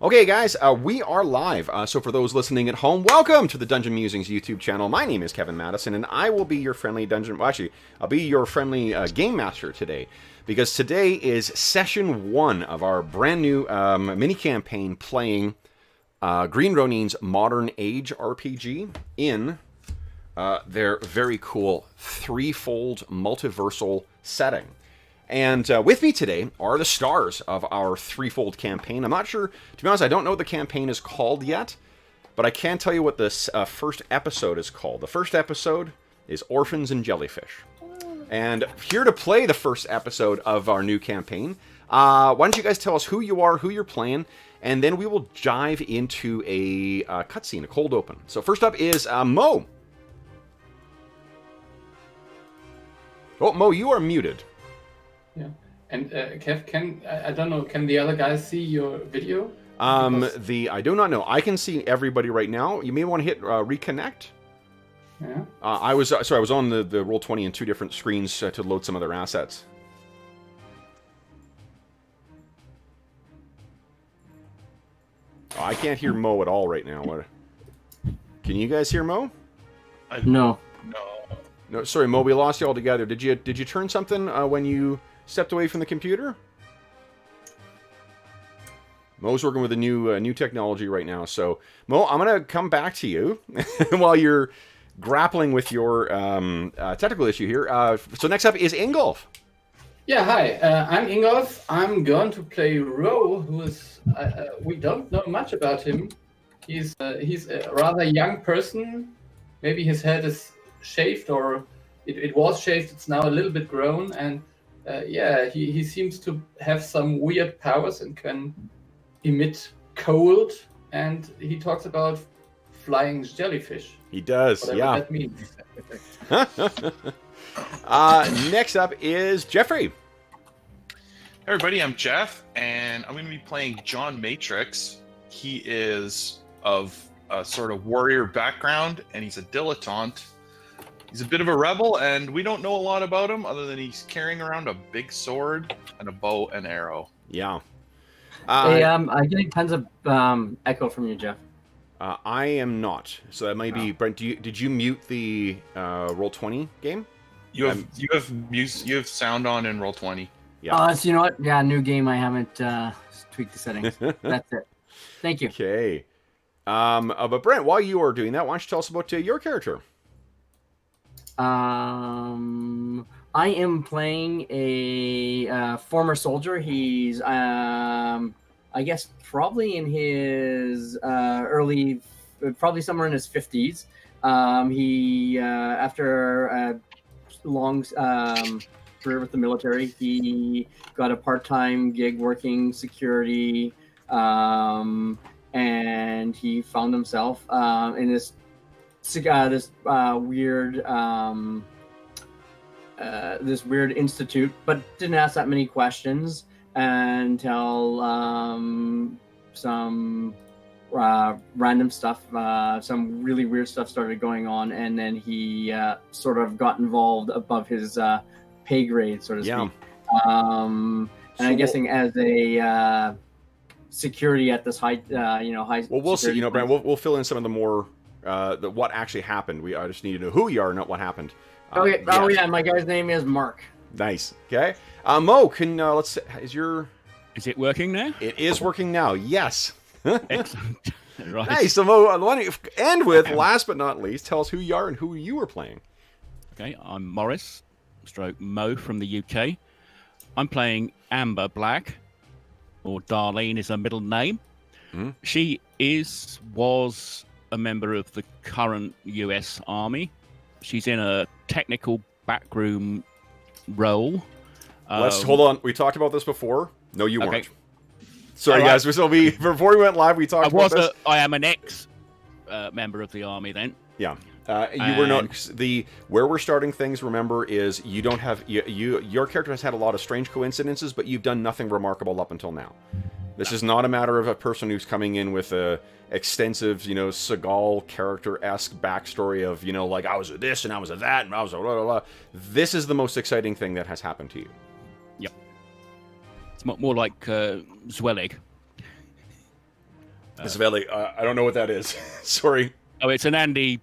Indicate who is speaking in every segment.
Speaker 1: Okay, guys, we are live. So for those listening at home, welcome to the Dungeon Musings YouTube channel. My name is Kevin Madison, and I will be your friendly dungeon... Well, actually, I'll be your friendly game master today, because today is session 1 of our brand new mini-campaign playing Green Ronin's Modern Age RPG in their very cool Threefold multiversal setting. And with me today are the stars of our Threefold campaign. I'm not sure, to be honest, I don't know what the campaign is called yet, but I can tell you what this first episode is called. The first episode is Orphans and Jellyfish. And here to play the first episode of our new campaign, why don't you guys tell us who you are, who you're playing, and then we will dive into a cutscene, a cold open. So first up is Mo. Oh, Mo, you are muted.
Speaker 2: Yeah, and Kev, I don't know, can the other guys see your video?
Speaker 1: I do not know. I can see everybody right now. You may want to hit reconnect.
Speaker 2: Yeah.
Speaker 1: I was on the Roll20 in 2 different screens to load some other assets. Oh, I can't hear Mo at all right now. What? Can you guys hear Mo?
Speaker 3: No.
Speaker 1: No, sorry, Mo. We lost you altogether. Did you turn something when you stepped away from the computer? Mo's working with a new technology right now. So, Mo, I'm going to come back to you while you're grappling with your technical issue here. So next up is Ingolf.
Speaker 2: Yeah, hi. I'm Ingolf. I'm going to play Ro, who is... we don't know much about him. He's a rather young person. Maybe his head is shaved, or it was shaved. It's now a little bit grown, and yeah, he seems to have some weird powers and can emit cold, and he talks about flying jellyfish.
Speaker 1: He does,
Speaker 2: whatever
Speaker 1: yeah.
Speaker 2: that means.
Speaker 1: Next up is Jeffrey.
Speaker 4: Hey everybody, I'm Jeff, and I'm going to be playing John Matrix. He is of a sort of warrior background, and he's a dilettante. He's a bit of a rebel, and we don't know a lot about him other than he's carrying around a big sword and a bow and arrow.
Speaker 1: Yeah.
Speaker 3: Hey, I'm getting tons of echo from you, Jeff.
Speaker 1: I am not. So that might be Brent. Did you mute the Roll20 game?
Speaker 4: You have sound on in Roll20.
Speaker 1: Yeah.
Speaker 3: So you know what? Yeah, new game. I haven't tweaked the settings. That's it. Thank you.
Speaker 1: Okay. But Brent, while you are doing that, why don't you tell us about your character?
Speaker 3: I am playing a former soldier. He's, I guess, probably in his probably somewhere in his 50s. He, after a long career with the military, he got a part-time gig working security, and he found himself in this weird institute, but didn't ask that many questions until some random stuff, some really weird stuff started going on, and then he sort of got involved above his pay grade, so to speak. And I'm guessing as a security at this high, high.
Speaker 1: Well, we'll see.
Speaker 3: security
Speaker 1: Brent, we'll fill in some of the more what actually happened. I just need to know who you are, not what happened.
Speaker 3: Okay. Oh yeah, my guy's name is Mark.
Speaker 1: Nice. Okay. Mo, can let's. Is
Speaker 5: it working now?
Speaker 1: It is working now. Yes.
Speaker 5: Excellent. Right.
Speaker 1: Nice. So Mo, and with last but not least, tell us who you are and who you are playing.
Speaker 5: Okay, I'm Morris, stroke Mo from the UK. I'm playing Amber Black, or Darlene is her middle name.
Speaker 1: Mm-hmm.
Speaker 5: She was a member of the current US Army. She's in a technical backroom role.
Speaker 1: Let's hold on. We talked about this before. No, you
Speaker 5: Okay.
Speaker 1: weren't. Sorry, guys. Before we went live, we talked about this.
Speaker 5: I am an ex member of the army then.
Speaker 1: Yeah. You were not where we're starting things. Remember, is you don't have your character has had a lot of strange coincidences, but you've done nothing remarkable up until now. This is not a matter of a person who's coming in with a extensive, Seagal character-esque backstory of, like I was a this and I was a that and I was a blah, blah, blah. This is the most exciting thing that has happened to you.
Speaker 5: Yep. It's more like Zwelig.
Speaker 1: Isabelle, I don't know what that is. Sorry.
Speaker 5: Oh, it's an Andy.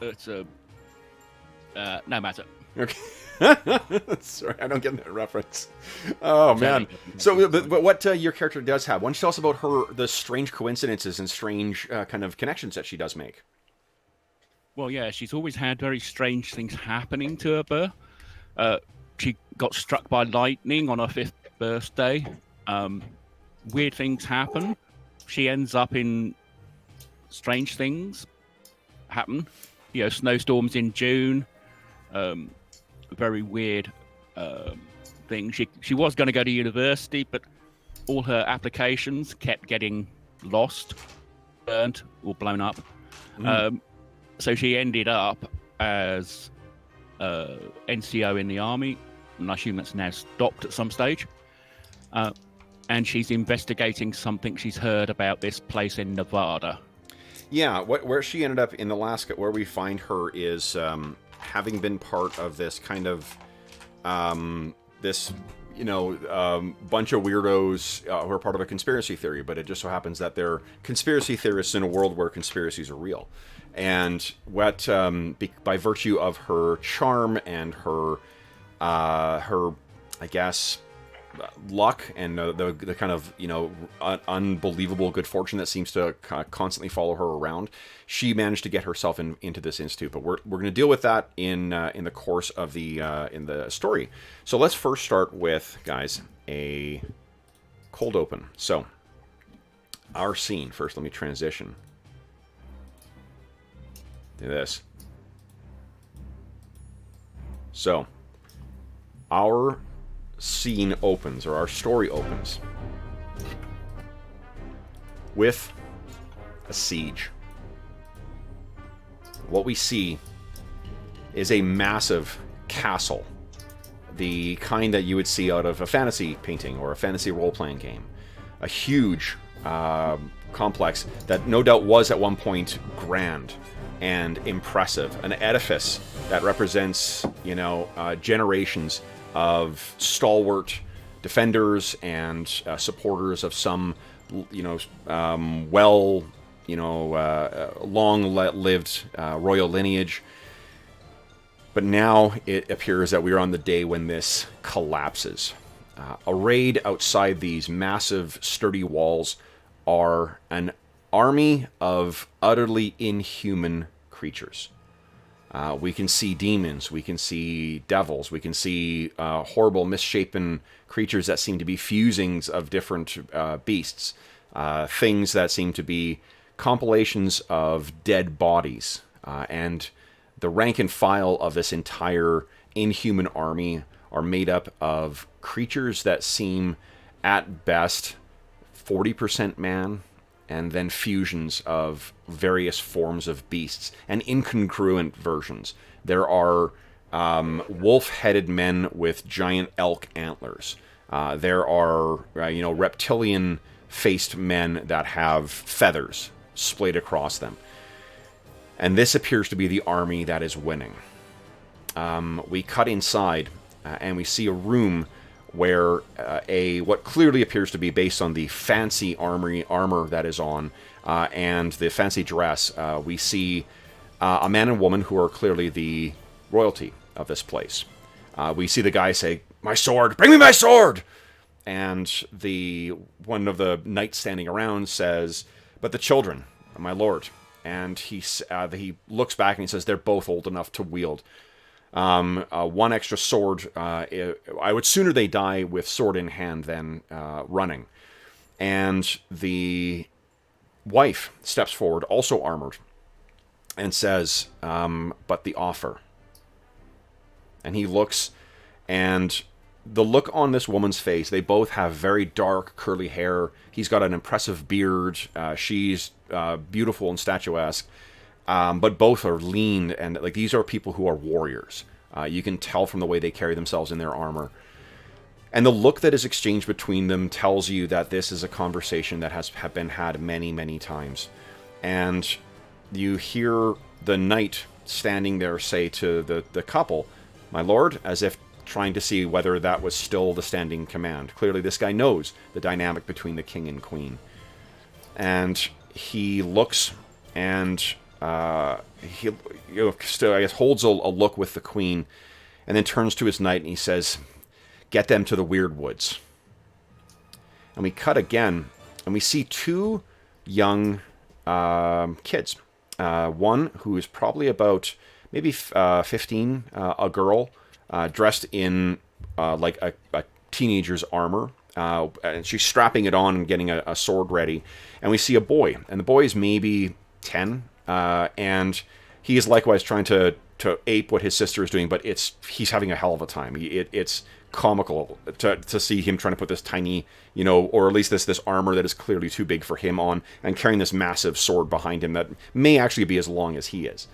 Speaker 5: It's a. No matter.
Speaker 1: Okay. Sorry, I don't get that reference. Oh man. So, but what your character does have? Why don't you tell us about the strange coincidences and strange kind of connections that she does make?
Speaker 5: Well, yeah, she's always had very strange things happening to her. She got struck by lightning on her 5th birthday. Weird things happen. She ends up in strange things happen. Snowstorms in June. Very weird thing. She was going to go to university, but all her applications kept getting lost, burnt, or blown up. So she ended up as NCO in the army, and I assume that's now stopped at some stage. And she's investigating something she's heard about this place in Nevada.
Speaker 1: Yeah, where she ended up in Alaska, where we find her is having been part of this kind of bunch of weirdos who are part of a conspiracy theory, but it just so happens that they're conspiracy theorists in a world where conspiracies are real. And what, by virtue of her charm and her I guess, luck and the kind of unbelievable good fortune that seems to constantly follow her around, she managed to get herself into this institute. But we're going to deal with that in the course of in the story. So let's first start with, guys, a cold open. So our scene first. Let me transition to this. So our scene opens, or our story opens, with a siege. What we see is a massive castle, the kind that you would see out of a fantasy painting or a fantasy role-playing game. A huge complex that no doubt was at one point grand and impressive. An edifice that represents, generations of stalwart defenders and supporters of some, long-lived royal lineage. But now it appears that we are on the day when this collapses. Arrayed outside these massive, sturdy walls are an army of utterly inhuman creatures. We can see demons, we can see devils, we can see horrible, misshapen creatures that seem to be fusings of different beasts. Things that seem to be compilations of dead bodies. And the rank and file of this entire inhuman army are made up of creatures that seem, at best, 40% man, and then fusions of various forms of beasts, and incongruent versions. There are wolf-headed men with giant elk antlers. There are, reptilian-faced men that have feathers splayed across them. And this appears to be the army that is winning. We cut inside, and we see a room where what clearly appears to be based on the fancy armor that is on, and the fancy dress, we see a man and woman who are clearly the royalty of this place. We see the guy say, "My sword! Bring me my sword!" And one of the knights standing around says, "But the children, my lord." And he looks back and he says, "They're both old enough to wield one extra sword. I would sooner they die with sword in hand than running." And the wife steps forward, also armored, and says, "But the offer." And he looks, and the look on this woman's face, they both have very dark, curly hair. He's got an impressive beard. She's beautiful and statuesque. But both are lean, and these are people who are warriors. You can tell from the way they carry themselves in their armor. And the look that is exchanged between them tells you that this is a conversation that has been had many, many times. And you hear the knight standing there say to the couple, "My lord," as if trying to see whether that was still the standing command. Clearly this guy knows the dynamic between the king and queen. and he looks and he still, I guess, holds a look with the queen, and then turns to his knight and he says, "Get them to the Weird Woods." And we cut again, and we see two young kids. One who is probably about maybe 15, a girl dressed in like a teenager's armor. And she's strapping it on and getting a sword ready. And we see a boy, and the boy is maybe 10, and he is likewise trying to ape what his sister is doing, but he's having a hell of a time. It's comical to see him trying to put this tiny, or at least this armor that is clearly too big for him on, and carrying this massive sword behind him that may actually be as long as he is.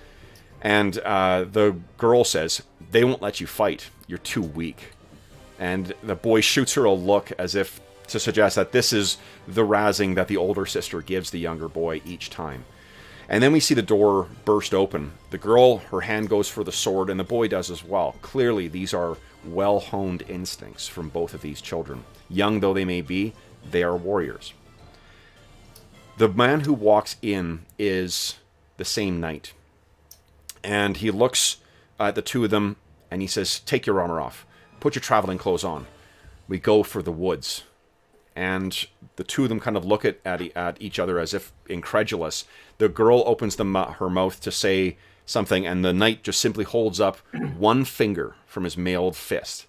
Speaker 1: And the girl says, "They won't let you fight. You're too weak." And the boy shoots her a look as if to suggest that this is the razzing that the older sister gives the younger boy each time. And then we see the door burst open. The girl, her hand goes for the sword, and the boy does as well. Clearly, these are well-honed instincts from both of these children. Young though they may be, they are warriors. The man who walks in is the same knight. And he looks at the two of them, and he says, "Take your armor off. Put your traveling clothes on. We go for the woods." And the two of them kind of look at each other as if incredulous. The girl opens her mouth to say something, and the knight just simply holds up one finger from his mailed fist.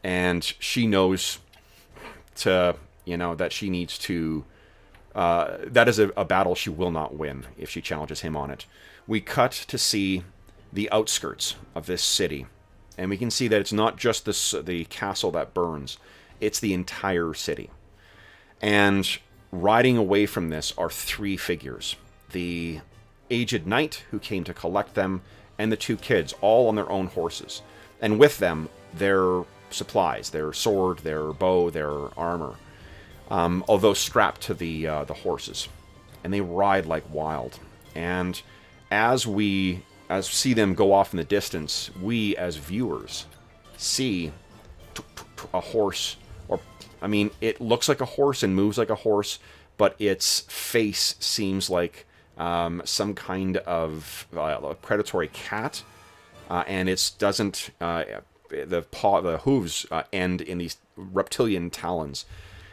Speaker 1: And she knows that she needs to... that is a battle she will not win if she challenges him on it. We cut to see the outskirts of this city. And we can see that it's not just the castle that burns. It's the entire city. And riding away from this are three figures. The aged knight who came to collect them, and the two kids, all on their own horses. And with them, their supplies, their sword, their bow, their armor, although strapped to the horses. And they ride like wild. And as we see them go off in the distance, we as viewers see a horse, it looks like a horse and moves like a horse, but its face seems like some kind of predatory cat, and it doesn't. The hooves end in these reptilian talons,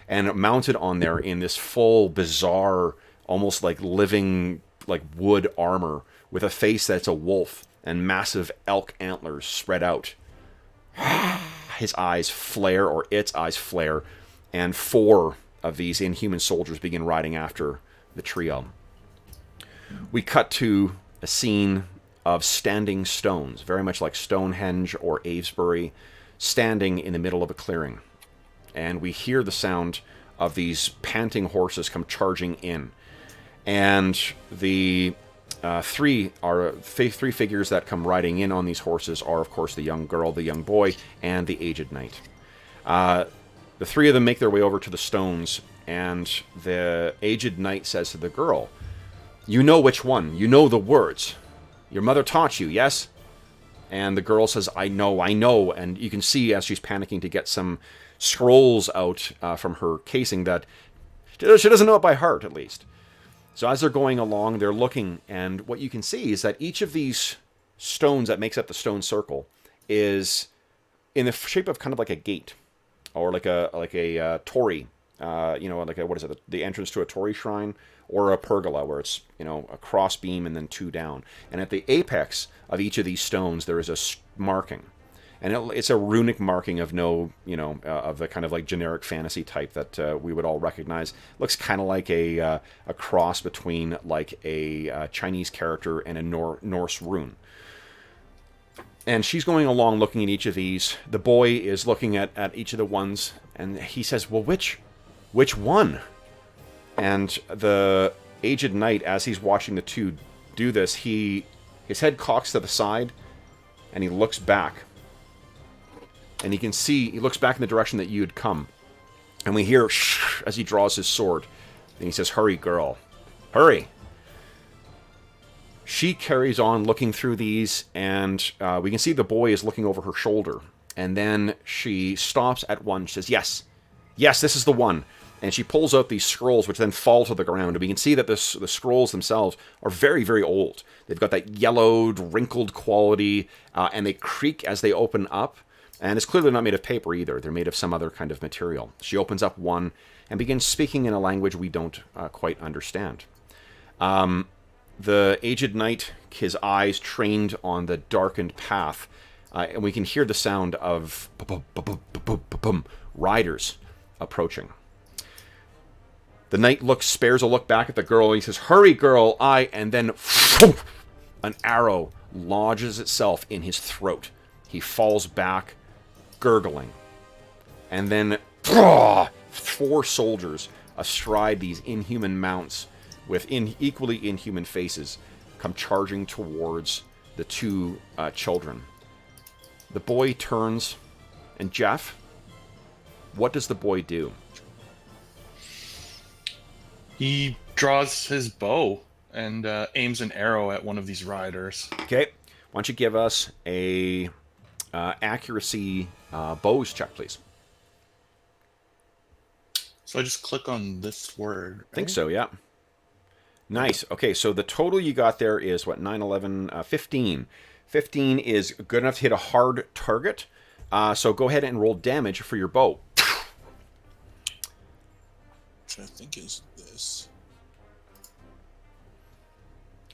Speaker 1: and mounted on there in this full bizarre, almost like living like wood armor, with a face that's a wolf and massive elk antlers spread out. His eyes flare, or its eyes flare, and four of these inhuman soldiers begin riding after the trio. We cut to a scene of standing stones, very much like Stonehenge or Avesbury, standing in the middle of a clearing. And we hear the sound of these panting horses come charging in. And the three figures that come riding in on these horses are, of course, the young girl, the young boy, and the aged knight. The three of them make their way over to the stones, and the aged knight says to the girl, "You know which one. You know the words. Your mother taught you, yes?" And the girl says, I know. And you can see as she's panicking to get some scrolls out from her casing that she doesn't know it by heart, at least. So as they're going along, they're looking, and what you can see is that each of these stones that makes up the stone circle is in the shape of kind of like a gate, or like a torii, the entrance to a torii shrine, or a pergola where it's a cross beam and then two down. And at the apex of each of these stones, there is a marking. And it's a runic marking of of the kind of like generic fantasy type that we would all recognize. Looks kind of like a cross between like a Chinese character and a Norse rune. And she's going along looking at each of these. The boy is looking at each of the ones, and he says, "Well, which one?" And the aged knight, as he's watching the two do this, his head cocks to the side, and he looks back. And he looks back in the direction that you had come. And we hear shh as he draws his sword. And he says, "Hurry, girl. Hurry." She carries on looking through these, and we can see the boy is looking over her shoulder. And then she stops at one. She says, Yes, this is the one. and she pulls out these scrolls, which then fall to the ground. And we can see that the scrolls themselves are very, very old. They've got that yellowed, wrinkled quality, and they creak as they open up. And it's clearly not made of paper either. They're made of some other kind of material. She opens up one and begins speaking in a language we don't quite understand. The aged knight, his eyes trained on the darkened path, and we can hear the sound of riders approaching. The knight spares a look back at the girl, and he says, "Hurry, girl, and then an arrow lodges itself in his throat. He falls back, gurgling. And then 4 soldiers astride these inhuman mounts with equally inhuman faces come charging towards the 2 children. The boy turns, and Jeff, what does the boy do?
Speaker 4: He draws his bow and aims an arrow at one of these riders.
Speaker 1: Okay, why don't you give us a accuracy bows check, please?
Speaker 4: So I just click on this word. Right?
Speaker 1: I think so, yeah. Nice. Okay, so the total you got there is, what, 9, 11, 15. 15 is good enough to hit a hard target. So go ahead and roll damage for your bow.
Speaker 4: Which I think is this.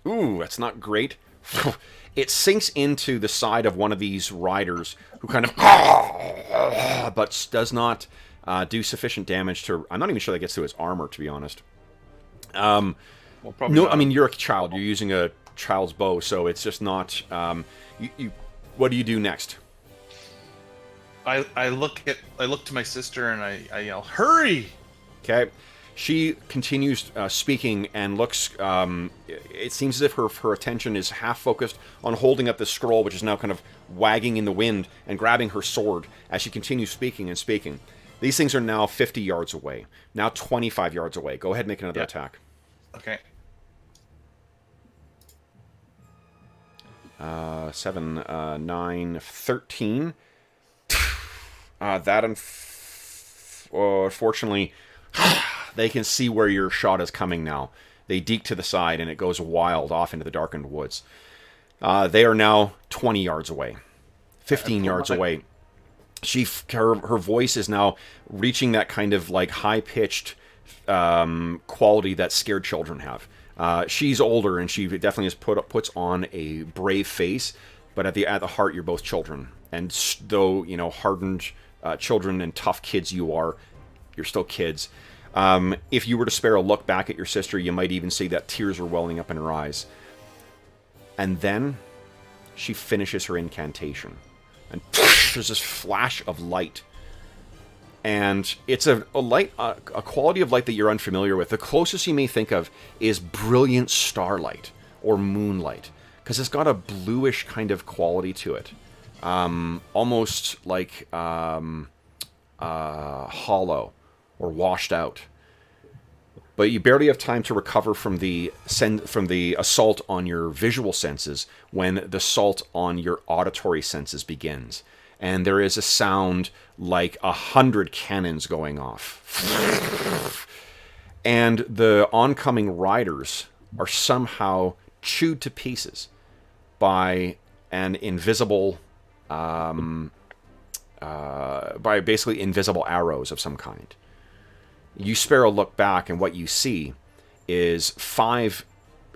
Speaker 1: Ooh, that's not great. It sinks into the side of one of these riders who kind of... but does not do sufficient damage to... I'm not even sure that gets to his armor, to be honest.
Speaker 4: Well, probably
Speaker 1: no,
Speaker 4: not.
Speaker 1: I mean, you're a child. You're using a child's bow, so it's just not... what do you do next?
Speaker 4: I look to my sister and I yell, "Hurry!"
Speaker 1: Okay. She continues speaking and looks... it seems as if her attention is half focused on holding up the scroll, which is now kind of wagging in the wind, and grabbing her sword as she continues speaking and speaking. These things are now 50 yards away. Now 25 yards away. Go ahead and make another attack.
Speaker 4: Okay.
Speaker 1: 7, 9, 13. Unfortunately, they can see where your shot is coming now. They deke to the side, and it goes wild off into the darkened woods. They are now 20 yards away. 15 yards away. Her voice is now reaching that kind of like high-pitched quality that scared children have. She's older, and she definitely puts on a brave face, but at the heart, you're both children. And though, hardened children and tough kids you're still kids. If you were to spare a look back at your sister, you might even see that tears were welling up in her eyes. And then she finishes her incantation. And there's this flash of light. And it's a light, a quality of light that you're unfamiliar with. The closest you may think of is brilliant starlight or moonlight, because it's got a bluish kind of quality to it, almost like hollow or washed out. But you barely have time to recover from the assault on your visual senses when the assault on your auditory senses begins. And there is a sound like 100 cannons going off. And the oncoming riders are somehow chewed to pieces by an invisible, by basically invisible arrows of some kind. You spare a look back, and what you see is 5,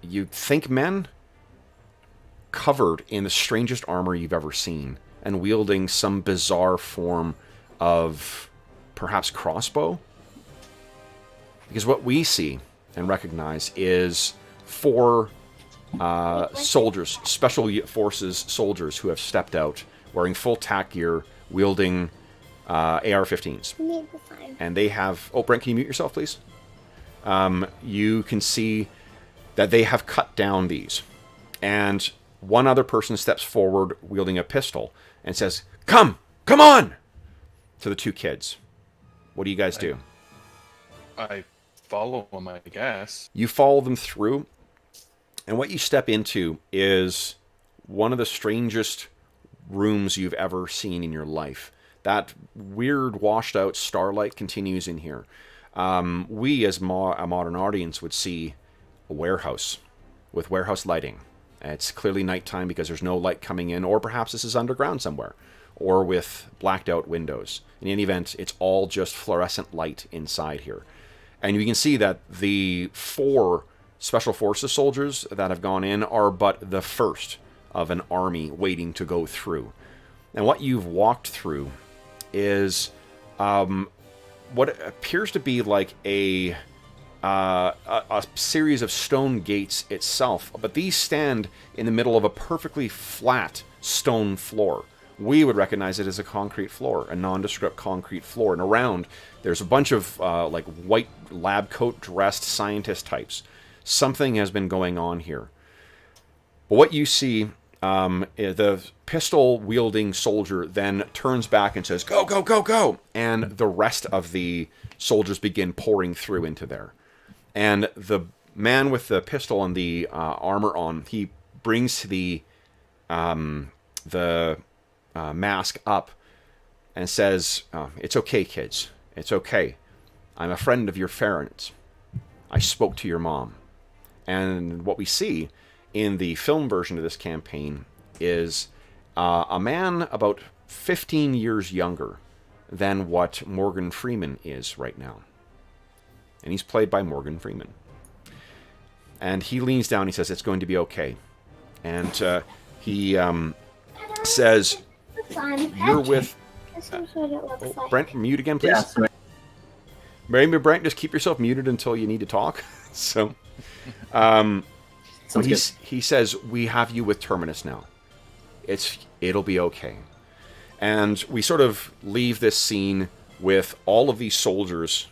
Speaker 1: you think, men covered in the strangest armor you've ever seen, and wielding some bizarre form of perhaps crossbow. Because what we see and recognize is 4 soldiers, special forces soldiers, who have stepped out wearing full tack gear, wielding AR-15s. And they have... Oh, Brent, can you mute yourself, please? You can see that they have cut down these. And one other person steps forward wielding a pistol and says, "Come on!" to the 2 kids. What do you guys do?
Speaker 4: I follow them, I guess.
Speaker 1: You follow them through, and what you step into is one of the strangest rooms you've ever seen in your life. That weird washed out starlight continues in here. we as a modern audience would see a warehouse with warehouse lighting. It's clearly nighttime because there's no light coming in, or perhaps this is underground somewhere, or with blacked out windows. In any event, it's all just fluorescent light inside here. And you can see that the 4 Special Forces soldiers that have gone in are but the first of an army waiting to go through. And what you've walked through is what appears to be like a series of stone gates itself, but these stand in the middle of a perfectly flat stone floor. We would recognize it as a concrete floor, a nondescript concrete floor, and around there's a bunch of like white lab coat dressed scientist types. Something has been going on here. But what you see, the pistol-wielding soldier then turns back and says, "Go, go, go, go!" And the rest of the soldiers begin pouring through into there. And the man with the pistol and the armor on, he brings the mask up and says, "It's okay, kids. It's okay. I'm a friend of your parents. I spoke to your mom." And what we see in the film version of this campaign is a man about 15 years younger than what Morgan Freeman is right now. And he's played by Morgan Freeman. And he leans down, he says, "It's going to be okay." And he says, "You're with..." Brent, mute again, please.
Speaker 3: Yeah,
Speaker 1: Maybe, Brent, just keep yourself muted until you need to talk. So, he says, "We have you with Terminus now. It'll be okay." And we sort of leave this scene with all of these soldiers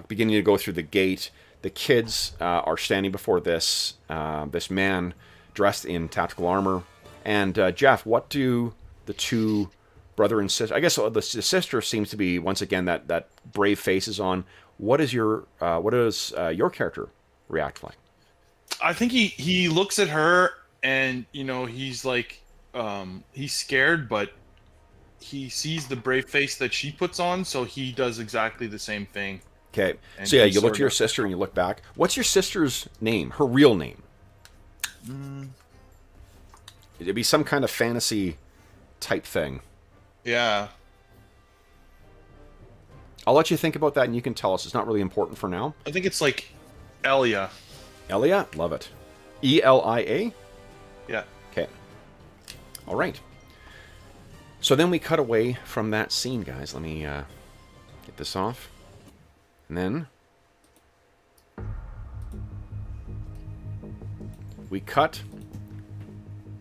Speaker 1: beginning to go through the gate. The kids are standing before this man dressed in tactical armor. And Jeff, what do the 2 brother and sister? I guess the sister seems to be once again that brave face is on. What does your character react like?
Speaker 4: I think he looks at her and he's like he's scared, but he sees the brave face that she puts on, so he does exactly the same thing.
Speaker 1: Okay, so yeah, you look to your sister and you look back. What's your sister's name? Her real name? It'd be some kind of fantasy type thing.
Speaker 4: Yeah.
Speaker 1: I'll let you think about that and you can tell us. It's not really important for now.
Speaker 4: I think it's like Elia.
Speaker 1: Elia? Love it. Elia?
Speaker 4: Yeah.
Speaker 1: Okay. All right. So then we cut away from that scene, guys. Let me get this off. And then we cut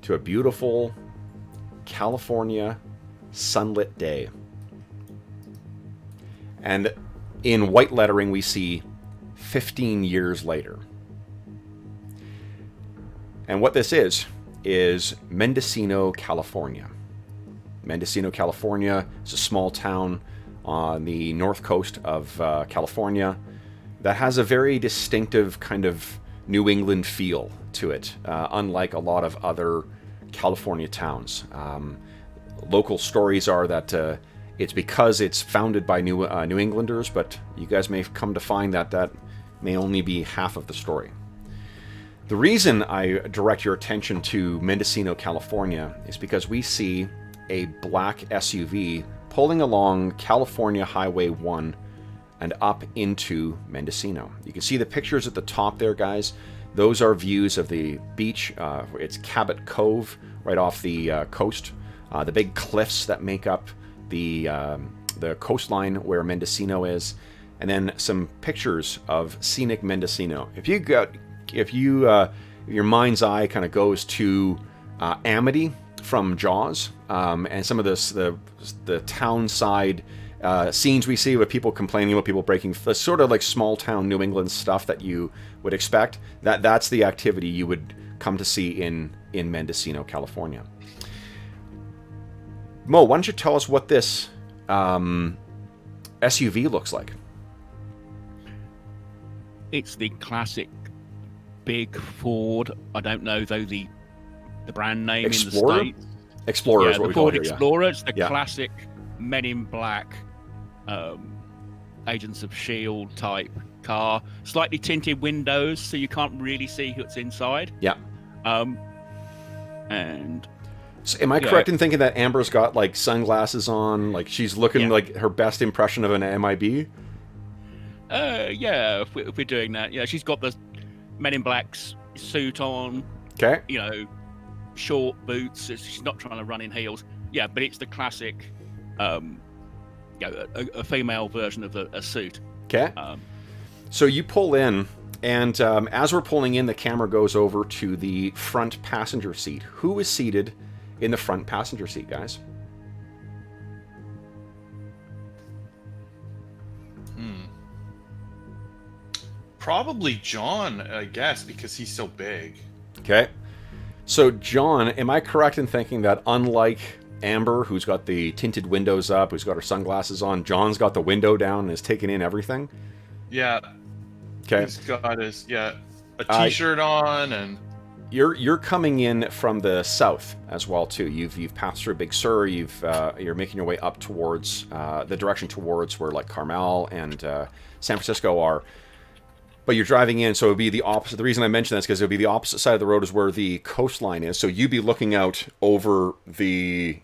Speaker 1: to a beautiful California sunlit day. And in white lettering, we see 15 years later. And what this is Mendocino, California. Mendocino, California is a small town on the north coast of California that has a very distinctive kind of New England feel to it, unlike a lot of other California towns. Local stories are that it's because it's founded by New Englanders, but you guys may come to find that that may only be half of the story. The reason I direct your attention to Mendocino, California is because we see a black SUV pulling along California Highway 1 and up into Mendocino. You can see the pictures at the top there, guys. Those are views of the beach. It's Cabot Cove, right off the coast. The big cliffs that make up the coastline where Mendocino is. And then some pictures of scenic Mendocino. If your mind's eye kind of goes to Amity from Jaws, and some of the town side scenes we see with people complaining about people breaking, sort of like small town New England stuff that you would expect, that's the activity you would come to see in Mendocino, California. Mo, why don't you tell us what this SUV looks like?
Speaker 5: It's the classic big Ford. I don't know though the brand name
Speaker 1: Explorer?
Speaker 5: in the States.
Speaker 1: Explorer is
Speaker 5: Yeah,
Speaker 1: what
Speaker 5: the
Speaker 1: we call
Speaker 5: Ford
Speaker 1: it here,
Speaker 5: Explorer. It's the
Speaker 1: Yeah.
Speaker 5: classic Men in Black Agents of Shield type car. Slightly tinted windows, so you can't really see what's inside.
Speaker 1: Yeah.
Speaker 5: And
Speaker 1: so am I correct in thinking that Amber's got like sunglasses on, like she's looking like her best impression of an MIB?
Speaker 5: Yeah, if we're doing that. Yeah, she's got the Men in Black's suit on.
Speaker 1: Okay.
Speaker 5: You know, short boots. She's not trying to run in heels. Yeah, but it's the classic, a female version of a suit.
Speaker 1: Okay. So you pull in, and as we're pulling in, the camera goes over to the front passenger seat. Who is seated in the front passenger seat, guys?
Speaker 4: Probably John, I guess, because he's so big.
Speaker 1: Okay. So John, am I correct in thinking that unlike Amber, who's got the tinted windows up, who's got her sunglasses on, John's got the window down and is taking in everything?
Speaker 4: Yeah.
Speaker 1: Okay.
Speaker 4: He's got his a t-shirt on, and
Speaker 1: you're coming in from the south as well too. You've passed through Big Sur. You're making your way up towards the direction towards where like Carmel and San Francisco are. But you're driving in, so it would be the opposite. The reason I mention that is because it would be the opposite side of the road is where the coastline is. So you'd be looking out over the,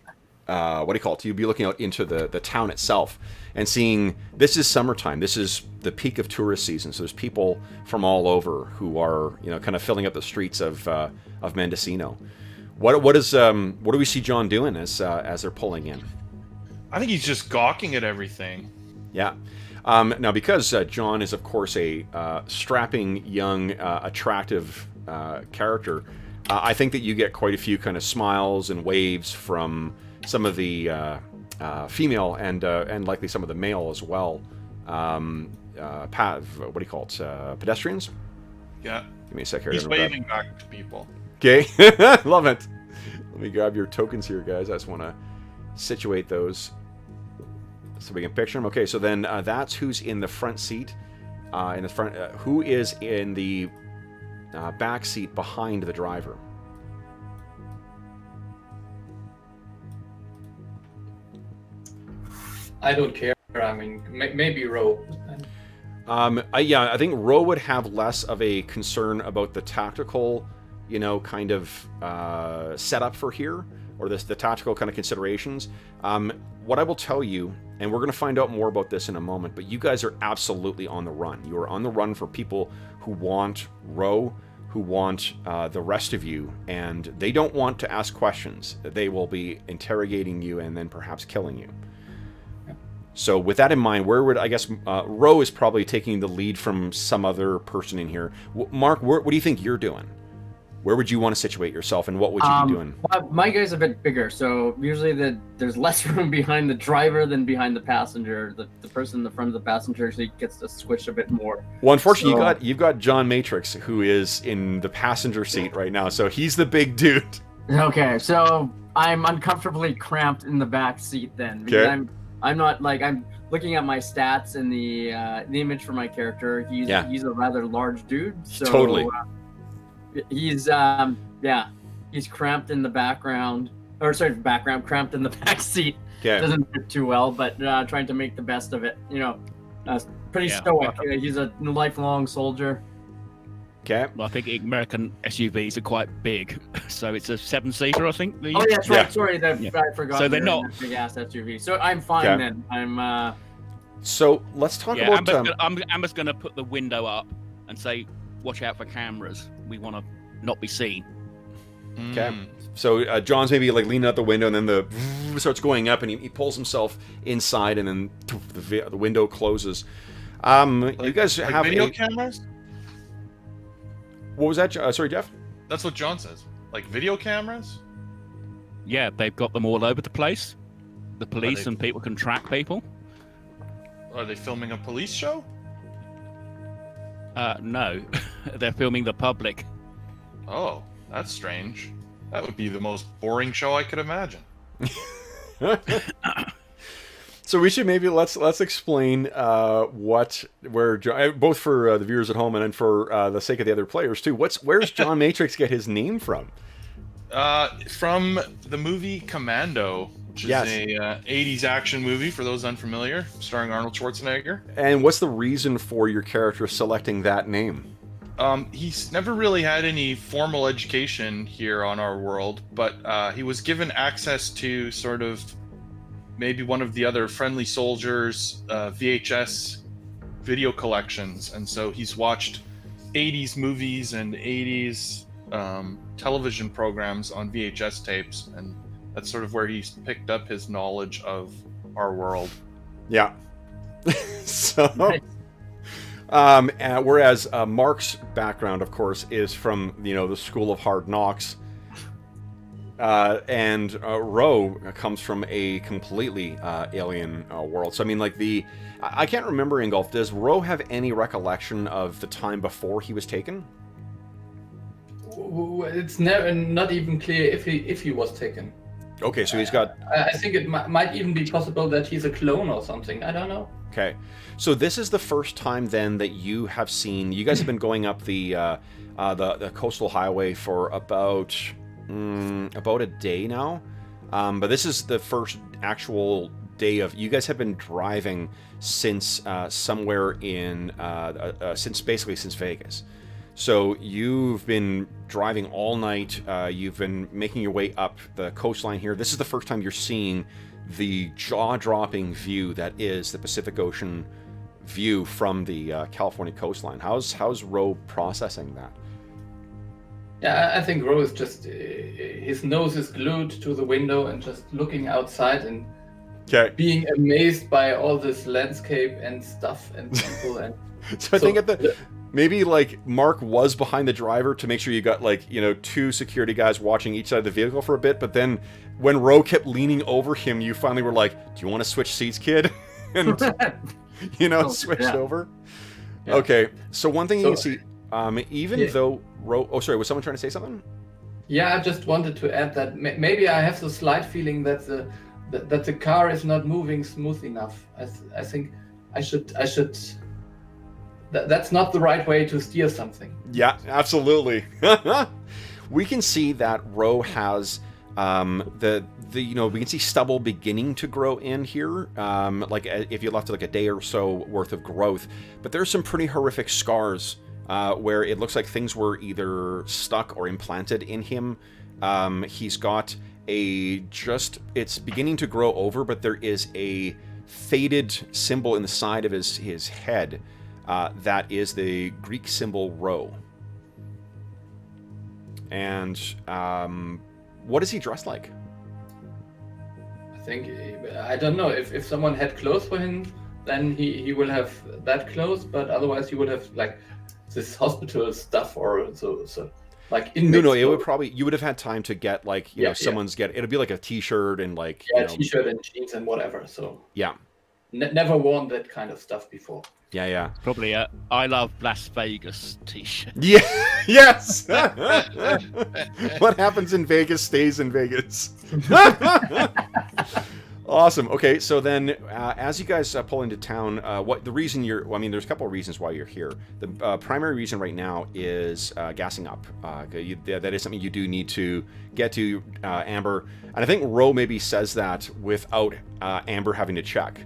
Speaker 1: You'd be looking out into the town itself and seeing, this is summertime. This is the peak of tourist season. So there's people from all over who are, kind of filling up the streets of Mendocino. What do we see John doing as they're pulling in?
Speaker 4: I think he's just gawking at everything.
Speaker 1: Yeah. Now, because John is, of course, a strapping, young, attractive character, I think that you get quite a few kind of smiles and waves from some of the female and likely some of the male as well. Pedestrians?
Speaker 4: Yeah.
Speaker 1: Give me a sec here.
Speaker 4: He's waving back to people.
Speaker 1: Okay. Love it. Let me grab your tokens here, guys. I just want to situate those so we can picture them. Okay, so then that's who's in the front seat. In the front, who is in the back seat behind the driver?
Speaker 2: I don't care. I mean, maybe Ro.
Speaker 1: I think Ro would have less of a concern about the tactical, kind of setup for here, or the tactical kind of considerations. What I will tell you, and we're going to find out more about this in a moment, but you guys are absolutely on the run. You are on the run for people who want Ro, who want the rest of you, and they don't want to ask questions. They will be interrogating you and then perhaps killing you. So with that in mind, where would, I guess, Ro is probably taking the lead from some other person in here. Mark, what do you think you're doing? Where would you want to situate yourself, and what would you be doing?
Speaker 3: Well, my guy's a bit bigger, so usually there's less room behind the driver than behind the passenger. The person in the front of the passenger seat gets to squish a bit more.
Speaker 1: Well, unfortunately, you've got John Matrix, who is in the passenger seat right now, so he's the big dude.
Speaker 3: Okay, so I'm uncomfortably cramped in the back seat then, because I'm not I'm looking at my stats and the image for my character. He's a rather large dude, so
Speaker 1: totally.
Speaker 3: He's cramped in the background, cramped in the back seat.
Speaker 1: Okay.
Speaker 3: Doesn't fit too well, but trying to make the best of it. Pretty stoic. He's a lifelong soldier.
Speaker 1: Okay.
Speaker 5: Well, I think American SUVs are quite big, so it's a 7-seater, I think.
Speaker 3: Oh, yeah, that's right. Sorry, I forgot.
Speaker 5: So they're not
Speaker 3: big ass SUV. So I'm fine then. I'm.
Speaker 1: So let's talk about.
Speaker 5: Amber's going to put the window up and say, "Watch out for cameras. We want to not be seen."
Speaker 1: Okay. So John's maybe leaning out the window, and then the starts going up, and he pulls himself inside, and then the window closes. You guys have
Speaker 4: video cameras?
Speaker 1: What was that? Sorry, Jeff?
Speaker 4: That's what John says. Like video cameras?
Speaker 5: Yeah, they've got them all over the place. The police and people can track people.
Speaker 4: Are they filming a police show?
Speaker 5: No. They're filming the public.
Speaker 4: Oh, that's strange. That would be the most boring show I could imagine.
Speaker 1: So we should maybe let's explain where John, both for the viewers at home and then for the sake of the other players too. Where's John Matrix get his name from?
Speaker 4: From the movie Commando, which is a 80s action movie for those unfamiliar, starring Arnold Schwarzenegger.
Speaker 1: And what's the reason for your character selecting that name?
Speaker 4: He's never really had any formal education here on our world, but he was given access to sort of maybe one of the other Friendly Soldiers VHS video collections, and so he's watched 80s movies and 80s television programs on VHS tapes, and that's sort of where he's picked up his knowledge of our world.
Speaker 1: Yeah. So, whereas Mark's background, of course, is from, you know, the School of Hard Knocks, and Ro comes from a completely alien world. So, I mean, like, I can't remember, Ingolf, does Ro have any recollection of the time before he was taken?
Speaker 2: It's not even clear if he was taken.
Speaker 1: Okay, so he's got...
Speaker 2: I think it might even be possible that he's a clone or something. I don't know. Okay.
Speaker 1: So this is the first time then that you have seen... You guys have been going up the coastal highway for about a day now. But this is the first actual day of... You guys have been driving since somewhere in... since Vegas. So you've been driving all night, you've been making your way up the coastline here. This is the first time you're seeing the jaw-dropping view that is the Pacific Ocean view from the California coastline. How's Ro processing that?
Speaker 2: Yeah, I think Ro is just, his nose is glued to the window and just looking outside and being amazed by all this landscape and stuff and people. And
Speaker 1: so I think maybe, like, Mark was behind the driver to make sure you got, like, you know, two security guys watching each side of the vehicle for a bit, but then when Ro kept leaning over him, you finally were like, do you want to switch seats, kid? And, you know, switched over. Yeah. Okay, so one thing you can see, though Ro... Oh, sorry, was someone trying to say something?
Speaker 2: Yeah, I just wanted to add that maybe I have the slight feeling that the car is not moving smooth enough. I think I should... That's not the right way to steer something.
Speaker 1: Yeah, absolutely. We can see that Ro has you know, we can see stubble beginning to grow in here. Like if you left it like a day or so worth of growth, but there's some pretty horrific scars where it looks like things were either stuck or implanted in him. He's got it's beginning to grow over, but there is a faded symbol in the side of his head. That is the Greek symbol Rho. And what is he dressed like?
Speaker 2: I don't know. If someone had clothes for him, then he will have that clothes, but otherwise he would have like this hospital stuff or so like in
Speaker 1: No, it would probably, you would have had time to get like, you know, someone's it'd be like a t-shirt and like,
Speaker 2: t-shirt and jeans and whatever. So
Speaker 1: yeah.
Speaker 2: Never worn that kind of stuff before.
Speaker 1: Yeah.
Speaker 5: Probably a I Love Las Vegas t-shirt.
Speaker 1: Yeah, yes! What happens in Vegas stays in Vegas. Awesome. Okay, so then as you guys pull into town, there's a couple of reasons why you're here. The primary reason right now is gassing up. That is something you do need to get to, Amber. And I think Ro maybe says that without Amber having to check.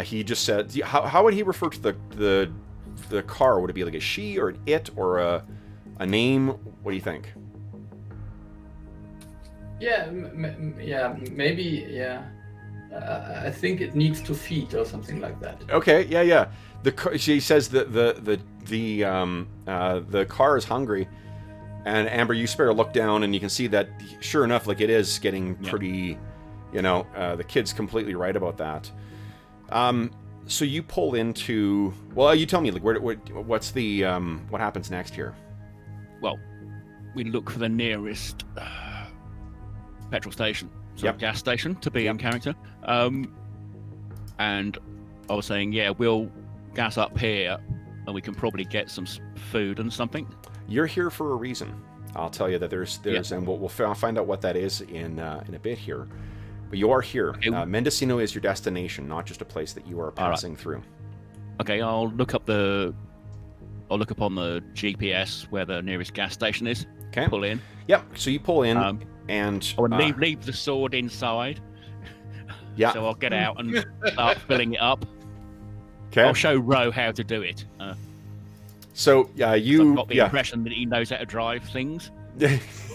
Speaker 1: He just said, how would he refer to the car? Would it be like a she or an it or a name? What do you think?
Speaker 2: Yeah, maybe, yeah. I think it needs to feed or something like that.
Speaker 1: Okay, yeah. She says that the car is hungry, and Amber, you spare a look down, and you can see that sure enough, like it is getting pretty. You know, the kid's completely right about that. So you pull into. Well, you tell me, like, what's the what happens next here?
Speaker 5: Well, we look for the nearest petrol station, gas station, to be in character. And I was saying, we'll gas up here, and we can probably get some food and something.
Speaker 1: You're here for a reason. I'll tell you that there's, and we'll find out what that is in a bit here. But you are here. Okay. Mendocino is your destination, not just a place that you are passing through.
Speaker 5: Okay, I'll look up on the GPS where the nearest gas station is.
Speaker 1: Okay.
Speaker 5: pull in.
Speaker 1: Yep. So you pull in, and
Speaker 5: I would leave the sword inside.
Speaker 1: Yeah.
Speaker 5: So I'll get out and start filling it up.
Speaker 1: Okay.
Speaker 5: I'll show Ro how to do it.
Speaker 1: So you
Speaker 5: I've got the impression that he knows how to drive things.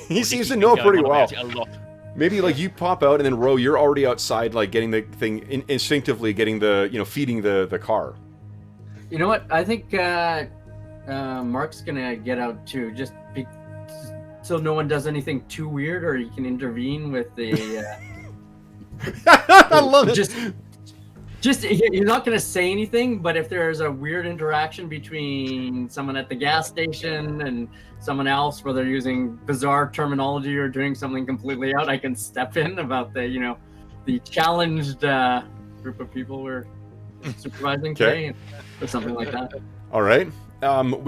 Speaker 1: he seems to know pretty well.
Speaker 5: A lot.
Speaker 1: Maybe like you pop out and then Ro, you're already outside, like getting the thing instinctively getting the feeding the car.
Speaker 3: You know what? I think Mark's gonna get out too, just so no one does anything too weird, or he can intervene with the.
Speaker 1: I love it.
Speaker 3: Just he's not gonna say anything, but if there's a weird interaction between someone at the gas station and someone else where they're using bizarre terminology or doing something completely out, I can step in about the the challenged group of people we're supervising today, or something like that.
Speaker 1: All right,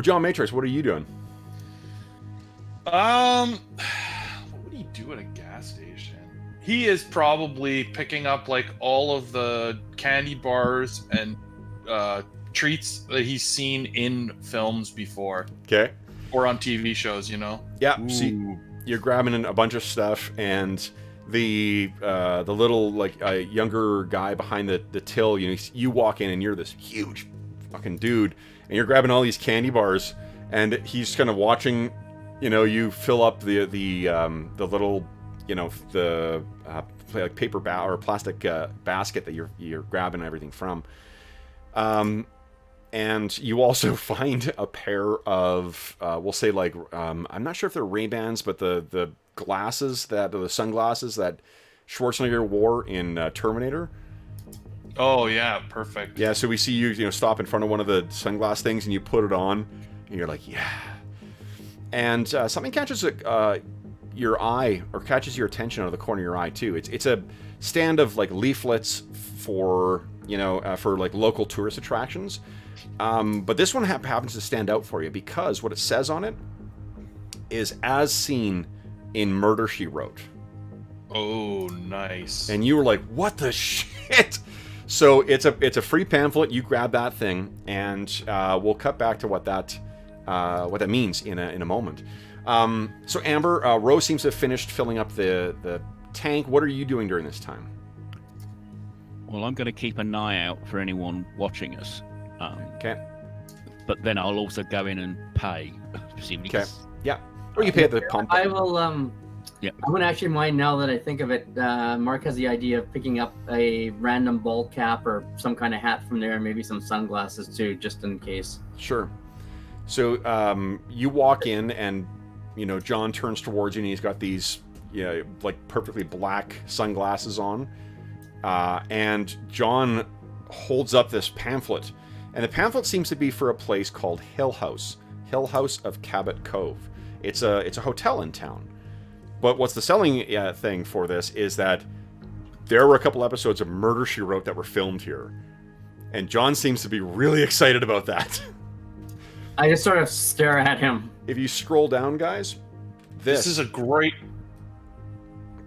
Speaker 1: John Matrix, what are you doing?
Speaker 4: What would he do at a gas station? He is probably picking up like all of the candy bars and treats that he's seen in films before.
Speaker 1: Okay.
Speaker 4: Or on TV shows,
Speaker 1: Yeah. See, you're grabbing a bunch of stuff, and the little younger guy behind the till, you walk in and you're this huge fucking dude, and you're grabbing all these candy bars, and he's kind of watching, you fill up the little, the paper or plastic basket that you're grabbing everything from. And you also find a pair of, we'll say I'm not sure if they're Ray-Bans, but the glasses the sunglasses that Schwarzenegger wore in Terminator.
Speaker 4: Oh yeah, perfect.
Speaker 1: Yeah, so we see you, stop in front of one of the sunglass things, and you put it on, and you're like, yeah. And something catches your eye, or catches your attention out of the corner of your eye too. It's a stand of leaflets for for local tourist attractions. But this one happens to stand out for you because what it says on it is as seen in Murder, She Wrote.
Speaker 4: Oh, nice.
Speaker 1: And you were like, what the shit? So it's a free pamphlet. You grab that thing, and we'll cut back to what that means in a moment. So Amber, Rose seems to have finished filling up the tank. What are you doing during this time?
Speaker 5: Well, I'm going to keep an eye out for anyone watching us.
Speaker 1: Okay.
Speaker 5: But then I'll also go in and pay.
Speaker 1: Okay. Yeah. Or you pay at the pump.
Speaker 3: I will.
Speaker 5: Yeah.
Speaker 3: I wouldn't actually mind, now that I think of it. Mark has the idea of picking up a random ball cap or some kind of hat from there, and maybe some sunglasses too, just in case.
Speaker 1: Sure. So you walk in, and John turns towards you, and he's got these perfectly black sunglasses on, and John holds up this pamphlet, and the pamphlet seems to be for a place called Hill House of Cabot Cove. It's a hotel in town. But what's the selling thing for this is that there were a couple episodes of Murder, She Wrote that were filmed here, and John seems to be really excited about that.
Speaker 3: I just sort of stare at him.
Speaker 1: If you scroll down, guys,
Speaker 4: this is a great.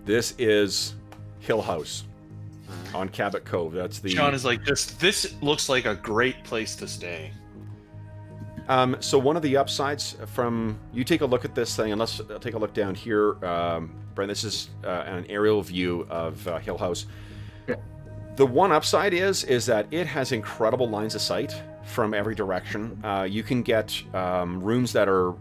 Speaker 1: This is Hill House on Cabot Cove. That's the.
Speaker 4: John is like, this looks like a great place to stay.
Speaker 1: So one of the upsides from you take a look at this thing, and let's take a look down here. Brent, this is an aerial view of Hill House.
Speaker 3: Yeah.
Speaker 1: The one upside is that it has incredible lines of sight from every direction. You can get rooms that are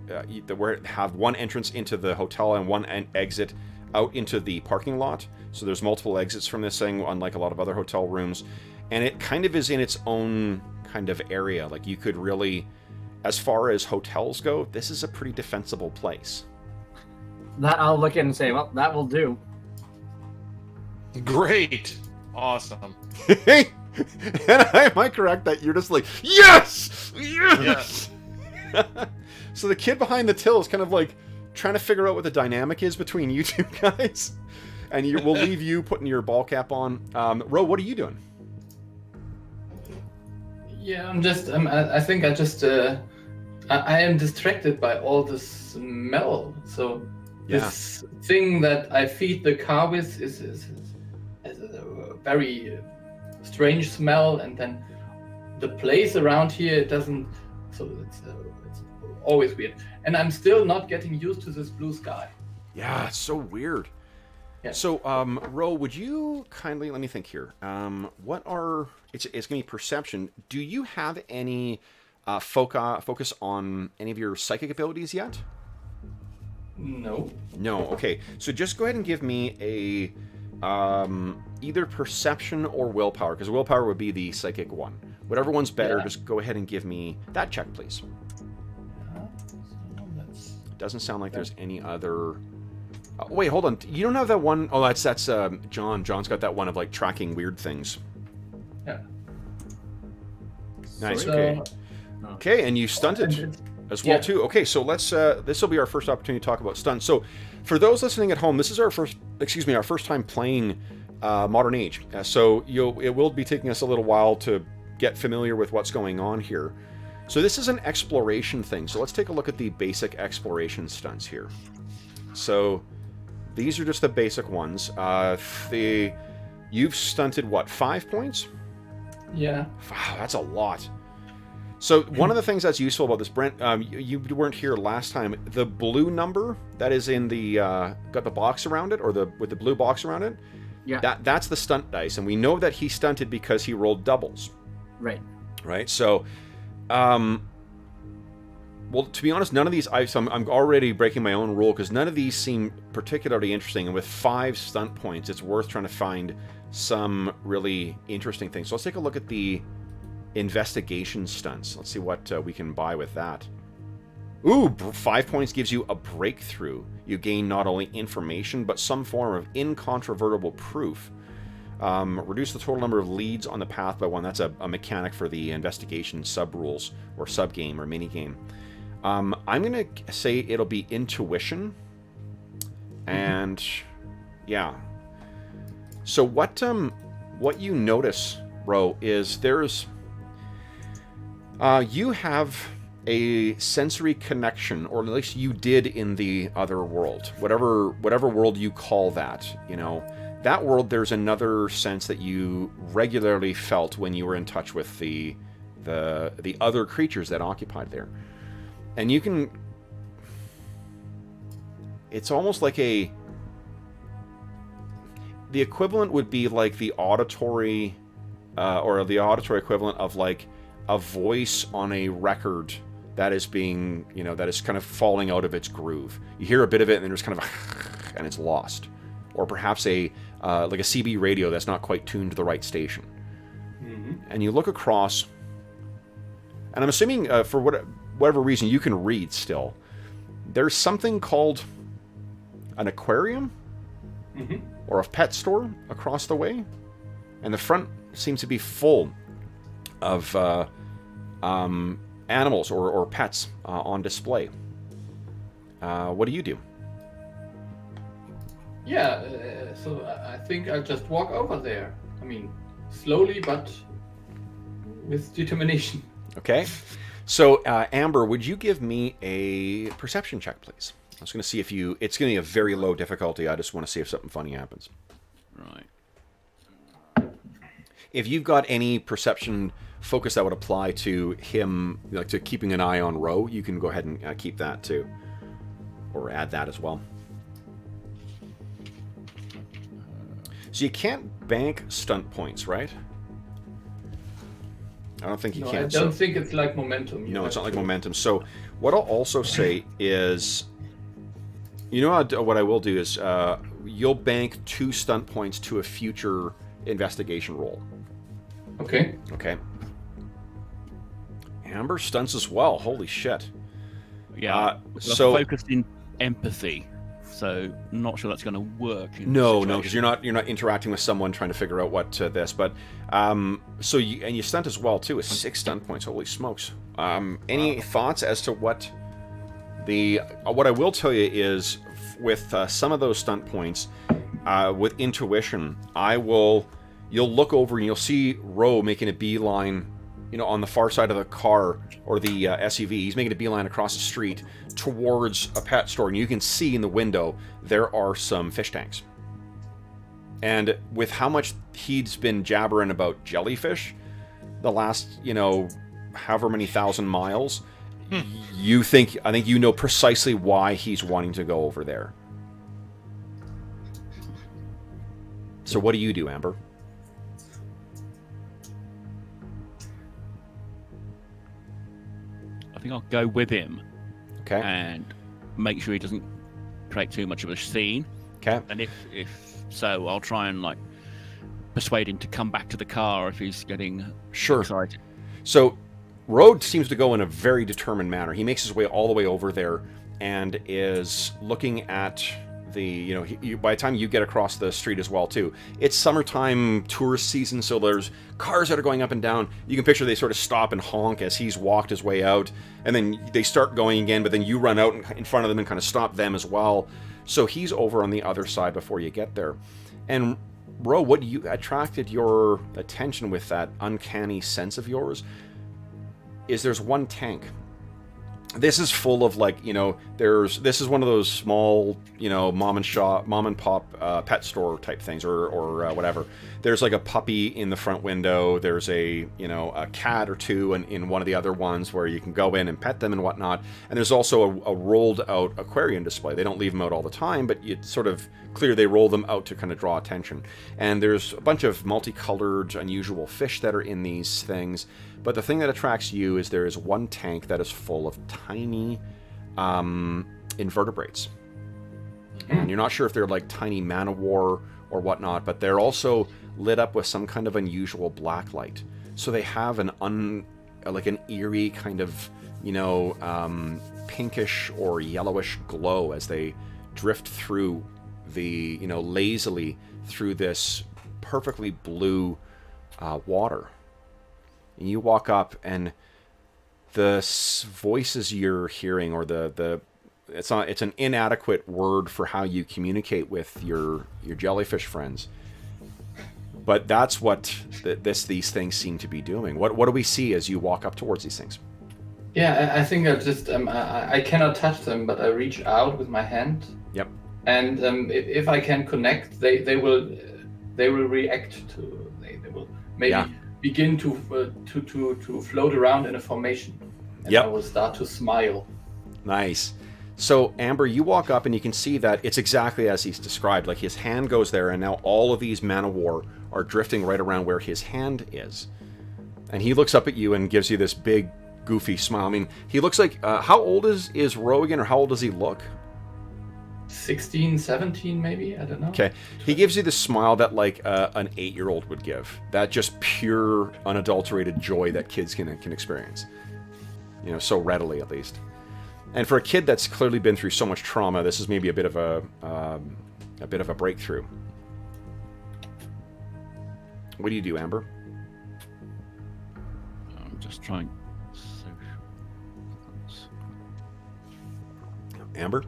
Speaker 1: that have one entrance into the hotel and one exit out into the parking lot. So there's multiple exits from this thing, unlike a lot of other hotel rooms. And it kind of is in its own kind of area. Like you could really, as far as hotels go, this is a pretty defensible place.
Speaker 3: That I'll look in and say, well, that will do.
Speaker 4: Great. Awesome.
Speaker 1: And am I correct that you're just like, yes! Yes! Yeah. So the kid behind the till is kind of like trying to figure out what the dynamic is between you two guys. And we'll leave you putting your ball cap on. Ro, what are you doing?
Speaker 2: Yeah, I think I am distracted by all the smell. So this thing that I feed the car with is a very strange smell, and then the place around here, it doesn't. So it's always weird. And I'm still not getting used to this blue sky.
Speaker 1: Yeah, it's so weird.
Speaker 2: Yeah.
Speaker 1: So, Ro, would you kindly let me think here? What are it's gonna be perception? Do you have any focus on any of your psychic abilities yet?
Speaker 2: No.
Speaker 1: No. Okay. So just go ahead and give me a either perception or willpower, because willpower would be the psychic one. Whatever one's better, just go ahead and give me that check, please. Doesn't sound like there's any other. Wait, hold on. You don't have that one. Oh, that's John. John's got that one of like tracking weird things.
Speaker 2: Yeah.
Speaker 1: Nice.
Speaker 2: So,
Speaker 1: Okay, and you stunted as well too. Okay, so let's. This will be our first opportunity to talk about stunts. So, for those listening at home, this is our first time playing Modern Age. So it will be taking us a little while to get familiar with what's going on here. So this is an exploration thing. So let's take a look at the basic exploration stunts here. So these are just the basic ones. You've stunted what, 5 points?
Speaker 2: Yeah.
Speaker 1: Wow, that's a lot. So one of the things that's useful about this, Brent, you weren't here last time. The blue number that is in the got the box around it, or with the blue box around it.
Speaker 3: Yeah.
Speaker 1: That's the stunt dice, and we know that he stunted because he rolled doubles.
Speaker 3: Right.
Speaker 1: Right. So, well, to be honest, none of these. I'm already breaking my own rule because none of these seem particularly interesting. And with 5 stunt points, it's worth trying to find some really interesting things. So let's take a look at the investigation stunts. Let's see what we can buy with that. Ooh, 5 points gives you a breakthrough. You gain not only information, but some form of incontrovertible proof. Reduce the total number of leads on the path by 1. That's a mechanic for the investigation sub-rules, or sub-game, or mini-game. I'm going to say it'll be intuition. And, yeah. So what you notice, Ro, is there's... you have a sensory connection, or at least you did in the other world. Whatever world you call that, you know. That world, there's another sense that you regularly felt when you were in touch with the other creatures that occupied there. And you can... It's almost like the equivalent would be like the auditory... or the auditory equivalent of like a voice on a record that is being, that is kind of falling out of its groove. You hear a bit of it and then there's kind of a... and it's lost. Or perhaps like a CB radio that's not quite tuned to the right station. Mm-hmm. And you look across, and I'm assuming for whatever reason you can read still. There's something called an aquarium, or a pet store across the way, and the front seems to be full of animals or pets on display. What do you do?
Speaker 2: Yeah, so I think I'll just walk over there. I mean, slowly, but with determination.
Speaker 1: Okay. So, Amber, would you give me a perception check, please? I was going to see if you... It's going to be a very low difficulty. I just want to see if something funny happens.
Speaker 5: Right.
Speaker 1: If you've got any perception focus that would apply to him, like to keeping an eye on Ro, you can go ahead and keep that too. Or add that as well. So you can't bank stunt points, right? I don't think you can.
Speaker 2: I don't think it's like momentum.
Speaker 1: No, it's not like momentum. So what I'll also say is, what I will do is you'll bank 2 stunt points to a future investigation roll.
Speaker 2: Okay.
Speaker 1: Okay. Amber stunts as well. Holy shit.
Speaker 5: Yeah.
Speaker 1: So
Speaker 5: focused in empathy. So not sure that's going to work.
Speaker 1: No, because you're not interacting with someone trying to figure out what this. But so you stunt as well too, with 6 stunt points. Holy smokes! Any thoughts as to what I will tell you is with some of those stunt points, with intuition, you'll look over and you'll see Ro making a beeline, on the far side of the car or the SUV. He's making a beeline across the street towards a pet store, and you can see in the window there are some fish tanks. And with how much he's been jabbering about jellyfish the last, however many thousand miles, I think you know precisely why he's wanting to go over there. So what do you do, Amber?
Speaker 5: I think I'll go with him.
Speaker 1: Okay.
Speaker 5: And make sure he doesn't create too much of a scene.
Speaker 1: Okay.
Speaker 5: And if so, I'll try and like persuade him to come back to the car if he's getting excited. So
Speaker 1: Rode seems to go in a very determined manner. He makes his way all the way over there and is looking at the, by the time you get across the street as well, too, it's summertime tourist season, so there's cars that are going up and down. You can picture they sort of stop and honk as he's walked his way out, and then they start going again, but then you run out in front of them and kind of stop them as well. So he's over on the other side before you get there. And Ro, what attracted your attention with that uncanny sense of yours is there's one tank. This is full of this is one of those small, mom and pop pet store type things or whatever. There's like a puppy in the front window. There's a cat or two in one of the other ones where you can go in and pet them and whatnot. And there's also a rolled out aquarium display. They don't leave them out all the time, but it's sort of clear they roll them out to kind of draw attention. And there's a bunch of multicolored, unusual fish that are in these things. But the thing that attracts you is there is one tank that is full of tiny invertebrates. And you're not sure if they're like tiny man-o-war or whatnot, but they're also lit up with some kind of unusual black light. So they have an eerie kind of, pinkish or yellowish glow as they drift through lazily through this perfectly blue water. And you walk up, and the voices you're hearing, or it's an inadequate word for how you communicate with your jellyfish friends. But that's what these things seem to be doing. What do we see as you walk up towards these things?
Speaker 2: Yeah, I think I just I cannot touch them, but I reach out with my hand.
Speaker 1: Yep.
Speaker 2: And if I can connect, they will react to. They will maybe begin to float around in a formation. And I will start to smile.
Speaker 1: Nice. So, Amber, you walk up and you can see that it's exactly as he's described. Like, his hand goes there, and now all of these man-o-war are drifting right around where his hand is. And he looks up at you and gives you this big, goofy smile. I mean, he looks like... how old is Ro again, or how old does he look?
Speaker 2: 16, 17, maybe? I don't know.
Speaker 1: Okay. He gives you this smile that, like, an 8-year-old would give. That just pure, unadulterated joy that kids can experience. So readily, at least. And for a kid that's clearly been through so much trauma, this is maybe a bit of a breakthrough. What do you do, Amber?
Speaker 5: I'm just trying.
Speaker 1: Amber?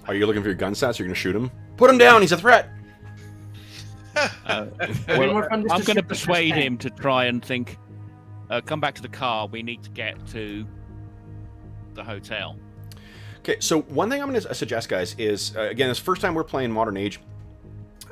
Speaker 1: Are you looking for your gun stats? You're going to shoot him? Put him down! He's a threat!
Speaker 5: I'm going to persuade him to try and think, come back to the car, we need to get to the hotel.
Speaker 1: Okay, so one thing I'm going to suggest, guys, is, again, it's the first time we're playing Modern Age,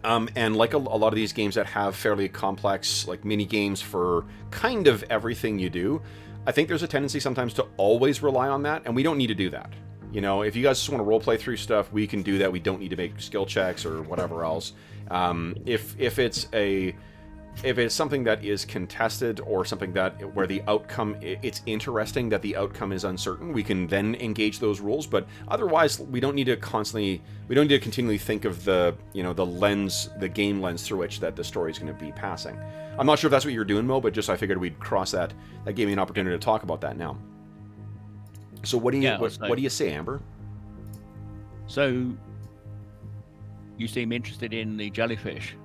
Speaker 1: and like a lot of these games that have fairly complex, like, mini-games for kind of everything you do, I think there's a tendency sometimes to always rely on that, and we don't need to do that. If you guys just want to roleplay through stuff, we can do that. We don't need to make skill checks or whatever else. If it's something that is contested or something where the outcome, it's interesting that the outcome is uncertain, we can then engage those rules. But otherwise, we don't need to continually think of the game lens through which that the story is going to be passing. I'm not sure if that's what you're doing, Mo, but just I figured we'd cross that. That gave me an opportunity to talk about that now. So what do you say, Amber?
Speaker 5: So you seem interested in the jellyfish.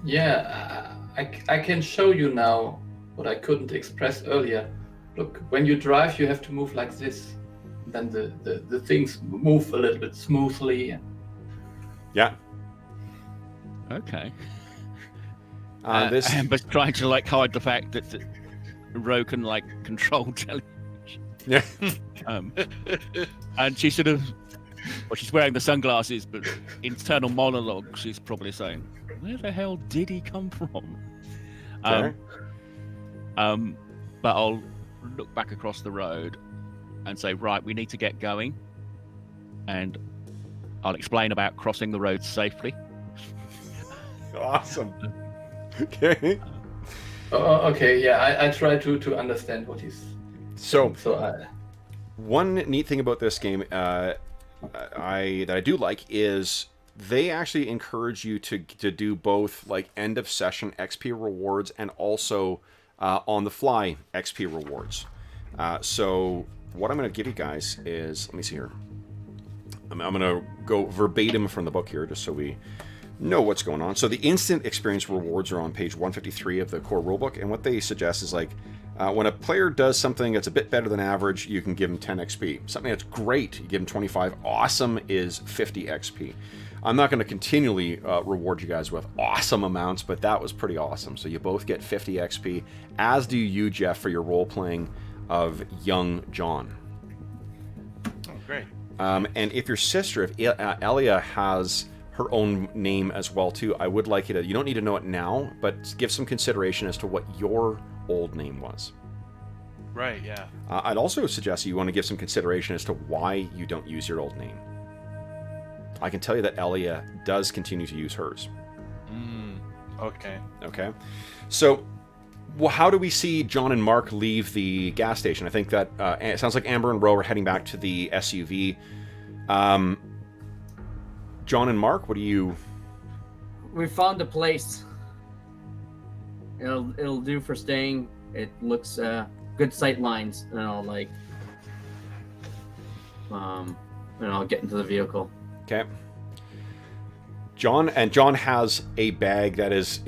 Speaker 2: Yeah, I can show you now what I couldn't express earlier. Look, when you drive, you have to move like this. Then the things move a little bit smoothly.
Speaker 1: Yeah.
Speaker 5: Okay.
Speaker 1: This
Speaker 5: Amber's trying to hide the fact that Ro can control jellyfish.
Speaker 1: Yeah.
Speaker 5: And she sort of, she's wearing the sunglasses, but internal monologue, she's probably saying, where the hell did he come from?
Speaker 1: Okay.
Speaker 5: But I'll look back across the road and say, right, we need to get going. And I'll explain about crossing the road safely.
Speaker 1: Awesome. Okay.
Speaker 2: Okay, yeah, I try to understand what he's...
Speaker 1: So
Speaker 2: I...
Speaker 1: one neat thing about this game that I do like is they actually encourage you to do both like end of session XP rewards and also on the fly XP rewards. So what I'm going to give you guys is, let me see here. I'm going to go verbatim from the book here just so we know what's going on. So the instant experience rewards are on page 153 of the core rulebook, and what they suggest is like when a player does something that's a bit better than average, you can give them 10 XP. Something that's great, you give them 25. Awesome is 50 XP. I'm not going to continually reward you guys with awesome amounts, but that was pretty awesome. So you both get 50 XP, as do you, Jeff, for your role-playing of young John.
Speaker 4: Oh, great.
Speaker 1: And if your sister, if Elia has her own name as well too, I would like you to, you don't need to know it now, but give some consideration as to what your old name was.
Speaker 4: Right, yeah.
Speaker 1: I'd also suggest you want to give some consideration as to why you don't use your old name. I can tell you that Elia does continue to use hers.
Speaker 4: Okay.
Speaker 1: Okay. So, well, how do we see John and Mark leave the gas station? I think that it sounds like Amber and Ro are heading back to the SUV. John and Mark, what do you...
Speaker 3: We found a place. It'll do for staying. It looks good sight lines, and I'll like and I'll get into the vehicle.
Speaker 1: Okay. John has a bag that is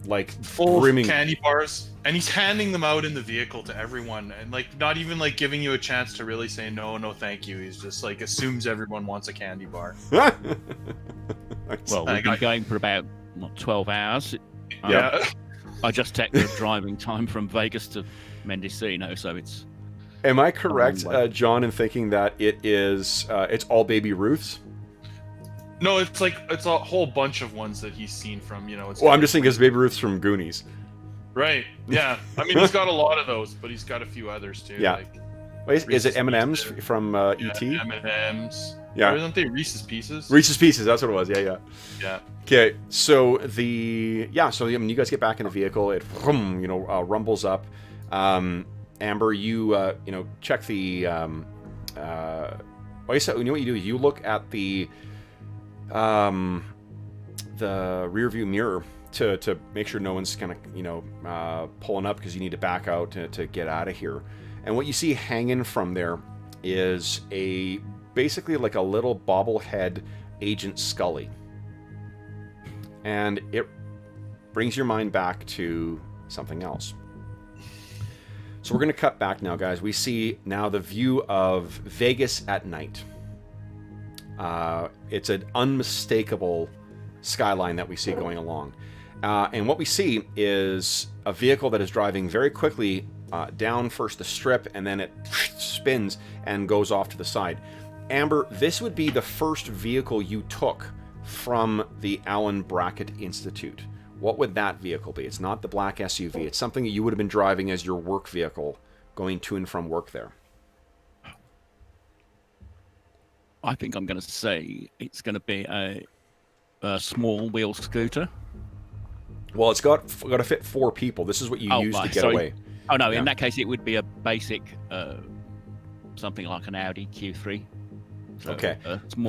Speaker 1: like
Speaker 4: full
Speaker 1: brimming
Speaker 4: of candy bars, and he's handing them out in the vehicle to everyone, and like not even like giving you a chance to really say no thank you. He's just like assumes everyone wants a candy bar.
Speaker 5: Well, we've been going for about 12 hours.
Speaker 4: Yeah.
Speaker 5: I just checked the driving time from Vegas to Mendocino, so it's...
Speaker 1: Am I correct, John, in thinking that it's all Baby Ruths?
Speaker 4: No, it's a whole bunch of ones that he's seen from, It's
Speaker 1: well, I'm just thinking it's Baby Ruths from Goonies.
Speaker 4: Right. Yeah. I mean, he's got a lot of those, but he's got a few others too.
Speaker 1: Yeah. Is it M&M's from E.T.?
Speaker 4: M&M's.
Speaker 1: Yeah.
Speaker 4: Aren't they Reese's Pieces?
Speaker 1: Reese's Pieces. That's what it was. Yeah.
Speaker 4: Yeah.
Speaker 1: Okay. So you guys get back in the vehicle. It rumbles up. Amber, you check the. You know what you do? You look at the rear view mirror to make sure no one's kind of pulling up because you need to back out to get out of here. And what you see hanging from there is basically like a little bobblehead Agent Scully. And it brings your mind back to something else. So we're going to cut back now, guys. We see now the view of Vegas at night. It's an unmistakable skyline that we see going along. And what we see is a vehicle that is driving very quickly down first the strip, and then it spins and goes off to the side. Amber, this would be the first vehicle you took from the Allen Brackett Institute. What would that vehicle be? It's not the black SUV. It's something that you would have been driving as your work vehicle going to and from work there.
Speaker 5: I think I'm going to say it's going to be a small wheel scooter.
Speaker 1: Well, it's got to fit 4 people. This is what you use to get away.
Speaker 5: Oh, no, in that case, it would be a basic, something like an Audi Q3. So,
Speaker 1: okay.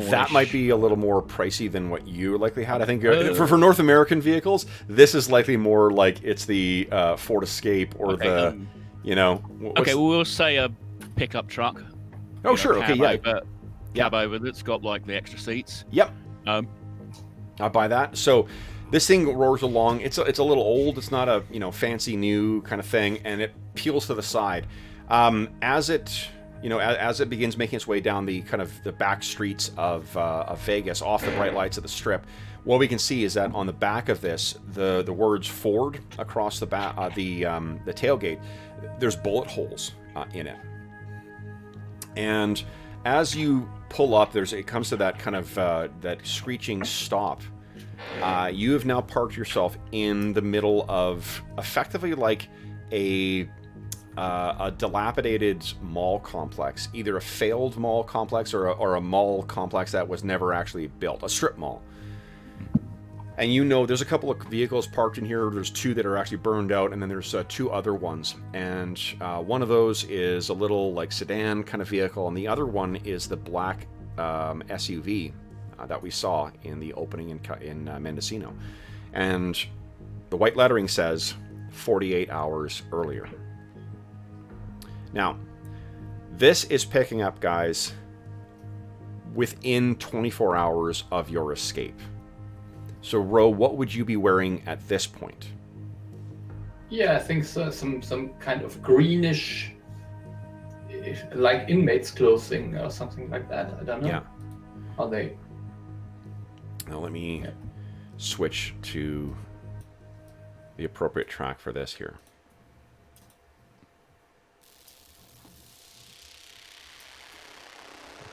Speaker 1: That might be a little more pricey than what you likely had. I think for North American vehicles, this is likely more like it's the Ford Escape or
Speaker 5: Okay, we'll say a pickup truck.
Speaker 1: Oh, sure. Okay,
Speaker 5: Cab over that's got like the extra seats.
Speaker 1: Yep. I buy that. So this thing roars along. It's a little old. It's not a fancy new kind of thing, and it peels to the side as it begins making its way down the kind of the back streets of Vegas, off the bright lights of the Strip. What we can see is that on the back of this, the words Ford across the tailgate, there's bullet holes in it, and as you pull up, it comes to that kind of that screeching stop. You have now parked yourself in the middle of effectively like a a dilapidated mall complex, either a failed mall complex or a mall complex that was never actually built, a strip mall. And you know, there's a couple of vehicles parked in here. There's 2 that are actually burned out, and then there's 2 other ones. And one of those is a little like sedan kind of vehicle, and the other one is the black SUV that we saw in the opening in Mendocino. And the white lettering says 48 hours earlier. Now, this is picking up, guys, within 24 hours of your escape. So, Ro, what would you be wearing at this point?
Speaker 2: Yeah, I think so, some kind of greenish, like inmates' clothing or something like that. I don't know.
Speaker 1: Yeah.
Speaker 2: Are they?
Speaker 1: Now let me switch to the appropriate track for this here.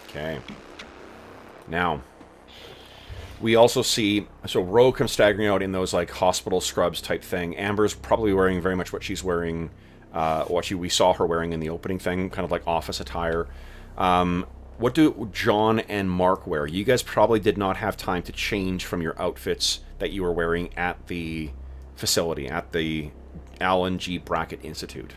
Speaker 1: Okay. Now, we also see, so Ro comes staggering out in those like hospital scrubs type thing. Amber's probably wearing very much what she's wearing, we saw her wearing in the opening thing, kind of like office attire. What do John and Mark wear? You guys probably did not have time to change from your outfits that you were wearing at the facility, at the Alan G. Brackett Institute.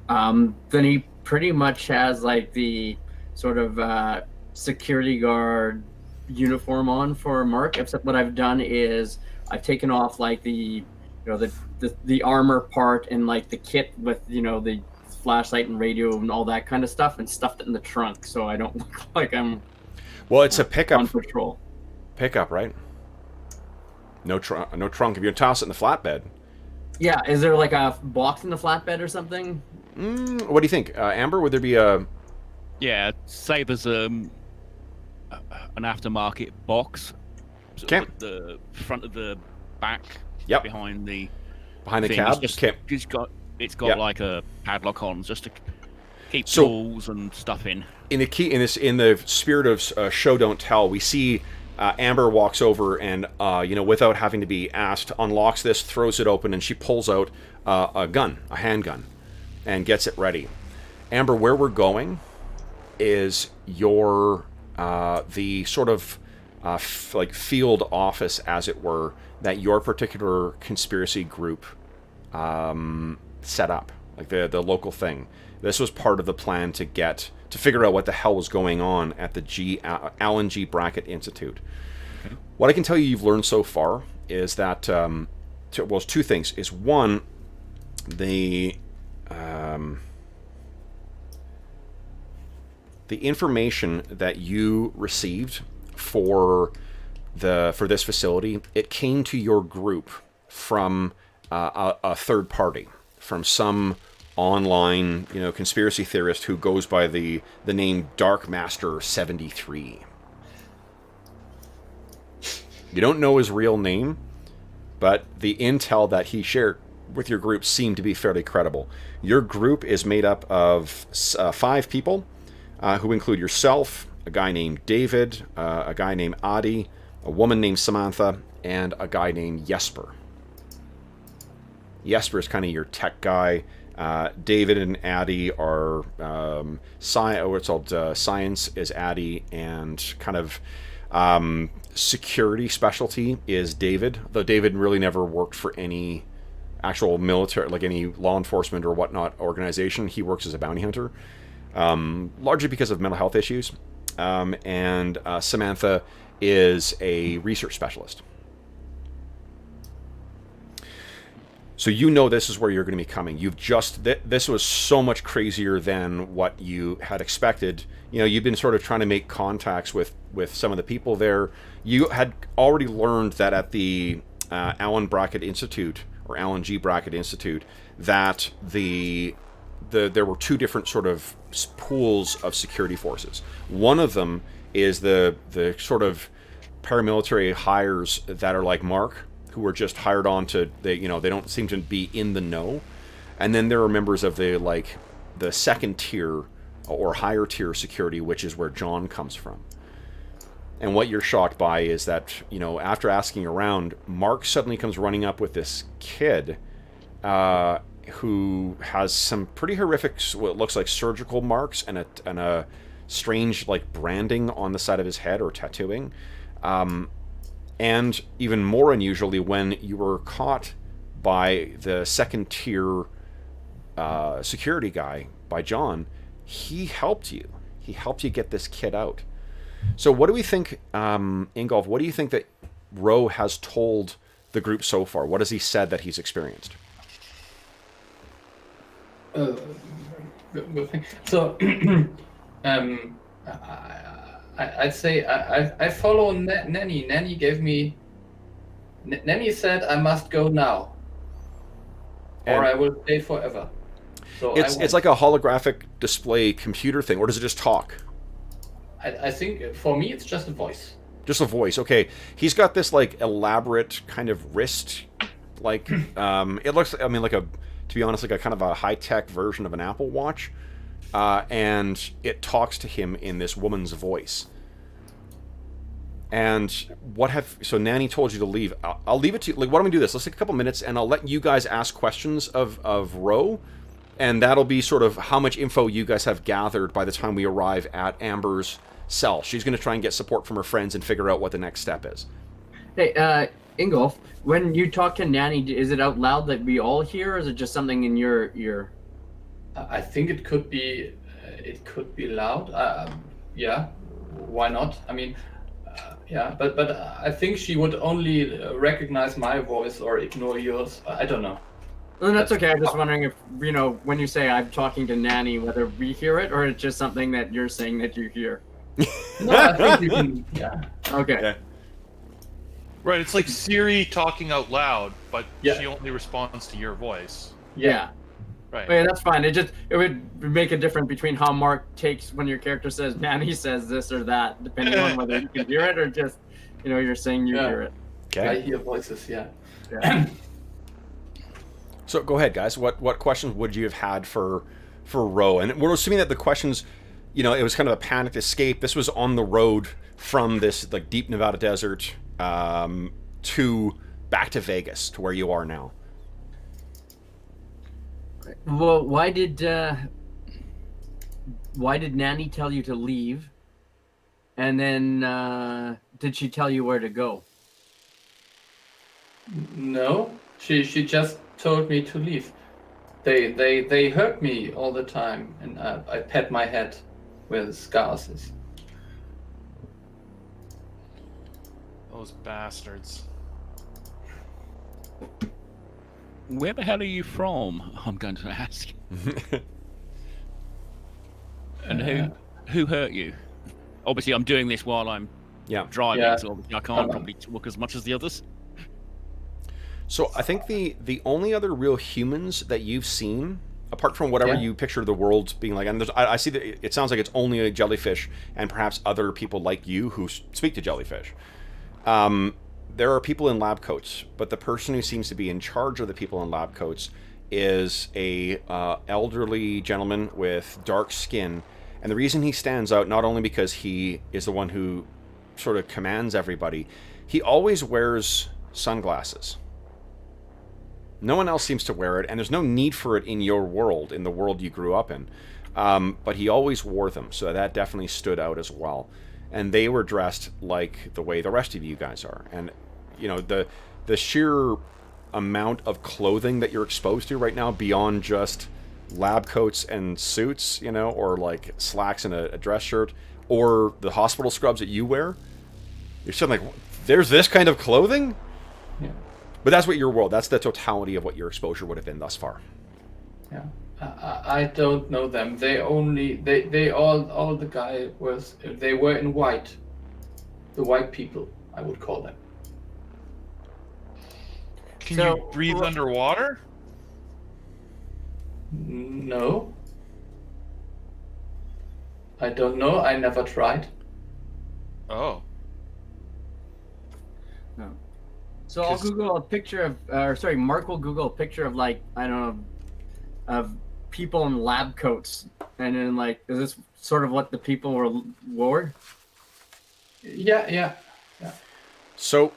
Speaker 3: Then he pretty much has like the sort of security guard uniform on for Mark, except what I've done is I've taken off like the armor part and like the kit with the flashlight and radio and all that kind of stuff, and stuffed it in the trunk so I don't look like I'm
Speaker 1: it's a pickup
Speaker 3: on patrol.
Speaker 1: Pickup, right? No trunk. If you toss it in the flatbed.
Speaker 3: Yeah, is there like a box in the flatbed or something?
Speaker 1: What do you think, Amber? Would there be a?
Speaker 5: Yeah, say there's an aftermarket box.
Speaker 1: Okay.
Speaker 5: At the front of the back.
Speaker 1: Yep.
Speaker 5: Behind the
Speaker 1: cab.
Speaker 5: It's got like a padlock on just to keep
Speaker 1: So-
Speaker 5: tools and stuff in.
Speaker 1: In the spirit of show don't tell, we see Amber walks over and without having to be asked, unlocks this, throws it open, and she pulls out a handgun, and gets it ready. Amber, where we're going is your the sort of like field office, as it were, that your particular conspiracy group set up, like the local thing. This was part of the plan to figure out what the hell was going on at the Alan G. Brackett Institute. Okay. What I can tell you've learned so far is that, two things. Is one, the information that you received for this facility, it came to your group from a third party, from some online, conspiracy theorist who goes by the name Dark Master 73. You don't know his real name, but the intel that he shared with your group seemed to be fairly credible. Your group is made up of 5 people, who include yourself, a guy named David, a guy named Adi, a woman named Samantha, and a guy named Jesper. Jesper is kind of your tech guy. David and Addy are science is Addy, and kind of security specialty is David. Though David really never worked for any actual military, like any law enforcement or whatnot organization. He works as a bounty hunter, largely because of mental health issues. And Samantha is a research specialist. So this is where you're going to be coming. This was so much crazier than what you had expected. You've been sort of trying to make contacts with some of the people there. You had already learned that at the Alan Brackett Institute, or Alan G. Brackett Institute, that there were 2 different sort of pools of security forces. One of them is the sort of paramilitary hires that are like Mark, who were just hired on to, they don't seem to be in the know. And then there are members of the second tier or higher tier security, which is where John comes from. And what you're shocked by is that, after asking around, Mark suddenly comes running up with this kid, who has some pretty horrific, what looks like surgical marks and a strange like branding on the side of his head or tattooing. And even more unusually, when you were caught by the second tier security guy, by John, he helped you. He helped you get this kid out. So what do we think, Ingolf, what do you think that Ro has told the group so far? What has he said that he's experienced?
Speaker 2: Good thing. So, I'd say I follow Nanny. Nanny gave me. Nanny said I must go now, or I will stay forever. So
Speaker 1: it's like a holographic display computer thing, or does it just talk?
Speaker 2: I think for me it's just a voice.
Speaker 1: Just a voice. Okay, he's got this like elaborate kind of wrist, like it looks. I mean, like to be honest, like a kind of a high-tech version of an Apple Watch, and it talks to him in this woman's voice. And so Nanny told you to leave. I'll leave it to you. Like, why don't we do this? Let's take a couple minutes, and I'll let you guys ask questions of Ro, and that'll be sort of how much info you guys have gathered by the time we arrive at Amber's cell. She's going to try and get support from her friends and figure out what the next step is.
Speaker 3: Hey, Ingolf, when you talk to Nanny, is it out loud that we all hear, or is it just something in your ear?
Speaker 2: I think it could be loud. Yeah, why not? I mean, yeah, but I think she would only recognize my voice or ignore yours. I don't know.
Speaker 3: Well, that's okay. I'm just wondering if, when you say I'm talking to Nanny, whether we hear it or it's just something that you're saying that you hear.
Speaker 2: No, I think you can. Yeah.
Speaker 3: Okay.
Speaker 1: Yeah.
Speaker 4: Right, it's like Siri talking out loud, but
Speaker 2: Yeah.
Speaker 4: she only responds to your voice.
Speaker 3: Yeah.
Speaker 4: Right.
Speaker 3: Okay, that's fine. It would make a difference between how Mark takes when your character says Nanny says this or that, depending on whether you can hear it or just, you're saying you hear it.
Speaker 1: Okay.
Speaker 2: I hear voices. Yeah.
Speaker 1: So go ahead, guys. What questions would you have had for Ro? And we're assuming that the questions, it was kind of a panicked escape. This was on the road from this like deep Nevada desert to back to Vegas, to where you are now.
Speaker 3: Well, why did Nanny tell you to leave? And then did she tell you where to go?
Speaker 2: No, she just told me to leave. They hurt me all the time, and I pat my head where the scars is.
Speaker 4: Those bastards.
Speaker 5: Where the hell are you from? I'm going to ask. And who hurt you? Obviously, I'm doing this while I'm driving, so obviously I can't probably talk as much as the others.
Speaker 1: So I think the only other real humans that you've seen, apart from whatever you picture the world being like, and I see that it sounds like it's only a jellyfish and perhaps other people like you who speak to jellyfish. There are people in lab coats, but the person who seems to be in charge of the people in lab coats is a elderly gentleman with dark skin. And the reason he stands out, not only because he is the one who sort of commands everybody, he always wears sunglasses. No one else seems to wear it, and there's no need for it in your world, in the world you grew up in. But he always wore them, so that definitely stood out as well. And they were dressed like the way the rest of you guys are. And, the sheer amount of clothing that you're exposed to right now, beyond just lab coats and suits, or like slacks and a dress shirt, or the hospital scrubs that you wear, you're still like, there's this kind of clothing?
Speaker 2: Yeah.
Speaker 1: But that's what your world, that's the totality of what your exposure would have been thus far.
Speaker 2: Yeah. I don't know them. They all the guy was, they were in white. The white people, I would call them.
Speaker 4: Can you breathe underwater?
Speaker 2: No. I don't know. I never tried.
Speaker 4: Oh.
Speaker 3: No. So I'll Google a picture of, Mark will Google a picture of of people in lab coats, and then is this sort of what the people wore?
Speaker 2: Yeah.
Speaker 1: So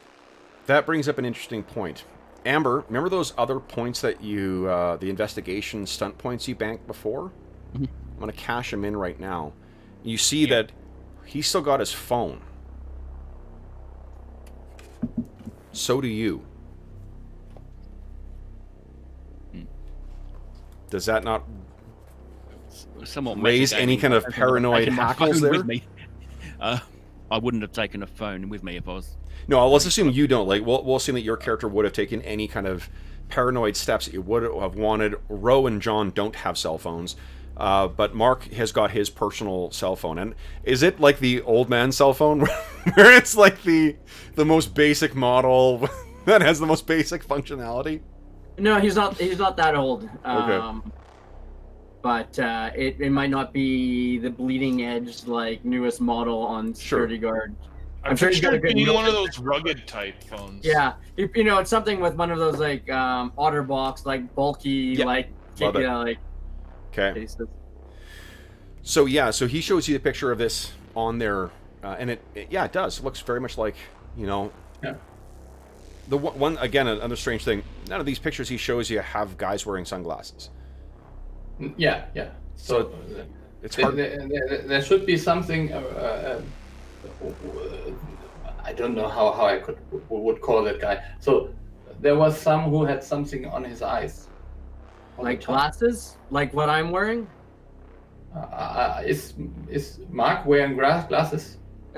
Speaker 1: that brings up an interesting point. Amber, remember those other points that you, the investigation stunt points you banked before?
Speaker 5: Mhm.
Speaker 1: I'm going to cash them in right now. You see that he's still got his phone. So do you. Does that not
Speaker 5: Somewhat
Speaker 1: raise any
Speaker 5: metagaming.
Speaker 1: kind of
Speaker 5: I don't think I've
Speaker 1: paranoid
Speaker 5: taken my
Speaker 1: hackles
Speaker 5: phone
Speaker 1: there?
Speaker 5: with me. I wouldn't have taken a phone with me if I was.
Speaker 1: No, let's assume you don't. Like, we'll assume that your character would have taken any kind of paranoid steps that you would have wanted. Ro and John don't have cell phones, but Mark has got his personal cell phone. And is it like the old man cell phone, where it's like the most basic model that has the most basic functionality?
Speaker 3: No, he's not that old.
Speaker 1: Okay.
Speaker 3: But it might not be the bleeding edge like newest model on security guard.
Speaker 4: I'm
Speaker 3: sure he's got a good
Speaker 4: being one of
Speaker 3: note.
Speaker 4: those rugged type phones.
Speaker 3: Yeah, you know, it's something with one of those like OtterBox, like bulky, like
Speaker 1: Love it.
Speaker 3: like
Speaker 1: Okay.
Speaker 3: cases.
Speaker 1: So yeah, so he shows you the picture of this on there, and it does. It looks very much like, you know.
Speaker 2: Yeah.
Speaker 1: The one again, another strange thing. None of these pictures he shows you have guys wearing sunglasses.
Speaker 2: Yeah.
Speaker 1: So it's hard.
Speaker 2: There should be something. I don't know how I would call that guy. So there was some who had something on his eyes.
Speaker 3: Like glasses, like what I'm wearing.
Speaker 2: Is Mark wearing glasses?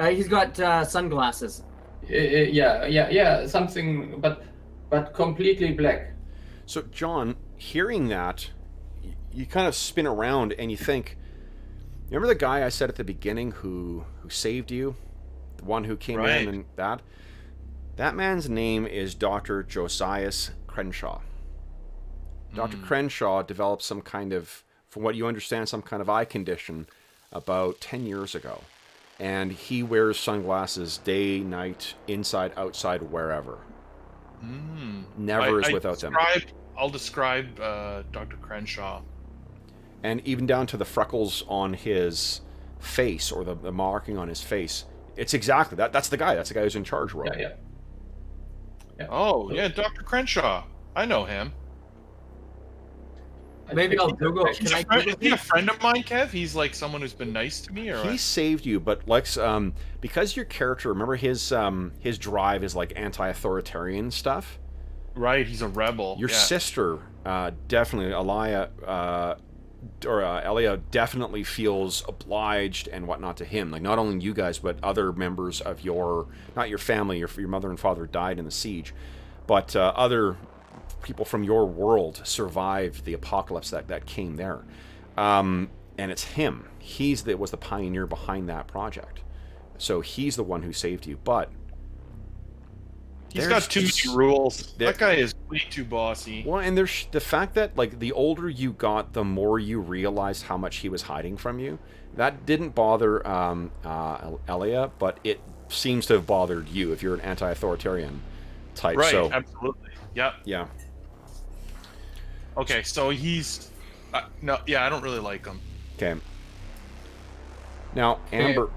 Speaker 3: He's got sunglasses.
Speaker 2: Yeah, something, but completely black.
Speaker 1: So John, hearing that, you kind of spin around and you think, remember the guy I said at the beginning who saved you, the one who came in and that man's name is Dr. Josias Crenshaw. Dr. Crenshaw developed some kind of, from what you understand, some kind of eye condition about 10 years ago. And he wears sunglasses day, night, inside, outside, wherever. Never is without them.
Speaker 4: I'll describe Dr. Crenshaw.
Speaker 1: And even down to the freckles on his face, or the marking on his face. It's exactly that. That's the guy. That's the guy who's in charge, Ro.
Speaker 2: Yeah.
Speaker 4: Oh, yeah, Dr. Crenshaw. I know him.
Speaker 3: Maybe I'll Google.
Speaker 4: Is he a friend of mine, Kev? He's like someone who's been nice to me, or
Speaker 1: He saved you, but Lex, because your character, remember his drive is like anti-authoritarian stuff.
Speaker 4: Right, he's a rebel.
Speaker 1: Your sister, definitely, Elia definitely feels obliged and whatnot to him. Like, not only you guys, but other members of not your family, your mother and father died in the siege, but other people from your world survived the apocalypse that came there. And it's him. Was the pioneer behind that project. So he's the one who saved you, but
Speaker 4: he's got too many rules. That guy is way too bossy.
Speaker 1: Well, and there's the fact that, like, the older you got, the more you realized how much he was hiding from you. That didn't bother Elia, but it seems to have bothered you if you're an anti-authoritarian type.
Speaker 4: Right,
Speaker 1: so,
Speaker 4: absolutely. Yep.
Speaker 1: Yeah.
Speaker 4: Okay, so he's... I don't really like him.
Speaker 1: Okay. Now, Amber,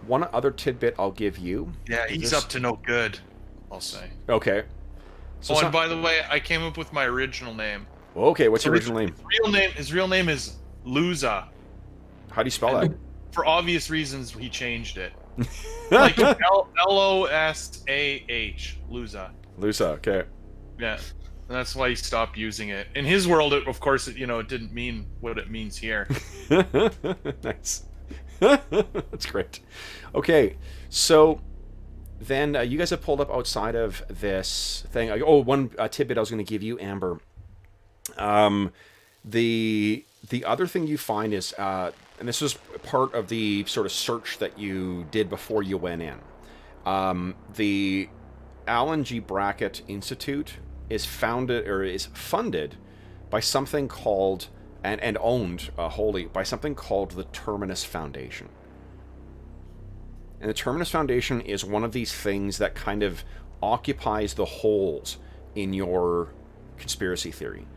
Speaker 1: one other tidbit I'll give you.
Speaker 4: Yeah, he's up to no good, I'll say.
Speaker 1: Okay. So
Speaker 4: and by the way, I came up with my original name.
Speaker 1: Okay, what's your original name?
Speaker 4: His real name is Luza.
Speaker 1: How do you spell that?
Speaker 4: For obvious reasons, he changed it. Like Losah. Luza.
Speaker 1: Lusa, okay.
Speaker 4: Yeah, and that's why he stopped using it. In his world, of course, it didn't mean what it means here.
Speaker 1: Nice. That's great. Okay, so then you guys have pulled up outside of this thing. One tidbit I was going to give you, Amber. The other thing you find is, and this was part of the sort of search that you did before you went in. The Alan G. Brackett Institute is funded by something called, and owned wholly by something called the Terminus Foundation. And the Terminus Foundation is one of these things that kind of occupies the holes in your conspiracy theory.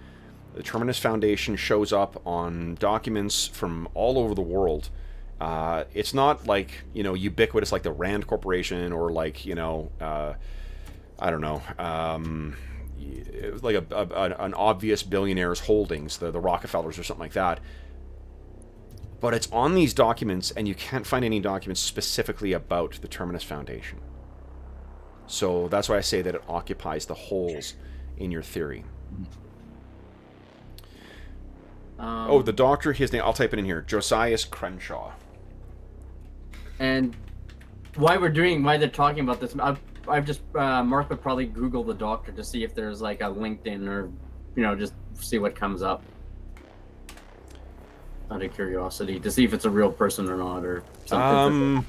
Speaker 1: The Terminus Foundation shows up on documents from all over the world. It's not like, ubiquitous like the Rand Corporation or like, I don't know, it was like an obvious billionaire's holdings, the Rockefellers or something like that. But it's on these documents, and you can't find any documents specifically about the Terminus Foundation. So that's why I say that it occupies the holes in your theory. Oh, the doctor, his name, I'll type it in here. Josias Crenshaw.
Speaker 3: And why they're talking about this, I've just, Mark would probably Google the doctor to see if there's like a LinkedIn or, just see what comes up. Out of curiosity, to see if it's a real person or not, or something.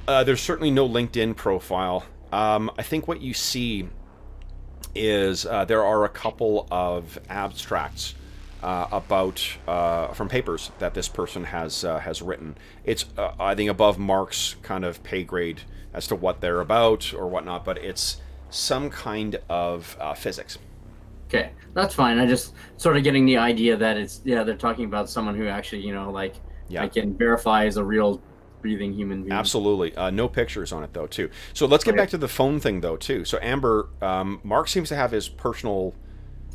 Speaker 1: There's certainly no LinkedIn profile. I think what you see is there are a couple of abstracts about from papers that this person has written. It's I think above Mark's kind of pay grade as to what they're about or whatnot, but it's some kind of physics.
Speaker 3: Okay, that's fine. I just sort of getting the idea that they're talking about someone who actually, I can verify is a real breathing human being.
Speaker 1: Absolutely. No pictures on it, though, too. So let's get back to the phone thing, though, too. So Amber, Mark seems to have his personal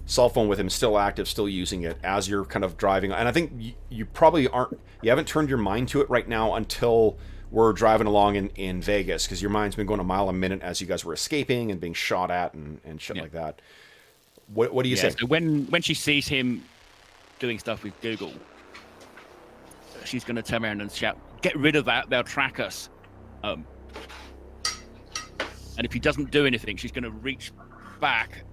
Speaker 1: cell phone with him, still active, still using it as you're kind of driving. And I think you probably you haven't turned your mind to it right now until we're driving along in Vegas, because your mind's been going a mile a minute as you guys were escaping and being shot at and shit like that. What do you say?
Speaker 5: So when she sees him doing stuff with Google, she's going to turn around and shout, "Get rid of that, they'll track us." And if he doesn't do anything, she's going to reach back,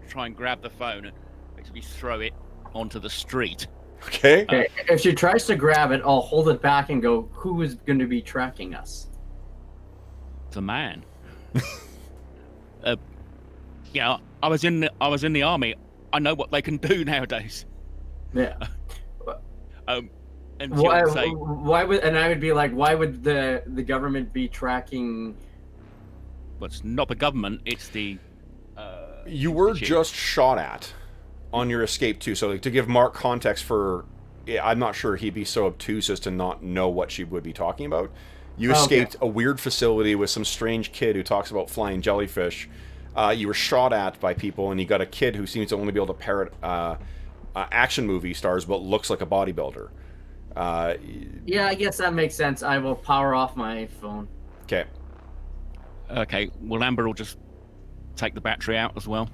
Speaker 5: try and grab the phone, and basically throw it onto the street.
Speaker 1: Okay.
Speaker 3: If she tries to grab it, I'll hold it back and go, "Who is going to be tracking us?"
Speaker 5: The man. I was in the army. I know what they can do nowadays.
Speaker 3: Yeah.
Speaker 5: And
Speaker 3: why would? And I would be like, why would the government be tracking?
Speaker 5: Well, it's not the government. It's the.
Speaker 1: You were just shot at on your escape too. So to give Mark context for, I'm not sure he'd be so obtuse as to not know what she would be talking about. You escaped a weird facility with some strange kid who talks about flying jellyfish. You were shot at by people, and you got a kid who seems to only be able to parrot action movie stars, but looks like a bodybuilder.
Speaker 3: Yeah, I guess that makes sense. I will power off my phone.
Speaker 1: Okay.
Speaker 5: Okay. Well, Amber will just take the battery out as well.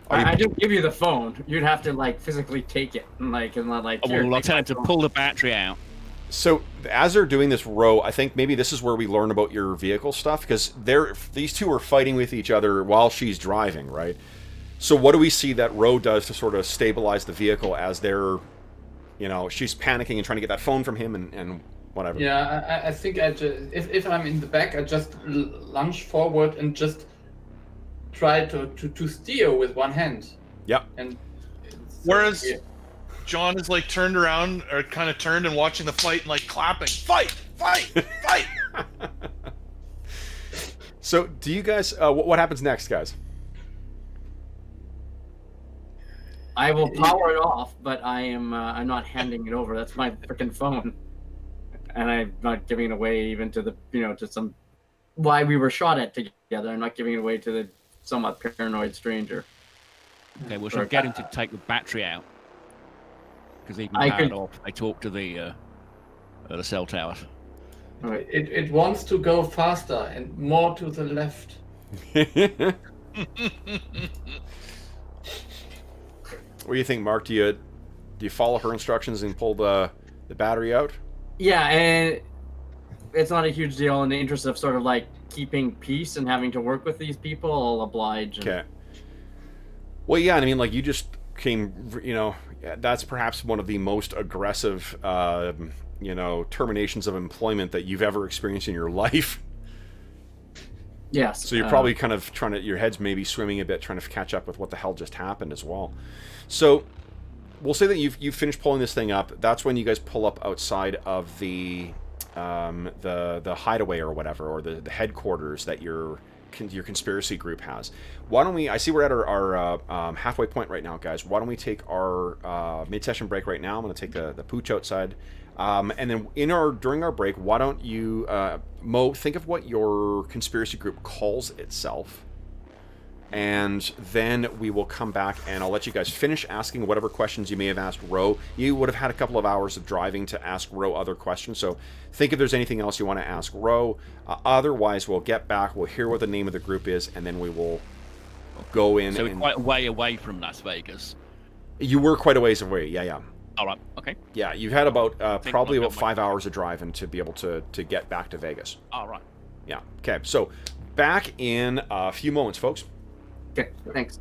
Speaker 3: I just give you the phone. You'd have to physically take it and not like.
Speaker 5: Well, I'll tell him to pull the battery out.
Speaker 1: So as they're doing this row, I think maybe this is where we learn about your vehicle stuff, because these two are fighting with each other while she's driving, right? So what do we see that Roe does to sort of stabilize the vehicle as they're, she's panicking and trying to get that phone from him and whatever?
Speaker 2: Yeah, I think if I'm in the back, I just lunge forward and just try to steer with one hand.
Speaker 1: Yep.
Speaker 2: And
Speaker 4: whereas John is turned around, or kind of turned and watching the fight and clapping, "Fight! Fight! Fight!"
Speaker 1: So do you guys, what happens next, guys?
Speaker 3: I will power it off, but I'm not handing it over. That's my freaking phone, and I'm not giving it away even to the to some why we were shot at together. I'm not giving it away to the somewhat paranoid stranger.
Speaker 5: Okay, well, she'll get him to take the battery out, because he can power it off. I talk to the cell tower.
Speaker 2: It wants to go faster and more to the left.
Speaker 1: What do you think, Mark? Do you follow her instructions and pull the battery out?
Speaker 3: Yeah, and it's not a huge deal. In the interest of sort of keeping peace and having to work with these people, I'll oblige.
Speaker 1: Okay. Well, yeah, I mean, you just came, that's perhaps one of the most aggressive, terminations of employment that you've ever experienced in your life.
Speaker 3: Yes.
Speaker 1: So you're probably kind of your head's maybe swimming a bit, trying to catch up with what the hell just happened as well. So we'll say that you've finished pulling this thing up. That's when you guys pull up outside of the hideaway or whatever, or the headquarters that your conspiracy group has. Why don't we? I see we're at our halfway point right now, guys. Why don't we take our mid-session break right now? I'm going to take the pooch outside, and then during our break, why don't you, Mo, think of what your conspiracy group calls itself, and then we will come back and I'll let you guys finish asking whatever questions you may have asked Ro. You would have had a couple of hours of driving to ask Ro other questions, so think if there's anything else you want to ask Ro. Otherwise, we'll get back, we'll hear what the name of the group is, and then we will go in.
Speaker 5: So we're quite a way away from Las Vegas.
Speaker 1: You were quite a ways away, yeah.
Speaker 5: All right, okay.
Speaker 1: Yeah, you've had about probably about 5
Speaker 5: my...
Speaker 1: hours of driving to be able to get back to Vegas.
Speaker 5: All right.
Speaker 1: Yeah, okay, so back in a few moments, folks.
Speaker 3: Okay, thanks.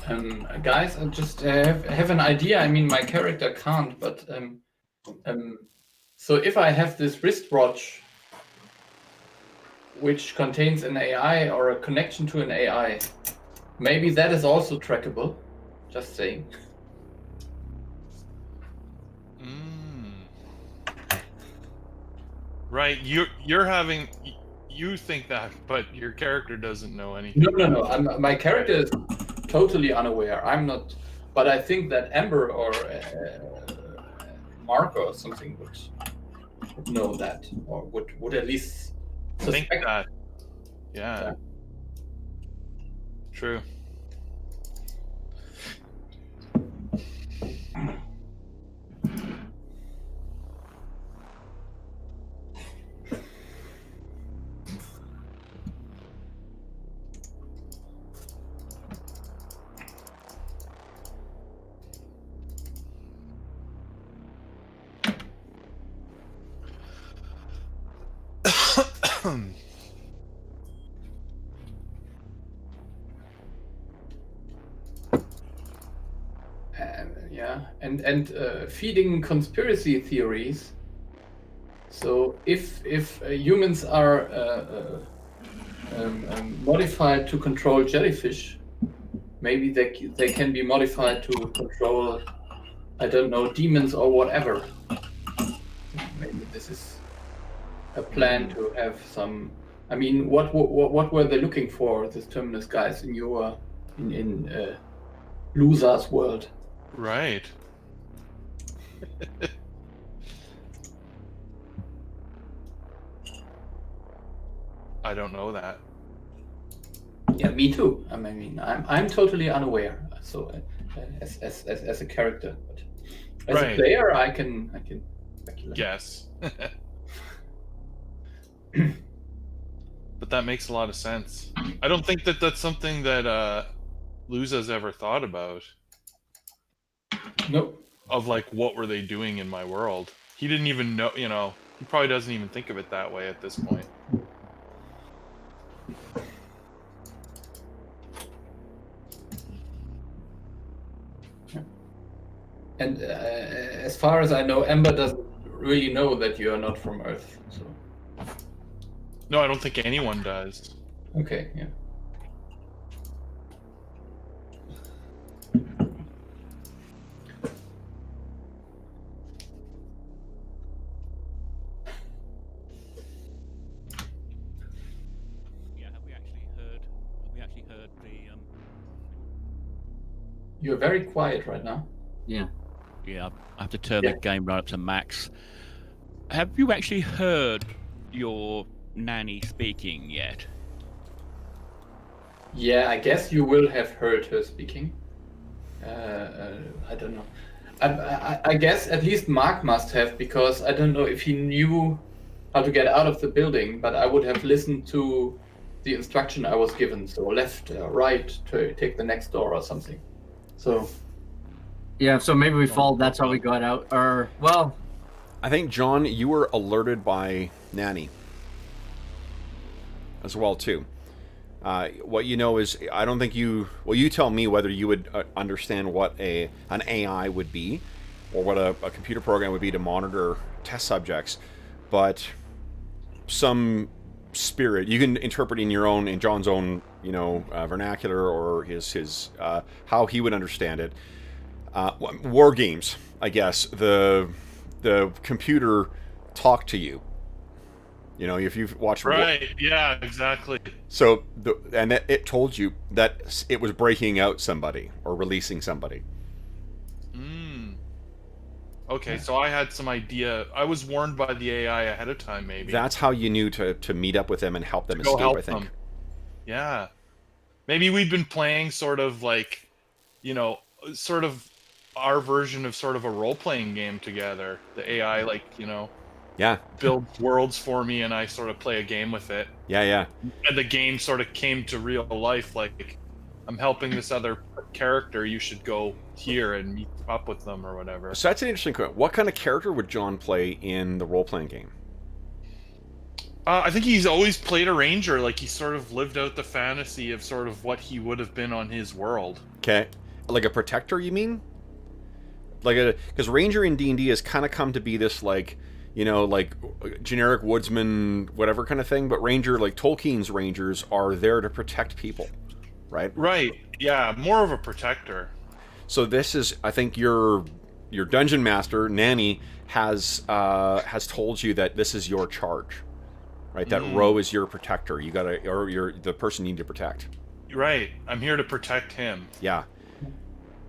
Speaker 2: Guys, I just have an idea. I mean, my character can't, but so if I have this wristwatch, which contains an AI or a connection to an AI, maybe that is also trackable. Just saying.
Speaker 4: Right, you think that, but your character doesn't know anything.
Speaker 2: No. My character is totally unaware. I'm not, but I think that Amber or Marco or something would know that, or would at least
Speaker 4: Think
Speaker 2: suspect
Speaker 4: that. Yeah. True.
Speaker 2: Yeah, and feeding conspiracy theories. So if humans are modified to control jellyfish, maybe they can be modified to control, I don't know, demons or whatever. Maybe this is a plan to have some. I mean, what were they looking for, these Terminus guys, in your in Loser's world?
Speaker 4: Right. I don't know that.
Speaker 2: Yeah, me too. I mean, I'm totally unaware. So as a character, but as a
Speaker 4: Right.
Speaker 2: player, I can speculate.
Speaker 4: Yes. But that makes a lot of sense. I don't think that that's something that Luza's ever thought about.
Speaker 2: Nope.
Speaker 4: Of like, what were they doing in my world? He didn't even know, you know, he probably doesn't even think of it that way at this point.
Speaker 2: And as far as I know, Ember doesn't really know that you are not from Earth. So
Speaker 4: No, I don't think anyone does.
Speaker 2: okay, yeah.
Speaker 5: Yeah, have we actually heard the
Speaker 2: You're very quiet right now.
Speaker 3: Yeah.
Speaker 5: Yeah, I have to turn
Speaker 2: Yeah.
Speaker 5: the game right up to max. Have you actually heard your nanny speaking yet?
Speaker 2: Yeah, I guess you will have heard her speaking. I don't know. I guess at least Mark must have, because I don't know if he knew how to get out of the building, but I would have listened to the instruction I was given. So left, right, to take the next door or something. So
Speaker 3: Yeah, so maybe we followed, that's how we got out. Or, well,
Speaker 1: I think, John, you were alerted by Nanny as well, too. What you know is, I don't think you... Well, you tell me whether you would understand what an AI would be, or what a computer program would be to monitor test subjects, but some spirit, you can interpret in your own, in John's own, you know, vernacular, or his how he would understand it. War games, I guess. The computer talked to you. You know, if you've watched...
Speaker 4: Right, yeah, exactly.
Speaker 1: So, and it told you that it was breaking out somebody or releasing somebody.
Speaker 4: Okay, so I had some idea. I was warned by the AI ahead of time, maybe.
Speaker 1: That's how you knew to meet up with them and help them
Speaker 4: Go
Speaker 1: escape,
Speaker 4: help
Speaker 1: I think.
Speaker 4: them. Yeah. Maybe we've been playing sort of like, you know, sort of our version of sort of a role-playing game together. The AI, like, you know,
Speaker 1: Yeah.
Speaker 4: builds worlds for me and I sort of play a game with it.
Speaker 1: Yeah.
Speaker 4: And the game sort of came to real life, like, I'm helping this other character, you should go here and meet up with them or whatever.
Speaker 1: So that's an interesting question. What kind of character would John play in the role-playing game?
Speaker 4: I think he's always played a ranger, like he sort of lived out the fantasy of sort of what he would have been on his world.
Speaker 1: Okay. Like a protector, you mean? Like a... Because Ranger in D&D has kind of come to be this, like, you know, like, generic woodsman, whatever kind of thing. But Ranger, like Tolkien's Rangers, are there to protect people. Right?
Speaker 4: Right. Yeah, more of a protector.
Speaker 1: So this is... I think your dungeon master, Nanny, has told you that this is your charge. Right? That Ro is your protector. You gotta... Or you're the person you need to protect.
Speaker 4: Right. I'm here to protect him.
Speaker 1: Yeah.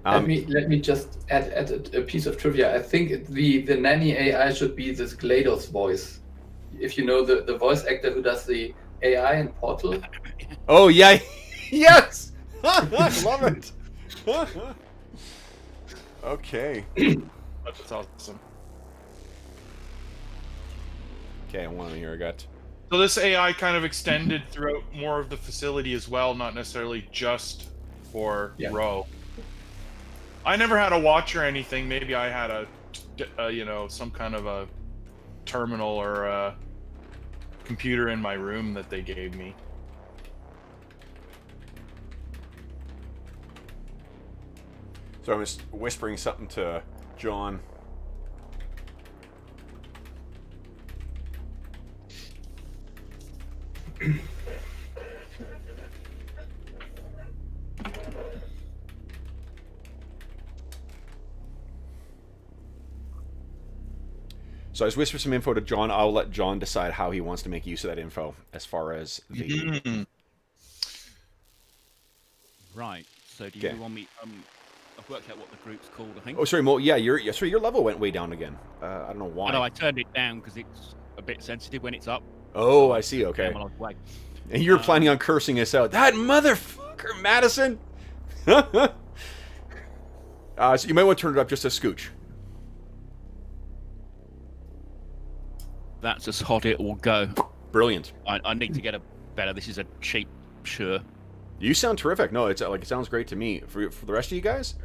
Speaker 2: Let me just add a piece of trivia. I think the nanny AI should be this GLaDOS voice. If you know the voice actor who does the AI in Portal.
Speaker 1: Oh yeah, yes, love it. Okay.
Speaker 4: That's awesome.
Speaker 1: Okay, one here I got.
Speaker 4: So this AI kind of extended throughout more of the facility as well, not necessarily just for Ro. I never had a watch or anything. Maybe I had a you know, some kind of a terminal or a computer in my room that they gave me.
Speaker 1: So I'm just whispering something to John. So I just whisper some info to John. I'll let John decide how he wants to make use of that info as far as the...
Speaker 5: Right. So do you want me... I've worked out what the group's called, I think.
Speaker 1: Oh, sorry, Mo. Yeah, your level went way down again. I don't know why.
Speaker 5: I know, I turned it down because it's a bit sensitive when it's up.
Speaker 1: Oh, I see, okay. And you're planning on cursing us out. That motherfucker, Madison! So you might want to turn it up just a scooch.
Speaker 5: That's as hot it will go.
Speaker 1: Brilliant.
Speaker 5: I need to get a better. This is a cheap Shure.
Speaker 1: You sound terrific. No, it's like it sounds great to me. For the rest of you guys?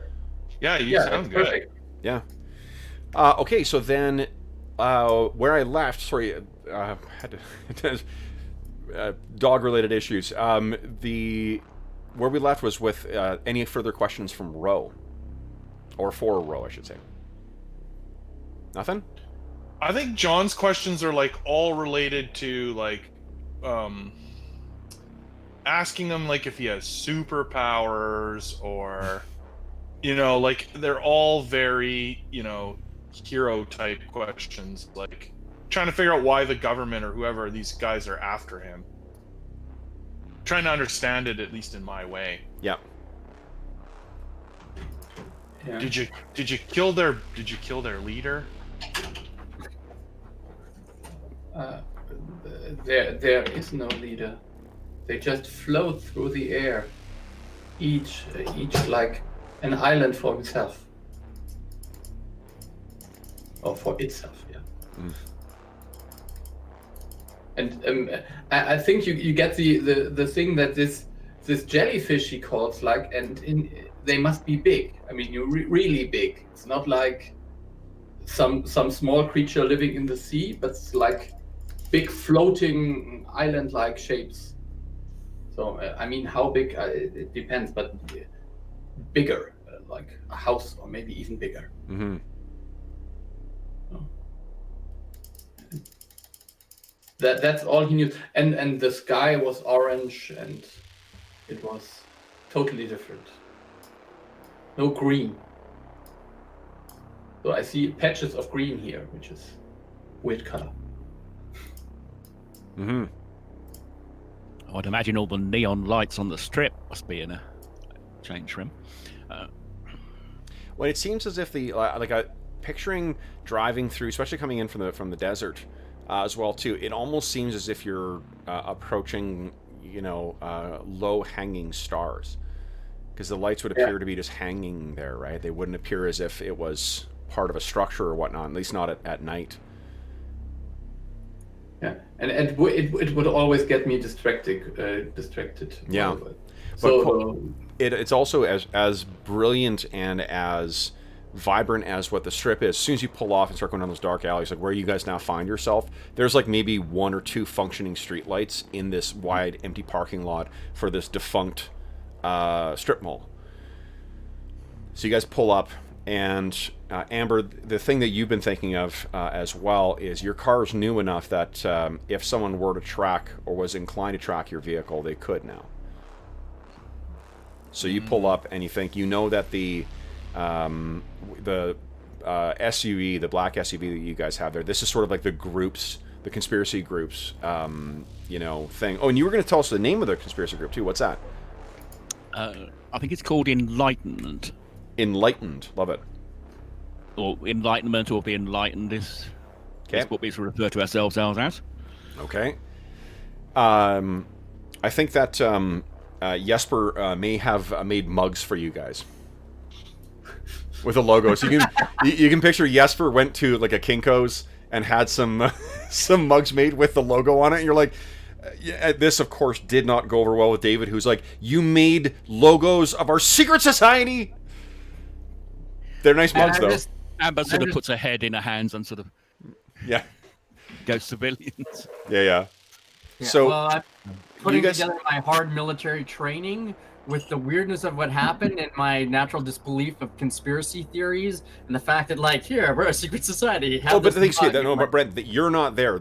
Speaker 4: Yeah, you sound good. Perfect.
Speaker 1: Yeah. Okay, so then where I left, sorry, had to dog-related issues. Where we left was with any further questions from Ro, or for Ro, I should say. Nothing.
Speaker 4: I think John's questions are like all related to like asking him like if he has superpowers or you know, like they're all very, you know, hero type questions, like trying to figure out why the government or whoever these guys are after him. Trying to understand it, at least in my way.
Speaker 1: Yeah.
Speaker 4: Did you kill their leader?
Speaker 2: There is no leader. They just float through the air, each like an island for himself, or for itself. Yeah. Mm. And I think you get the thing that this jellyfish he calls like, they must be big. I mean, you're really big. It's not like some small creature living in the sea, but it's like big floating island-like shapes. So I mean, how big? It depends, but bigger, like a house, or maybe even bigger.
Speaker 1: Mm-hmm.
Speaker 2: So, that's all he knew. And the sky was orange, and it was totally different. No green. So I see patches of green here, which is weird color.
Speaker 1: Mm-hmm.
Speaker 5: I'd imagine all the neon lights on the strip must be in a change room.
Speaker 1: Well, it seems as if picturing driving through, especially coming in from the desert, as well too. It almost seems as if you're approaching, you know, low-hanging stars, because the lights would appear to be just hanging there, right? They wouldn't appear as if it was part of a structure or whatnot, at least not at night.
Speaker 2: Yeah, and it would always get me distracted.
Speaker 1: Yeah,
Speaker 2: so
Speaker 1: it's also as brilliant and as vibrant as what the strip is. As soon as you pull off and start going down those dark alleys, like where you guys now find yourself, there's like maybe one or two functioning streetlights in this wide empty parking lot for this defunct strip mall. So you guys pull up, and Amber, the thing that you've been thinking of as well is your car is new enough that if someone were to track or was inclined to track your vehicle, they could now. So you pull up, and you think you know that the SUV, the black SUV that you guys have there, this is sort of like the groups, the conspiracy groups, you know, thing. Oh, and you were going to tell us the name of the conspiracy group too. What's that?
Speaker 5: I think it's called Enlightenment.
Speaker 1: Enlightened. Love it.
Speaker 5: Or Enlightenment, or be enlightened is what we refer to ourselves as.
Speaker 1: Okay. I think that Jesper may have made mugs for you guys with a logo. So you can picture Jesper went to like a Kinko's and had some some mugs made with the logo on it, and you're like, this of course did not go over well with David, who's like, you made logos of our secret society. They're nice mugs though.
Speaker 5: Amber sort of puts her head in her hands and sort of goes civilians.
Speaker 1: Yeah. So
Speaker 3: well, I'm putting together my hard military training with the weirdness of what happened and my natural disbelief of conspiracy theories and the fact that, like, here, we're a secret society.
Speaker 1: But the thing's but Brent, that you're not there.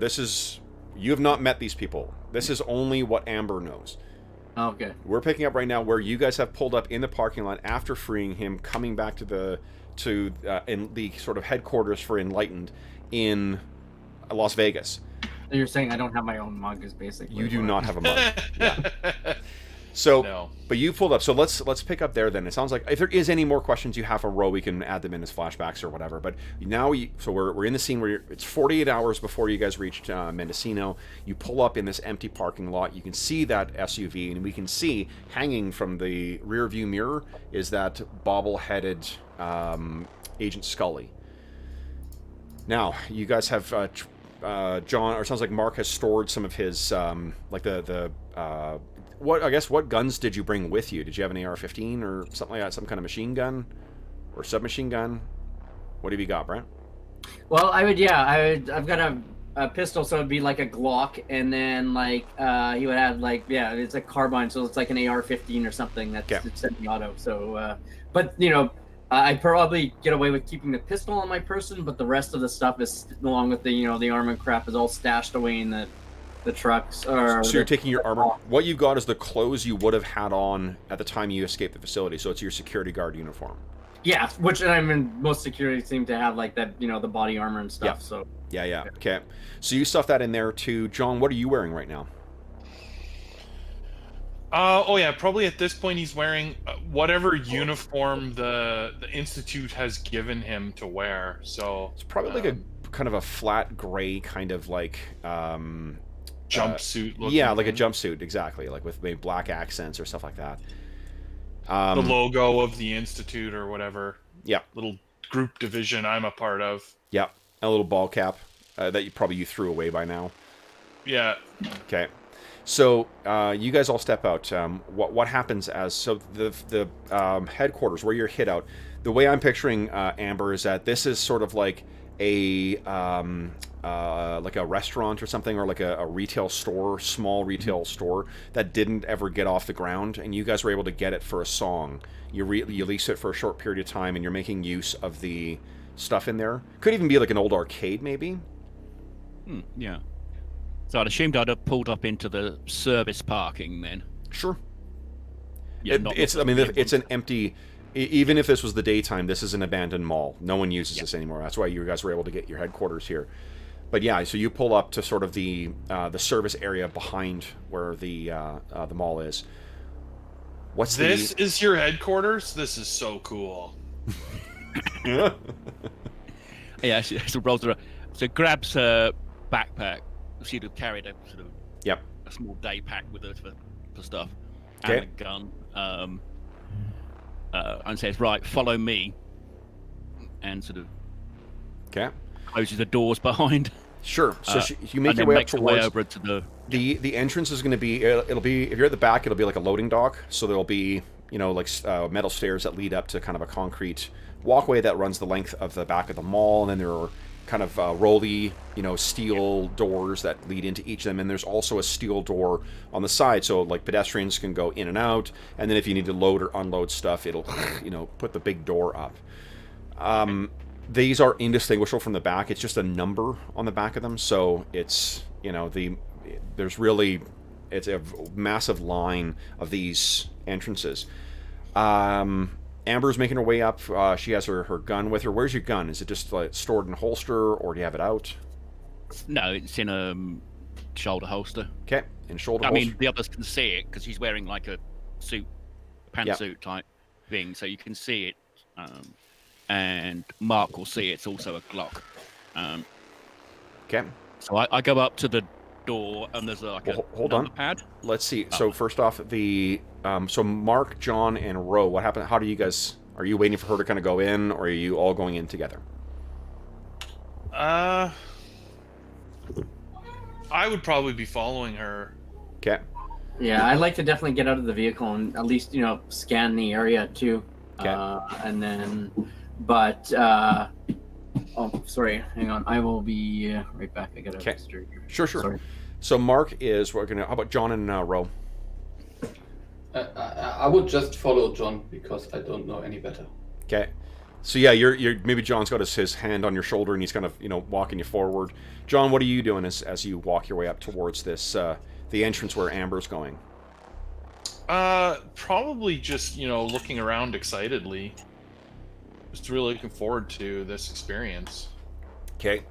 Speaker 1: You have not met these people. This is only what Amber knows.
Speaker 3: Okay.
Speaker 1: We're picking up right now where you guys have pulled up in the parking lot after freeing him, coming back to in the sort of headquarters for Enlightened in Las Vegas.
Speaker 3: So you're saying I don't have my own mug, is basically.
Speaker 1: You do not have a mug. Yeah. So,
Speaker 4: no.
Speaker 1: But you pulled up. So let's pick up there then. It sounds like if there is any more questions you have for Ro, we can add them in as flashbacks or whatever. But now we're in the scene where it's 48 hours before you guys reached Mendocino. You pull up in this empty parking lot. You can see that SUV, and we can see hanging from the rear view mirror is that bobble-headed Agent Scully. Now you guys have John, or it sounds like Mark has stored some of his like what guns did you bring with you? Did you have an AR-15 or something like that? Some kind of machine gun or submachine gun? What have you got, Brent?
Speaker 3: Well, I've got a pistol, so it'd be like a Glock, and then like he would have like it's a carbine, so it's like an AR-15 or something that's semi-auto. So, but you know, I probably get away with keeping the pistol on my person, but the rest of the stuff is, along with the the armor and crap, is all stashed away in the trucks.
Speaker 1: So you're taking your armor. What you've got is the clothes you would have had on at the time you escaped the facility. So it's your security guard uniform.
Speaker 3: Yeah, which most security seem to have like that, the body armor and stuff.
Speaker 1: Yeah.
Speaker 3: So
Speaker 1: Yeah. Okay. So you stuff that in there too. John, what are you wearing right now?
Speaker 4: Probably at this point he's wearing whatever uniform the Institute has given him to wear. So
Speaker 1: it's probably like a kind of a flat gray kind of like
Speaker 4: jumpsuit looking
Speaker 1: like a
Speaker 4: thing.
Speaker 1: jumpsuit, exactly, like with maybe black accents or stuff like that.
Speaker 4: The logo of the Institute or whatever.
Speaker 1: Yeah.
Speaker 4: Little group division I'm a part of.
Speaker 1: Yeah. A little ball cap that you threw away by now.
Speaker 4: Yeah.
Speaker 1: Okay. So you guys all step out. What happens the headquarters where you're hid out? The way I'm picturing Amber is that this is sort of like a restaurant or something, or like a retail store, small retail store that didn't ever get off the ground, and you guys were able to get it for a song. You lease it for a short period of time, and you're making use of the stuff in there. Could even be like an old arcade, maybe.
Speaker 5: Yeah. So I'd assumed I'd have pulled up into the service parking then.
Speaker 1: Sure.
Speaker 5: Yeah,
Speaker 1: it's an empty. Even if this was the daytime, this is an abandoned mall. No one uses this anymore. That's why you guys were able to get your headquarters here. But yeah, so you pull up to sort of the service area behind where the mall is.
Speaker 4: This is your headquarters? This is so cool.
Speaker 5: Yeah, so rolls around. So grabs her backpack. She'd have carried a sort of a small day pack with her for stuff, and a gun. And says, "Right, follow me," and sort of closes the doors behind.
Speaker 1: Sure. So you make your way up towards
Speaker 5: over to
Speaker 1: the entrance is going to be. It'll be, if you're at the back, it'll be like a loading dock. So there'll be metal stairs that lead up to kind of a concrete walkway that runs the length of the back of the mall, and then there are kind of rolly, steel doors that lead into each of them, and there's also a steel door on the side, so like pedestrians can go in and out, and then if you need to load or unload stuff, it'll, put the big door up. These are indistinguishable from the back. It's just a number on the back of them, so it's, it's a massive line of these entrances. Amber's making her way up. She has her gun with her. Where's your gun? Is it just like stored in a holster, or do you have it out?
Speaker 5: No, it's in a shoulder holster.
Speaker 1: Okay, in shoulder holster.
Speaker 5: I mean, the others can see it because she's wearing like a suit, pantsuit type thing, so you can see it. And Mark will see it's also a Glock.
Speaker 1: Okay.
Speaker 5: So I go up to the door, and there's like a
Speaker 1: hold on
Speaker 5: pad.
Speaker 1: Let's see. So first off, so Mark, John, and Ro, what happened? How do you guys? Are you waiting for her to kind of go in, or are you all going in together?
Speaker 4: I would probably be following her.
Speaker 1: Okay.
Speaker 3: Yeah, I'd like to definitely get out of the vehicle and at least scan the area too.
Speaker 1: Okay.
Speaker 3: And then, but oh, sorry, hang on. I will be right back. I got a visitor here.
Speaker 1: Sure.
Speaker 3: Sorry.
Speaker 1: So Mark is how about John and Ro?
Speaker 2: I would just follow John because I don't know any better.
Speaker 1: Okay. So yeah, you're maybe John's got his hand on your shoulder and he's kind of walking you forward. John, what are you doing as you walk your way up towards this the entrance where Amber's going?
Speaker 4: Probably just looking around excitedly. Just really looking forward to this experience.
Speaker 1: Okay.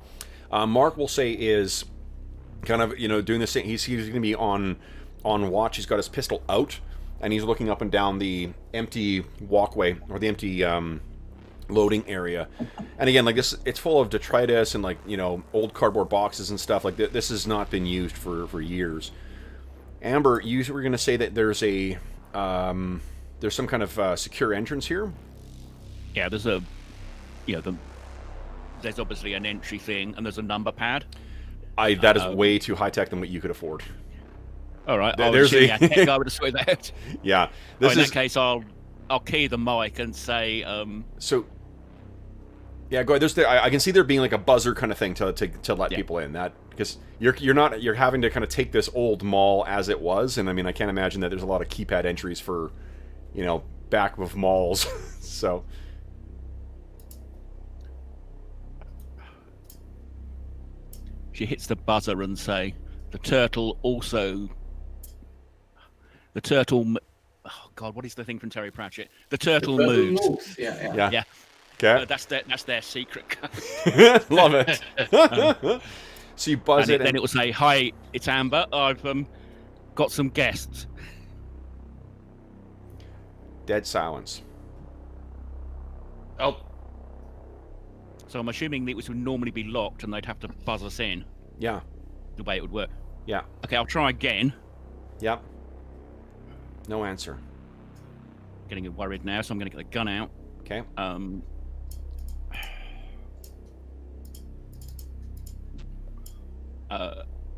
Speaker 1: Mark will say is kind of doing this thing. He's going to be on watch. He's got his pistol out and he's looking up and down the empty walkway or the empty loading area. And again, like this, it's full of detritus and old cardboard boxes and stuff. Like this has not been used for years. Amber, you were going to say that there's there's some kind of secure entrance here.
Speaker 5: Yeah, there's there's obviously an entry thing, and there's a number pad.
Speaker 1: That is way too high tech than what you could afford.
Speaker 5: All right,
Speaker 1: There's a
Speaker 5: tech guy would have sorted that out.
Speaker 1: Yeah,
Speaker 5: in that case, I'll key the mic and say.
Speaker 1: So. Yeah, go ahead. I can see there being like a buzzer kind of thing to let people in. That because you're having to kind of take this old mall as it was, and I mean I can't imagine that there's a lot of keypad entries for, back of malls. So.
Speaker 5: She hits the buzzer and say, "The turtle." Oh God, what is the thing from Terry Pratchett? The turtle moves.
Speaker 2: Yeah.
Speaker 1: Okay.
Speaker 5: That's their secret code.
Speaker 1: Love it. So you buzz
Speaker 5: and then it will say, "Hi, it's Amber. I've got some guests."
Speaker 1: Dead silence.
Speaker 4: Oh.
Speaker 5: So I'm assuming that it would normally be locked and they'd have to buzz us in.
Speaker 1: Yeah.
Speaker 5: The way it would work.
Speaker 1: Yeah.
Speaker 5: Okay, I'll try again.
Speaker 1: Yep. No answer.
Speaker 5: Getting worried now, so I'm going to get the gun out.
Speaker 1: Okay.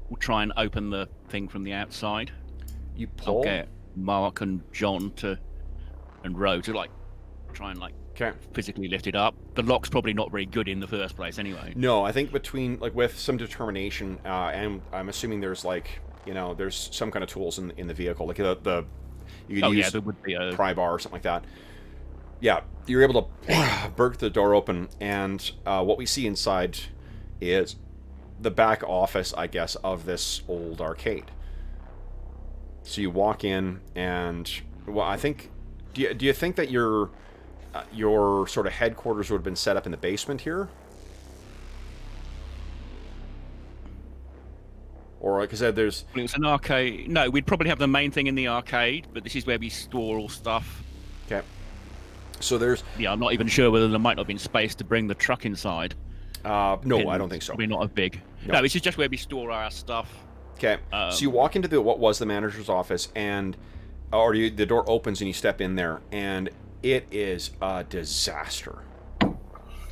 Speaker 5: We'll try and open the thing from the outside.
Speaker 1: You pull.
Speaker 5: I'll get Mark and John and Ro to try and physically lift it up. The lock's probably not very good in the first place anyway.
Speaker 1: No, I think with some determination, and I'm assuming there's there's some kind of tools in the vehicle, like you could use
Speaker 5: there would be a
Speaker 1: pry bar or something like that. Yeah, you're able to burst the door open, and what we see inside is the back office, I guess, of this old arcade. So you walk in, and I think, do you think that your sort of headquarters would have been set up in the basement here, or because there's?
Speaker 5: It was an arcade. No, we'd probably have the main thing in the arcade, but this is where we store all stuff.
Speaker 1: Okay. So there's.
Speaker 5: Yeah, I'm not even sure whether there might not have been space to bring the truck inside.
Speaker 1: No, I don't think so.
Speaker 5: Probably not as big.
Speaker 1: No,
Speaker 5: this is just where we store our stuff.
Speaker 1: Okay. So you walk into what was the manager's office, and the door opens and you step in there, and it is a disaster.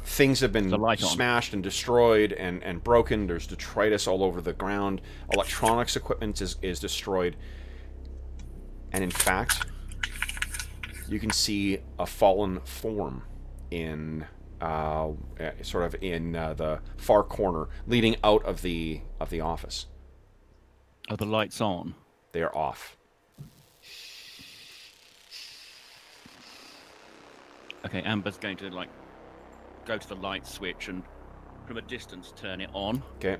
Speaker 1: Things have been smashed and destroyed and broken. There's detritus all over the ground. Electronics equipment is destroyed. And in fact, you can see a fallen form in sort of in the far corner, leading out of the office.
Speaker 5: Are the lights on?
Speaker 1: They are off.
Speaker 5: Okay, Amber's going to like go to the light switch and from a distance turn it on.
Speaker 1: Okay.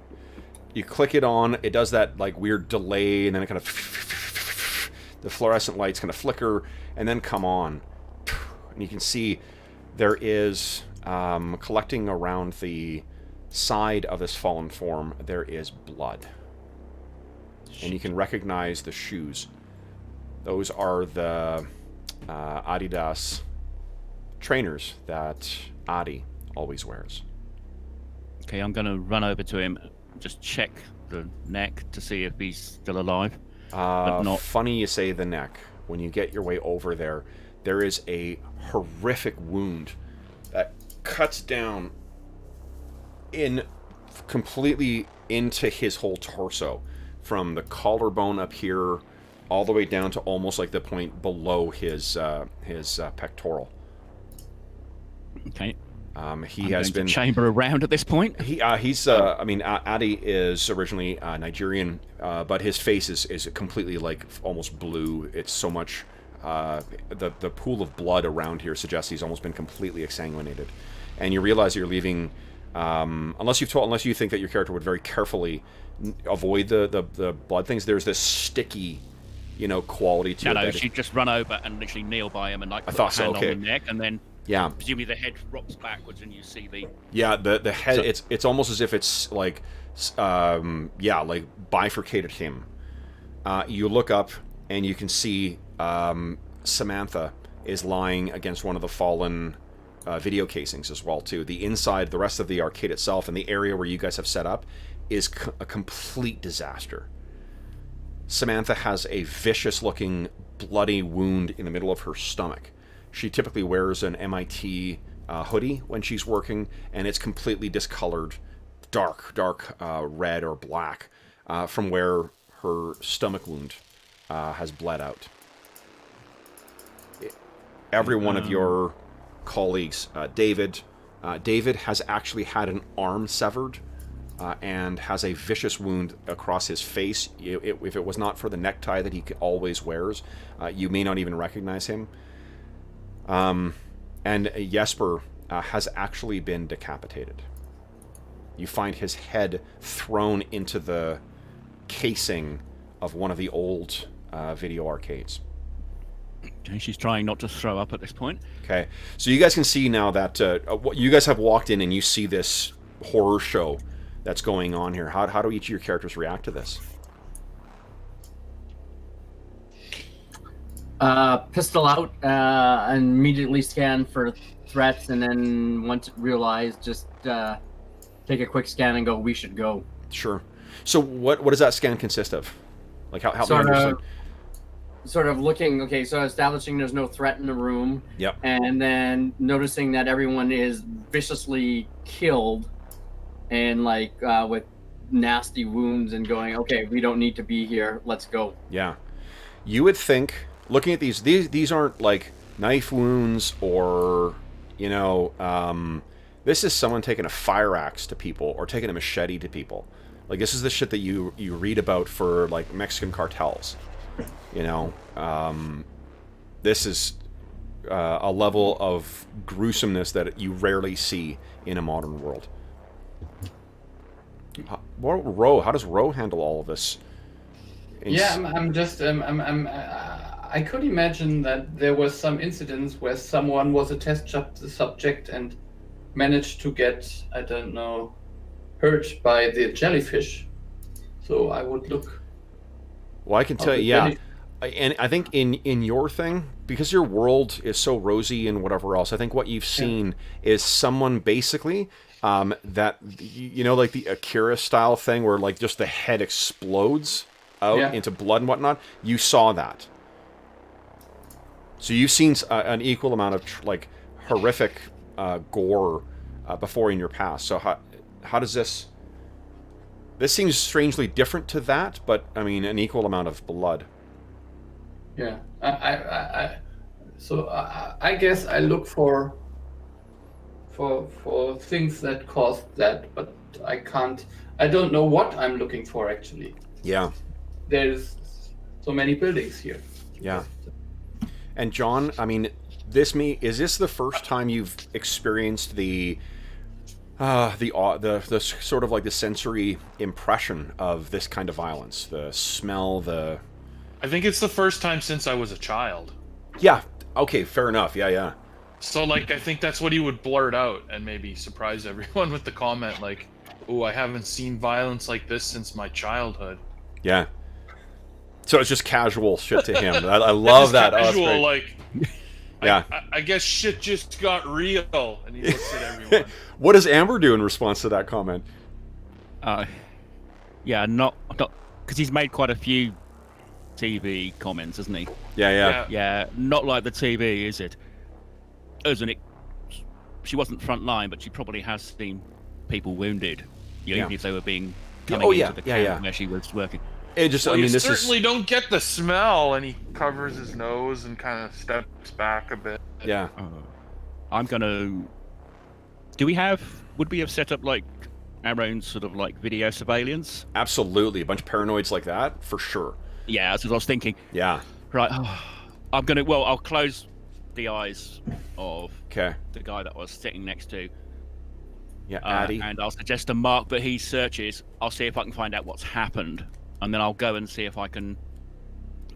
Speaker 1: You click it on, it does that like weird delay, and then it kind of the fluorescent lights kind of flicker and then come on. And you can see there is collecting around the side of this fallen form, there is blood. And you can recognize the shoes. Those are the Adidas trainers that Adi always wears.
Speaker 5: Okay, I'm going to run over to him, just check the neck to see if he's still alive. But not...
Speaker 1: Funny you say the neck. When you get your way over there, there is a horrific wound that cuts down in completely into his whole torso, from the collarbone up here all the way down to almost like the point below his pectoral.
Speaker 5: Okay.
Speaker 1: He has been
Speaker 5: chamber around at this point.
Speaker 1: He's I mean, Adi is originally Nigerian, but his face is completely like almost blue. It's so much the pool of blood around here suggests he's almost been completely exsanguinated, and you realize you're leaving unless you think that your character would very carefully avoid the blood things. There's this sticky, quality to it.
Speaker 5: No, she'd just run over and literally kneel by him and like put her hand on the neck, and then.
Speaker 1: Yeah.
Speaker 5: Presumably the head rocks backwards and you see the...
Speaker 1: Yeah, the head, so, it's almost as if it's like, like bifurcated him. You look up and you can see Samantha is lying against one of the fallen video casings as well, too. The inside, the rest of the arcade itself and the area where you guys have set up is a complete disaster. Samantha has a vicious-looking, bloody wound in the middle of her stomach. She typically wears an MIT hoodie when she's working, and it's completely discolored, dark red or black from where her stomach wound has bled out. Every one of your colleagues, David has actually had an arm severed and has a vicious wound across his face. If it was not for the necktie that he always wears, you may not even recognize him. And Jesper has actually been decapitated. You find his head thrown into the casing of one of the old video arcades.
Speaker 5: Okay, she's trying not to throw up at this point.
Speaker 1: Okay, so you guys can see now that you guys have walked in and you see this horror show that's going on here. How do each of your characters react to this?
Speaker 3: Pistol out, and immediately scan for threats, and then once realized, just take a quick scan and go, we should go.
Speaker 1: Sure. So what does that scan consist of? Like, help me understand.
Speaker 3: Sort of looking, okay, so establishing there's no threat in the room.
Speaker 1: Yep.
Speaker 3: And then noticing that everyone is viciously killed and like with nasty wounds, and going, okay, we don't need to be here, let's go.
Speaker 1: Yeah. You would think, looking at these aren't like knife wounds or, this is someone taking a fire axe to people or taking a machete to people. Like, this is the shit that you read about for like Mexican cartels. This is a level of gruesomeness that you rarely see in a modern world. How does Ro handle all of this?
Speaker 2: I could imagine that there was some incidents where someone was a test subject and managed to get, I don't know, hurt by the jellyfish. So I would look.
Speaker 1: Well, I can tell you, yeah. And I think in your thing, because your world is so rosy and whatever else, I think what you've seen is someone basically that, like the Akira style thing where like just the head explodes out into blood and whatnot. You saw that. So you've seen an equal amount of like horrific gore before in your past. So how does this seems strangely different to that, but I mean an equal amount of blood.
Speaker 2: Yeah, I guess I look for for things that caused that, but I don't know what I'm looking for actually.
Speaker 1: Yeah.
Speaker 2: There's so many buildings here.
Speaker 1: Yeah. And John, I mean, is this the first time you've experienced the sort of like the sensory impression of this kind of violence? The smell,
Speaker 4: I think it's the first time since I was a child.
Speaker 1: Yeah. Okay, fair enough. Yeah.
Speaker 4: So, like, I think that's what he would blurt out and maybe surprise everyone with the comment, like, "Oh, I haven't seen violence like this since my childhood."
Speaker 1: Yeah. So it's just casual shit to him. I love that.
Speaker 4: Casual, like,
Speaker 1: yeah.
Speaker 4: I guess shit just got real, and he looks at everyone.
Speaker 1: What does Amber do in response to that comment?
Speaker 5: Yeah, not because he's made quite a few TV comments, hasn't he?
Speaker 1: Yeah.
Speaker 5: Yeah, not like the TV, is it? She wasn't front line, but she probably has seen people wounded, even if they were being coming into the camp where she was working.
Speaker 1: It just,
Speaker 4: well,
Speaker 1: I mean,
Speaker 4: you certainly don't get the smell, and he covers his nose and kind of steps back a bit.
Speaker 1: Yeah.
Speaker 5: I'm gonna. Would we have set up like our own sort of like video surveillance?
Speaker 1: Absolutely, a bunch of paranoids like that, for sure.
Speaker 5: Yeah, that's what I was thinking.
Speaker 1: Yeah.
Speaker 5: Right. I'll close the eyes of the guy that I was sitting next to.
Speaker 1: Yeah, Addy.
Speaker 5: And I'll suggest a mark that he searches. I'll see if I can find out what's happened, and then I'll go and see if I can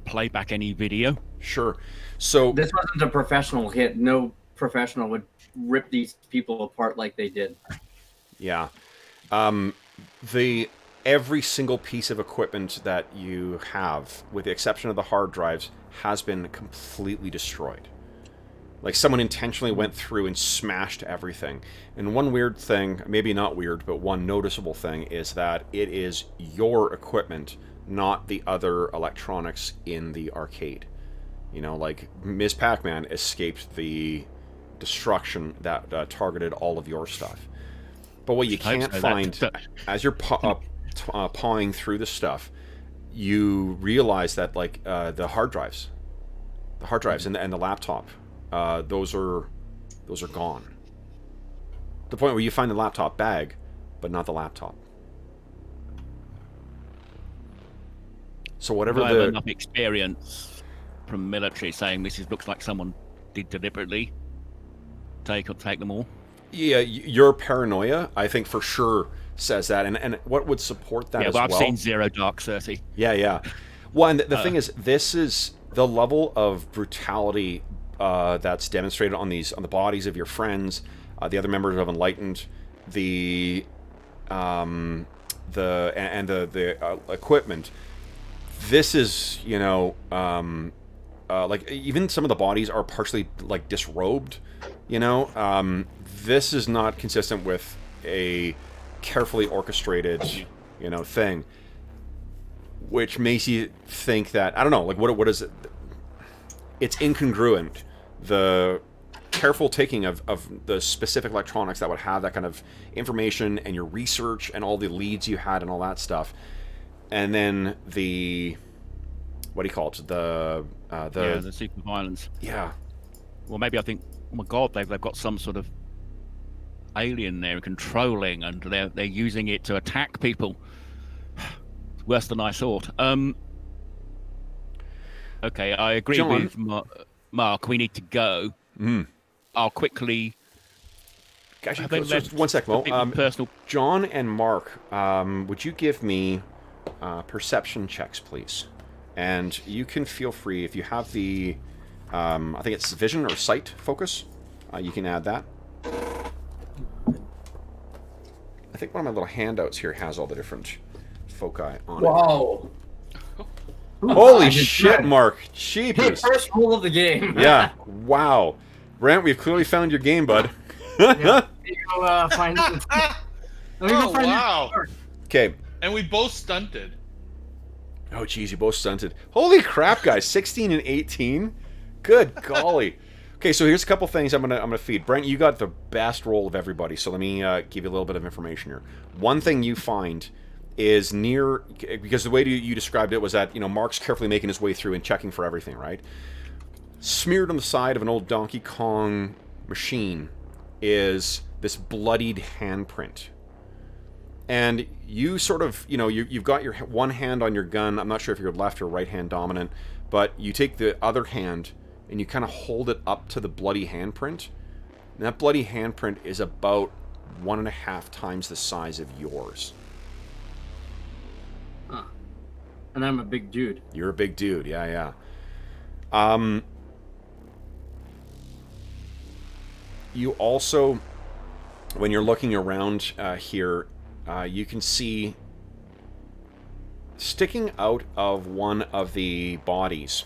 Speaker 5: play back any video.
Speaker 1: Sure. So
Speaker 3: this wasn't a professional hit. No professional would rip these people apart like they did.
Speaker 1: Yeah. Every single piece of equipment that you have, with the exception of the hard drives, has been completely destroyed. Like someone intentionally went through and smashed everything. And one weird thing, maybe not weird, but one noticeable thing is that it is your equipment, not the other electronics in the arcade. You know, like Ms. Pac-Man escaped the destruction that targeted all of your stuff. But what you can't find, as you're pawing through the stuff, you realize that like the hard drives and the laptop, those are gone. The point where you find the laptop bag, but not the laptop. So whatever
Speaker 5: I have enough experience from military saying this looks like someone did deliberately take them all.
Speaker 1: Yeah, your paranoia, I think for sure says that, and what would support that as well? Yeah,
Speaker 5: well, I've seen Zero Dark 30.
Speaker 1: Yeah. Well, and the thing is, this is the level of brutality that's demonstrated on the bodies of your friends, the other members of Enlightened, the equipment. This is, you know, like even some of the bodies are partially like disrobed. You know, this is not consistent with a carefully orchestrated, you know, thing, which makes you think that, I don't know, like what is it? It's incongruent. The careful taking of the specific electronics that would have that kind of information and your research and all the leads you had and all that stuff, and then the what do you call it? The
Speaker 5: super violence.
Speaker 1: Yeah.
Speaker 5: Well, maybe I think, oh my God, they've got some sort of alien there controlling, and they're using it to attack people. Worse than I thought. Okay, I agree with Mark. We need to go. I'll quickly.
Speaker 1: Actually, just 1 sec, Mo.
Speaker 5: Personal.
Speaker 1: John and Mark, would you give me perception checks, please? And you can feel free if you have the. I think it's vision or sight focus. You can add that. I think one of my little handouts here has all the different foci on it.
Speaker 2: Wow.
Speaker 1: Holy shit, Mark. Jeepers.
Speaker 3: Hey, first rule of the game.
Speaker 1: Yeah. Wow. Brent, we've clearly found your game, bud.
Speaker 3: Yeah. You go find it.
Speaker 4: Wow.
Speaker 1: Okay.
Speaker 4: And we both stunted.
Speaker 1: Oh, geez, you both stunted. Holy crap, guys. 16 and 18? Good golly. Okay, so here's a couple things I'm gonna feed. Brent, you got the best roll of everybody, so let me give you a little bit of information here. One thing you find is near, because the way you described it was that, you know, Mark's carefully making his way through and checking for everything, right? Smeared on the side of an old Donkey Kong machine is this bloodied handprint. And you sort of, you've got your one hand on your gun. I'm not sure if you're left or right hand dominant, but you take the other hand and you kind of hold it up to the bloody handprint. And that bloody handprint is about 1.5 times the size of yours.
Speaker 3: Huh. And I'm a big dude.
Speaker 1: You're a big dude, yeah. You also, when you're looking around here, you can see sticking out of one of the bodies.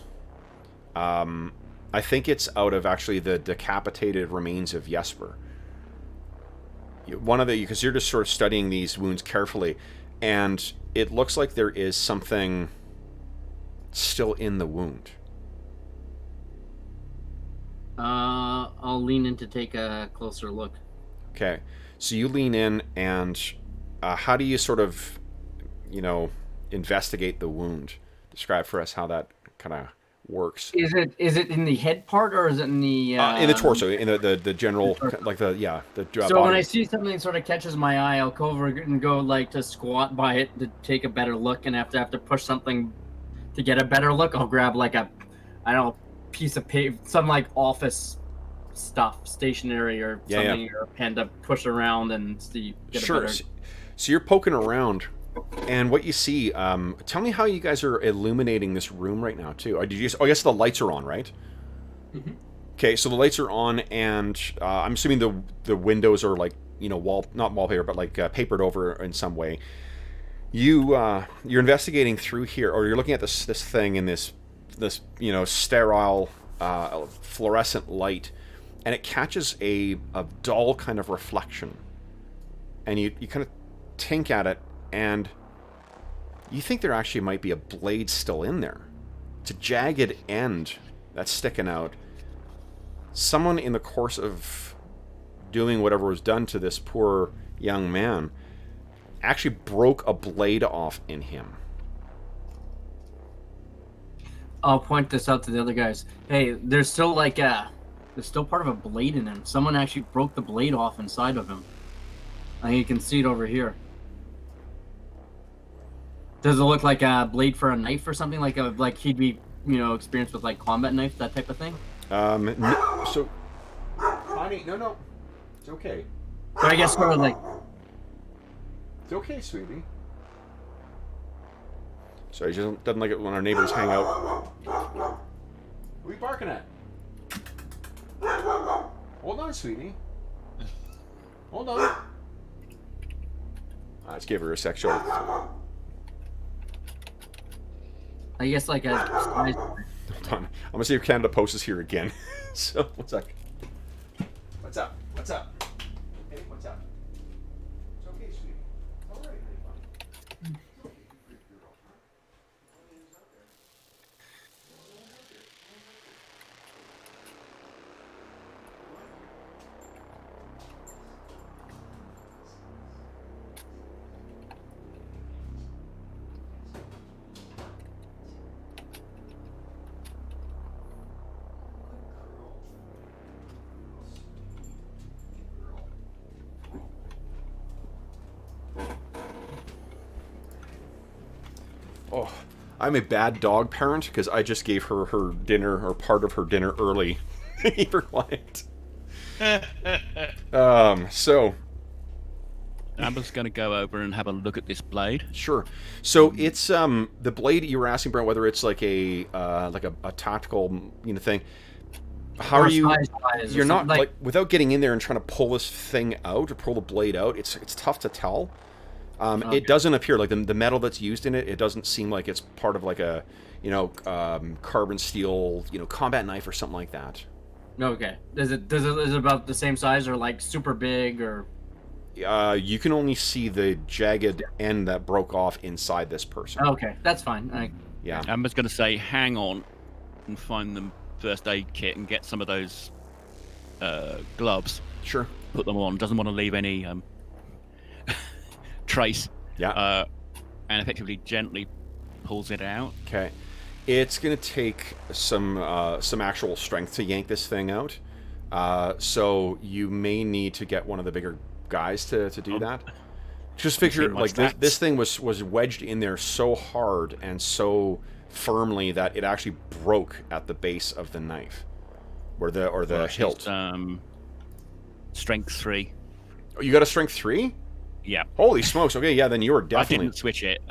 Speaker 1: I think it's out of actually the decapitated remains of Jesper. Because you're just sort of studying these wounds carefully, and it looks like there is something still in the wound.
Speaker 3: I'll lean in to take a closer look.
Speaker 1: Okay, so you lean in, and how do you sort of, investigate the wound? Describe for us how that kind of works.
Speaker 3: Is it in the head part, or is it in the
Speaker 1: torso, in the general, like the
Speaker 3: so
Speaker 1: body.
Speaker 3: When I see something sort of catches my eye, I'll go over and go like to squat by it to take a better look, and have to push something to get a better look. I'll grab like piece of paper, some like office stuff, stationery or something, or a pen to push around and see.
Speaker 1: Sure. So you're poking around, and what you see, tell me how you guys are illuminating this room right now, too. I guess the lights are on, right?
Speaker 2: Mm-hmm.
Speaker 1: Okay, so the lights are on, and I'm assuming the windows are like, not wallpaper, but like papered over in some way. You're investigating through here, or you're looking at this thing in this sterile fluorescent light, and it catches a dull kind of reflection. And you kind of tink at it, and you think there actually might be a blade still in there. It's a jagged end that's sticking out. Someone in the course of doing whatever was done to this poor young man actually broke a blade off in him.
Speaker 3: I'll point this out to the other guys. Hey, there's still there's still part of a blade in him. Someone actually broke the blade off inside of him. I think you can see it over here. Does it look like a blade for a knife or something? Like he'd be, experienced with like combat knife, that type of thing?
Speaker 1: So, honey, no. It's okay.
Speaker 3: So I guess sort of like...
Speaker 1: It's okay, sweetie. So he just doesn't like it when our neighbors hang out. What are you barking at? Hold on, sweetie. Hold on. Let's give her a sexual.
Speaker 3: I guess like a...
Speaker 1: Hold on. I'm gonna see if Canada Post is here again. So, what's up? What's up? What's up? Hey, what's up? It's okay, sweetie. All right, honey. Oh, I'm a bad dog parent because I just gave her her dinner, or part of her dinner, early. Keep her quiet. So
Speaker 5: Amber's going to go over and have a look at this blade.
Speaker 1: Sure. So it's the blade you were asking, Brent, whether it's like a tactical thing. How are you? You're not like without getting in there and trying to pull this thing out or pull the blade out. It's tough to tell. Okay. It doesn't appear like the metal that's used in it. It doesn't seem like it's part of like a carbon steel combat knife or something like that.
Speaker 3: Okay. Is it about the same size or like super big or?
Speaker 1: You can only see the jagged end that broke off inside this person.
Speaker 3: Okay, that's fine.
Speaker 1: Yeah.
Speaker 5: Amber's going to say, hang on, and find the first aid kit and get some of those gloves.
Speaker 1: Sure.
Speaker 5: Put them on. Doesn't want to leave any trace.
Speaker 1: Yeah.
Speaker 5: And effectively gently pulls it out.
Speaker 1: Okay. It's going to take some actual strength to yank this thing out. So you may need to get one of the bigger guys to do that. Just figure, like, this thing was wedged in there so hard and so firmly that it actually broke at the base of the knife, or the hilt.
Speaker 5: Strength 3.
Speaker 1: Oh, you got a strength 3?
Speaker 5: Yeah.
Speaker 1: Holy smokes! Okay, yeah, then you were definitely.
Speaker 5: I didn't switch it.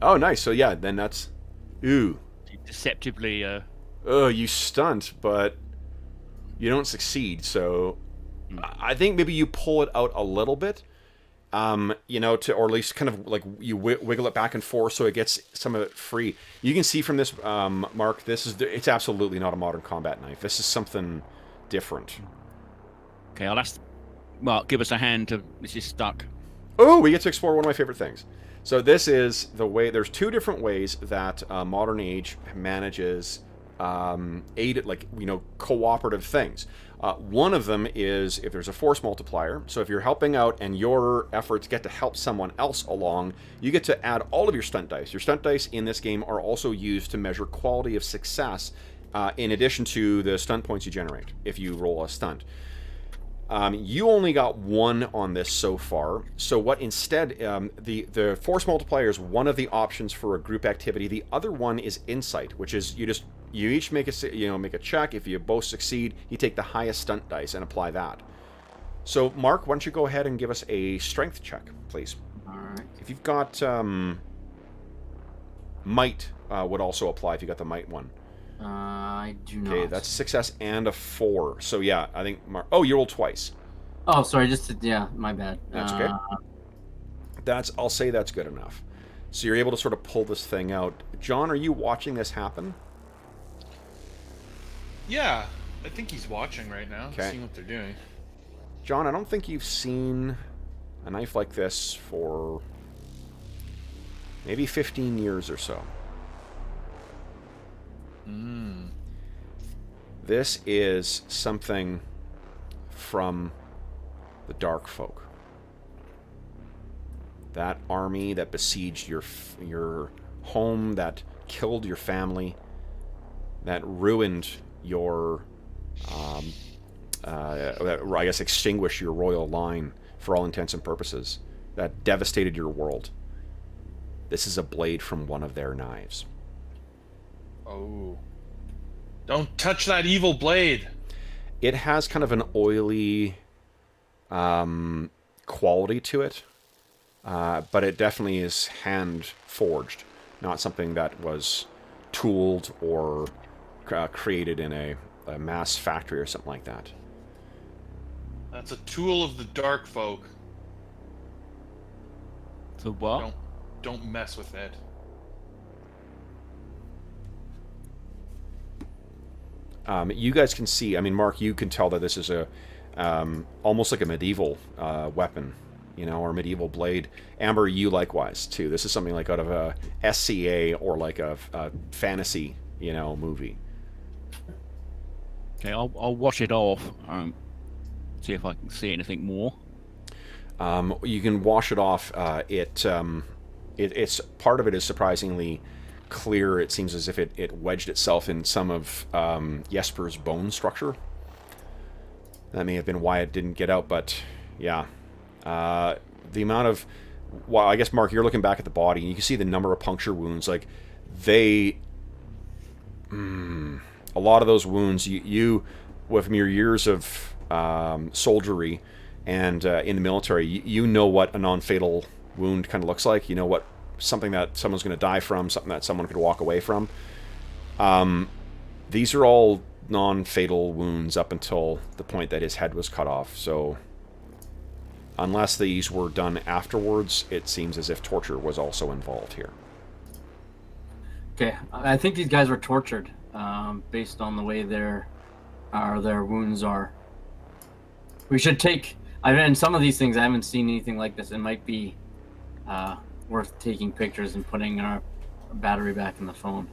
Speaker 1: Oh, nice. So yeah, then that's. Ooh.
Speaker 5: Deceptively.
Speaker 1: You stunt, but you don't succeed. So I think maybe you pull it out a little bit. You know, or at least kind of like you wiggle it back and forth so it gets some of it free. You can see from this, Mark, it's absolutely not a modern combat knife. This is something different.
Speaker 5: Okay, I'll ask Mark, give us a hand to... This is stuck.
Speaker 1: Oh, we get to explore one of my favorite things. So this is the way... There's two different ways that modern age manages cooperative things. One of them is if there's a force multiplier. So if you're helping out and your efforts get to help someone else along, you get to add all of your stunt dice. Your stunt dice in this game are also used to measure quality of success in addition to the stunt points you generate if you roll a stunt. You only got one on this so far. So what instead, the force multiplier is one of the options for a group activity. The other one is insight, which is you each make a check. If you both succeed, you take the highest stunt dice and apply that. So Mark, why don't you go ahead and give us a strength check, please?
Speaker 3: All right.
Speaker 1: If you've got might, would also apply if you got the might one.
Speaker 3: I do not.
Speaker 1: Okay, that's a success and a 4. So yeah, I think Mark. Oh, you rolled twice.
Speaker 3: Oh, sorry. My bad.
Speaker 1: That's okay. I'll say that's good enough. So you're able to sort of pull this thing out. John, are you watching this happen?
Speaker 4: Yeah, I think he's watching right now,
Speaker 1: Okay.
Speaker 4: seeing what they're doing.
Speaker 1: John, I don't think you've seen a knife like this for maybe 15 years or so. This is something from the Dark Folk. That army that besieged your home, that killed your family, that ruined your, I guess extinguished your royal line for all intents and purposes, that devastated your world. This is a blade from one of their knives.
Speaker 4: Oh. Don't touch that evil blade!
Speaker 1: It has kind of an oily quality to it, but it definitely is hand-forged, not something that was tooled or created in a mass factory or something like that.
Speaker 4: That's a tool of the Dark Folk.
Speaker 5: The what?
Speaker 4: Don't mess with it.
Speaker 1: You guys can see, I mean, Mark, you can tell that this is a almost like a medieval weapon, or medieval blade. Amber, you likewise, too. This is something like out of a SCA or like a fantasy, movie.
Speaker 5: Okay, I'll wash it off. See if I can see anything more.
Speaker 1: You can wash it off. It's part of it is surprisingly clear. It seems as if it wedged itself in some of Jesper's bone structure. That may have been why it didn't get out, but yeah. The amount of... Well, I guess, Mark, you're looking back at the body, and you can see the number of puncture wounds. Like, they... a lot of those wounds, you with your years of soldiery and in the military, you know what a non-fatal wound kind of looks like. You know what something that someone's going to die from, something that someone could walk away from. These are all non-fatal wounds up until the point that his head was cut off. So unless these were done afterwards, it seems as if torture was also involved here.
Speaker 3: Okay, I think these guys were tortured based on the way their wounds are. We should take... and some of these things, I haven't seen anything like this. It might be worth taking pictures and putting our battery back in the phone.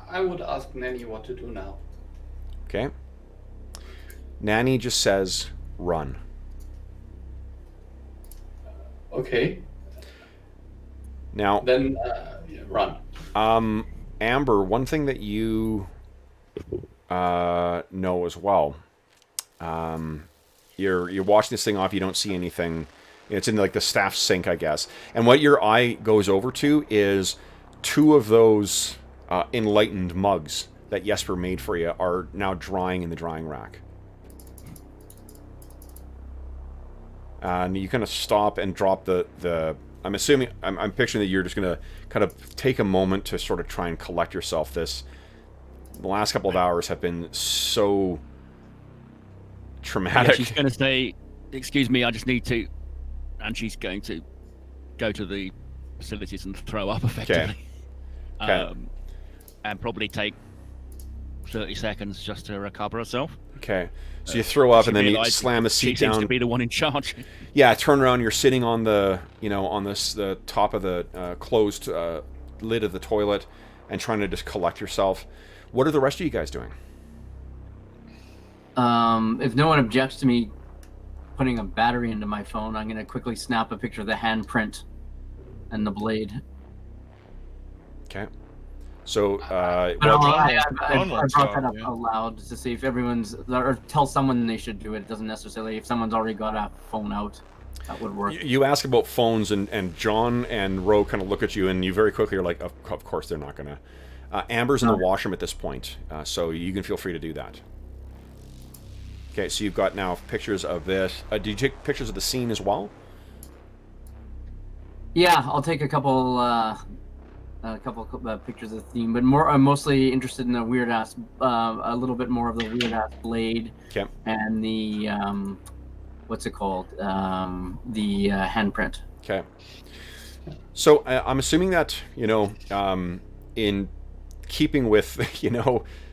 Speaker 2: I would ask Nanny what to do now.
Speaker 1: Okay. Nanny just says, run.
Speaker 2: Okay.
Speaker 1: Now...
Speaker 2: Then, run.
Speaker 1: Amber, one thing that you know as well. You're watching this thing off. You don't see anything. It's in like the staff sink, I guess. And what your eye goes over to is 2 of those enlightened mugs that Jesper made for you are now drying in the drying rack. And you kind of stop and drop the I'm assuming, I'm picturing that you're just going to kind of take a moment to sort of try and collect yourself. The last couple of hours have been so traumatic.
Speaker 5: Yeah, she's going to say, excuse me, I just need to... And she's going to go to the facilities and throw up, effectively.
Speaker 1: Okay.
Speaker 5: And probably take 30 seconds just to recover herself.
Speaker 1: Okay. So you throw up and then you slam the seat down.
Speaker 5: She seems to be the one in charge.
Speaker 1: Yeah, turn around. You're sitting on the, on the top of the closed lid of the toilet and trying to just collect yourself. What are the rest of you guys doing?
Speaker 3: If no one objects to me putting a battery into my phone, I'm going to quickly snap a picture of the handprint and the blade.
Speaker 1: Okay. So,
Speaker 3: I brought that up aloud to see if everyone's, or tell someone they should do it. It doesn't necessarily, if someone's already got a phone out, that would work.
Speaker 1: You ask about phones, and John and Ro kind of look at you, and you very quickly are like, of course they're not going to. Amber's in the washroom at this point, so you can feel free to do that. Okay, so you've got now pictures of this. Did you take pictures of the scene as well?
Speaker 3: Yeah, I'll take a couple pictures of the theme, but I'm mostly interested in the weird ass, a little bit more of the weird ass blade,
Speaker 1: okay,
Speaker 3: and the what's it called, the handprint.
Speaker 1: Okay. So I'm assuming that in keeping with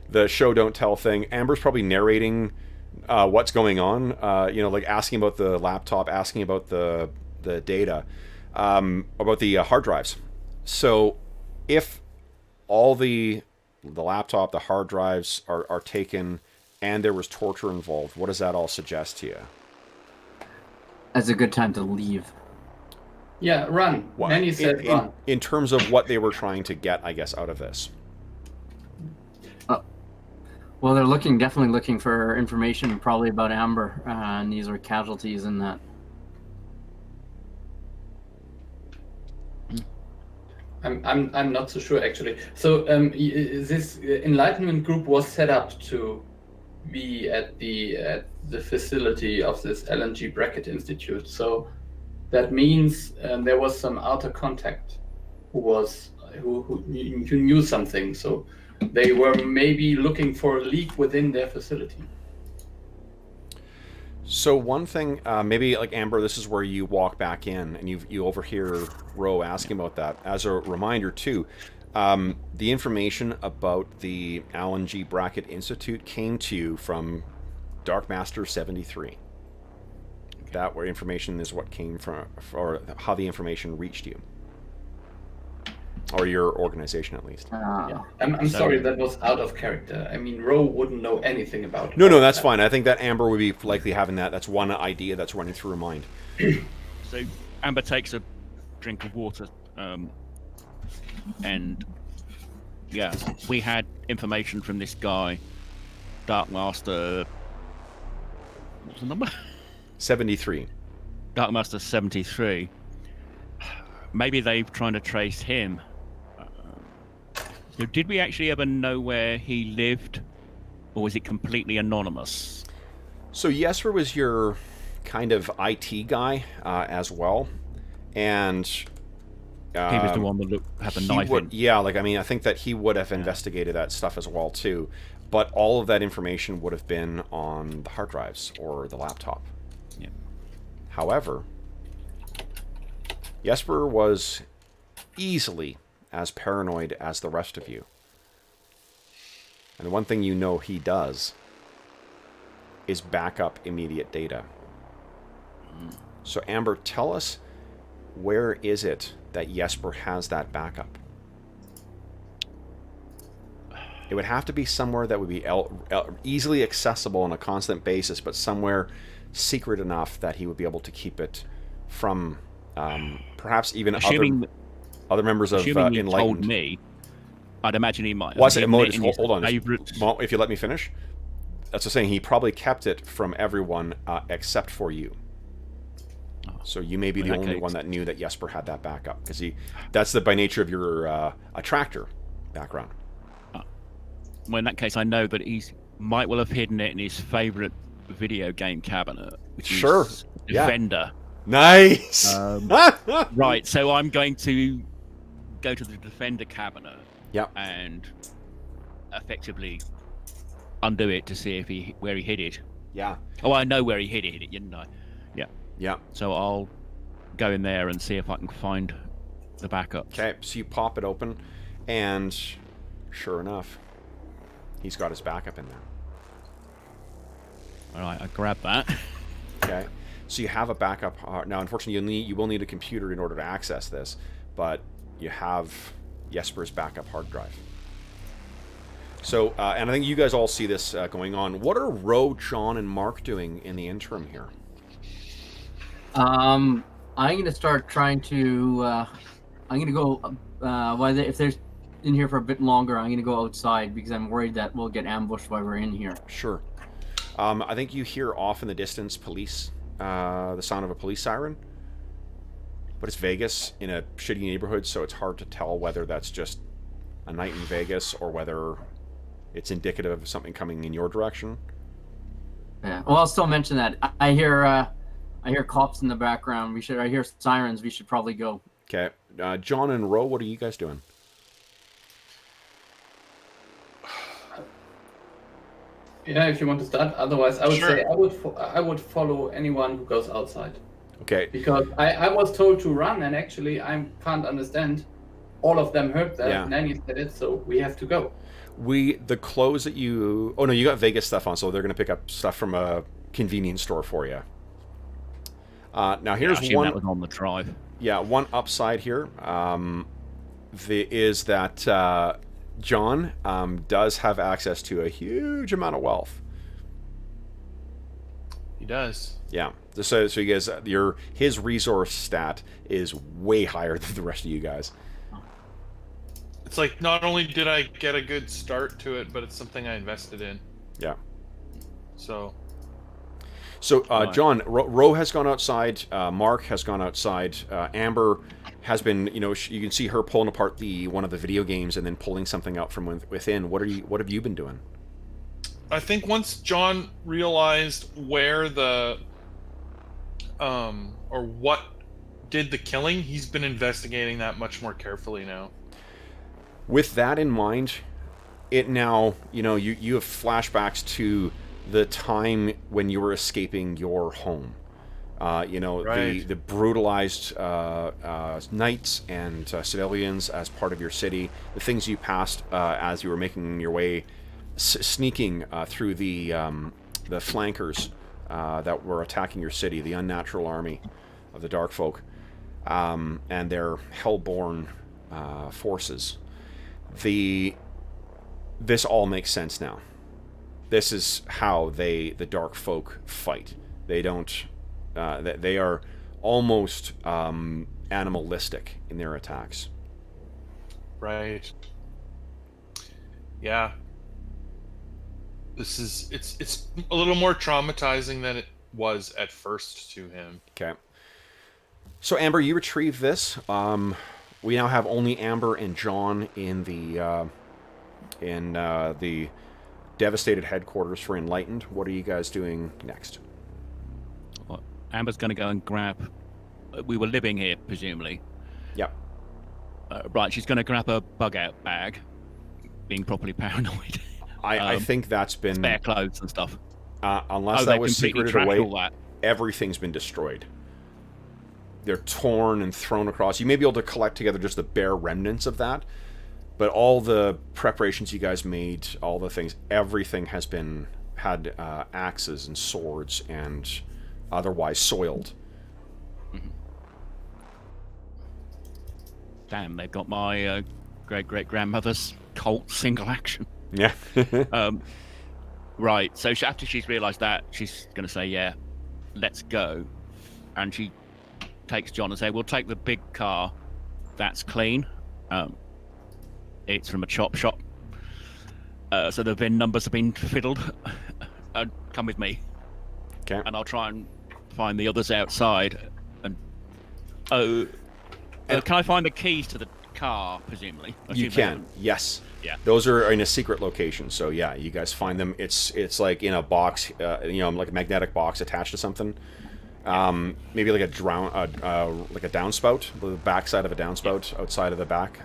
Speaker 1: the show don't tell thing, Amber's probably narrating what's going on. Like asking about the laptop, asking about the data, about the hard drives. So if all the laptop, the hard drives are taken and there was torture involved, what does that all suggest to you?
Speaker 3: That's a good time to leave.
Speaker 2: Yeah, run. Manny said run.
Speaker 1: In terms of what they were trying to get, I guess, out of this.
Speaker 3: Well, they're definitely looking for information, probably about Amber, and these are casualties in that.
Speaker 2: I'm not so sure actually. So this enlightenment group was set up to be at the facility of this LNG Bracket Institute. So that means there was some outer contact who knew something. So they were maybe looking for a leak within their facility.
Speaker 1: So one thing, maybe like Amber, this is where you walk back in and you overhear Ro asking about that. As a reminder too, the information about the LNG Bracket Institute came to you from Darkmaster 73. That where information is what came from, or how the information reached you. Or your organization, at least.
Speaker 2: Yeah. I'm sorry, that was out of character. I mean, Ro wouldn't know anything about it.
Speaker 1: No, that's fine. I think that Amber would be likely having that. That's one idea that's running through her mind.
Speaker 5: So Amber takes a drink of water, and yeah, we had information from this guy, Darkmaster. What's the number?
Speaker 1: 73.
Speaker 5: Darkmaster 73. Maybe they're trying to trace him. So did we actually ever know where he lived, or was it completely anonymous?
Speaker 1: So Jesper was your kind of IT guy as well, and
Speaker 5: he was the one that had the knife in.
Speaker 1: Yeah, I think that he would have investigated that stuff as well too, but all of that information would have been on the hard drives or the laptop.
Speaker 5: Yeah.
Speaker 1: However, Jesper was easily as paranoid as the rest of you. And the one thing you know he does is back up immediate data. So Amber, tell us, where is it that Jesper has that backup? It would have to be somewhere that would be easily accessible on a constant basis, but somewhere secret enough that he would be able to keep it from perhaps even other members of Enlightened.
Speaker 5: Told me I'd imagine he might.
Speaker 1: Well, I said, hold on.
Speaker 5: Favorites.
Speaker 1: Well, if you let me finish. That's the saying. He probably kept it from everyone except for you. So you may be the only one that knew that Jesper had that backup, because that's by nature of your attractor background.
Speaker 5: Well, in that case, I know that he might well have hidden it in his favorite video game cabinet, which is Defender.
Speaker 1: Nice.
Speaker 5: Right, so I'm going to go to the Defender cabinet.
Speaker 1: Yep.
Speaker 5: And effectively undo it to see where he hid it.
Speaker 1: Yeah.
Speaker 5: Oh, I know where he hid it, didn't I? Yeah.
Speaker 1: Yeah.
Speaker 5: So I'll go in there and see if I can find the backup.
Speaker 1: Okay, so you pop it open, and sure enough, he's got his backup in there.
Speaker 5: All right, I grab that.
Speaker 1: Okay, so you have a backup. Now, unfortunately, you will need a computer in order to access this, but you have Jesper's backup hard drive. So, and I think you guys all see this going on. What are Ro, John, and Mark doing in the interim here?
Speaker 3: I'm going to start trying to. I'm going to go. If they're in here for a bit longer, I'm going to go outside because I'm worried that we'll get ambushed while we're in here.
Speaker 1: Sure. I think you hear off in the distance police, the sound of a police siren. But it's Vegas in a shitty neighborhood, so it's hard to tell whether that's just a night in Vegas or whether it's indicative of something coming in your direction.
Speaker 3: Yeah. Well, I'll still mention that I hear cops in the background. I hear sirens. We should probably go.
Speaker 1: Okay, John and Ro, what are you guys doing?
Speaker 2: Yeah, if you want to start. Otherwise, I would say I would follow anyone who goes outside.
Speaker 1: Okay.
Speaker 2: Because I was told to run, and actually I can't understand. All of them heard that. Yeah. Nanny said it, so we have to go.
Speaker 1: The clothes that you... Oh, no, you got Vegas stuff on, so they're going to pick up stuff from a convenience store for you. Now, here's one...
Speaker 5: that was on the drive.
Speaker 1: Yeah, one upside here is that John does have access to a huge amount of wealth.
Speaker 4: He does.
Speaker 1: Yeah. So you guys, his resource stat is way higher than the rest of you guys.
Speaker 4: It's like, not only did I get a good start to it, but it's something I invested in.
Speaker 1: Yeah.
Speaker 4: So,
Speaker 1: John, Ro has gone outside. Mark has gone outside. Amber has been, you can see her pulling apart one of the video games and then pulling something out from within. What have you been doing?
Speaker 4: I think once John realized where or what did the killing, he's been investigating that much more carefully now.
Speaker 1: With that in mind, you have flashbacks to the time when you were escaping your home.
Speaker 4: Right.
Speaker 1: the brutalized knights and civilians as part of your city, the things you passed as you were making your way, sneaking through the flankers that were attacking your city, the unnatural army of the Dark Folk, and their hellborn forces. This all makes sense now. This is how the Dark Folk fight. They don't. They are almost animalistic in their attacks.
Speaker 4: Right. Yeah. It's a little more traumatizing than it was at first to him.
Speaker 1: Okay. So Amber, you retrieve this. We now have only Amber and John in the devastated headquarters for Enlightened. What are you guys doing next?
Speaker 5: Well, Amber's going to go and grab... We were living here, presumably.
Speaker 1: Yep.
Speaker 5: Right, she's going to grab her bug-out bag, being properly paranoid.
Speaker 1: I think that's been...
Speaker 5: Spare clothes and stuff.
Speaker 1: Unless that was secreted away, everything's been destroyed. They're torn and thrown across. You may be able to collect together just the bare remnants of that, but all the preparations you guys made, all the things, everything has had axes and swords and otherwise soiled.
Speaker 5: Mm-hmm. Damn, they've got my great-great-grandmother's Colt single action.
Speaker 1: Yeah.
Speaker 5: Right, so after she's realised that, she's going to say, yeah, let's go. And she takes John and say, we'll take the big car. That's clean. It's from a chop shop. So the VIN numbers have been fiddled. Come with me.
Speaker 1: Okay.
Speaker 5: And I'll try and find the others outside. And can I find the keys to the car, presumably?
Speaker 1: You can, yes.
Speaker 5: Yeah.
Speaker 1: Those are in a secret location, so yeah, you guys find them. It's like in a box, like a magnetic box attached to something. Maybe like a downspout, the backside of a downspout outside of the back.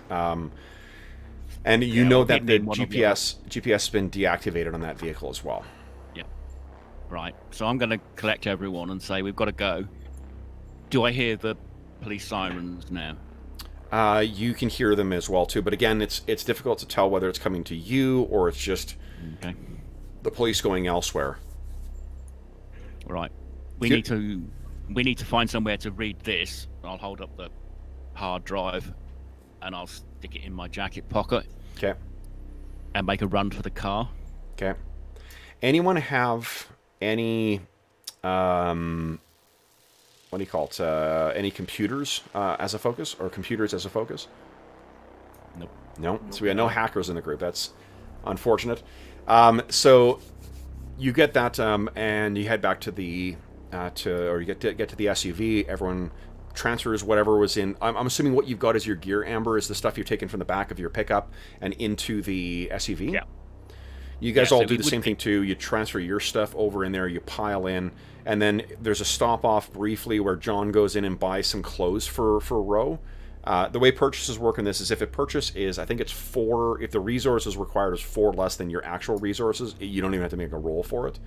Speaker 1: And you know that the GPS has been deactivated on that vehicle as well.
Speaker 5: Yeah. Right. So I'm going to collect everyone and say we've got to go. Do I hear the police sirens now?
Speaker 1: You can hear them as well too, but again, it's difficult to tell whether it's coming to you or it's just the police going elsewhere.
Speaker 5: Right. We need to find somewhere to read this. I'll hold up the hard drive, and I'll stick it in my jacket pocket.
Speaker 1: Okay.
Speaker 5: And make a run for the car.
Speaker 1: Okay. Anyone have any what do you call it? Any computers as a focus, or computers as a focus?
Speaker 5: Nope.
Speaker 1: No. So we have no hackers in the group. That's unfortunate. So you get that, and you head back to the or you get to the SUV. Everyone transfers whatever was in. I'm assuming what you've got as your gear, Amber, is the stuff you've taken from the back of your pickup and into the SUV.
Speaker 5: Yeah.
Speaker 1: You guys all do the same thing too. You transfer your stuff over in there, you pile in, and then there's a stop off briefly where John goes in and buys some clothes for Ro. The way purchases work in this is if a purchase is, I think it's 4, if the resources required is 4 less than your actual resources, you don't even have to make a roll for it.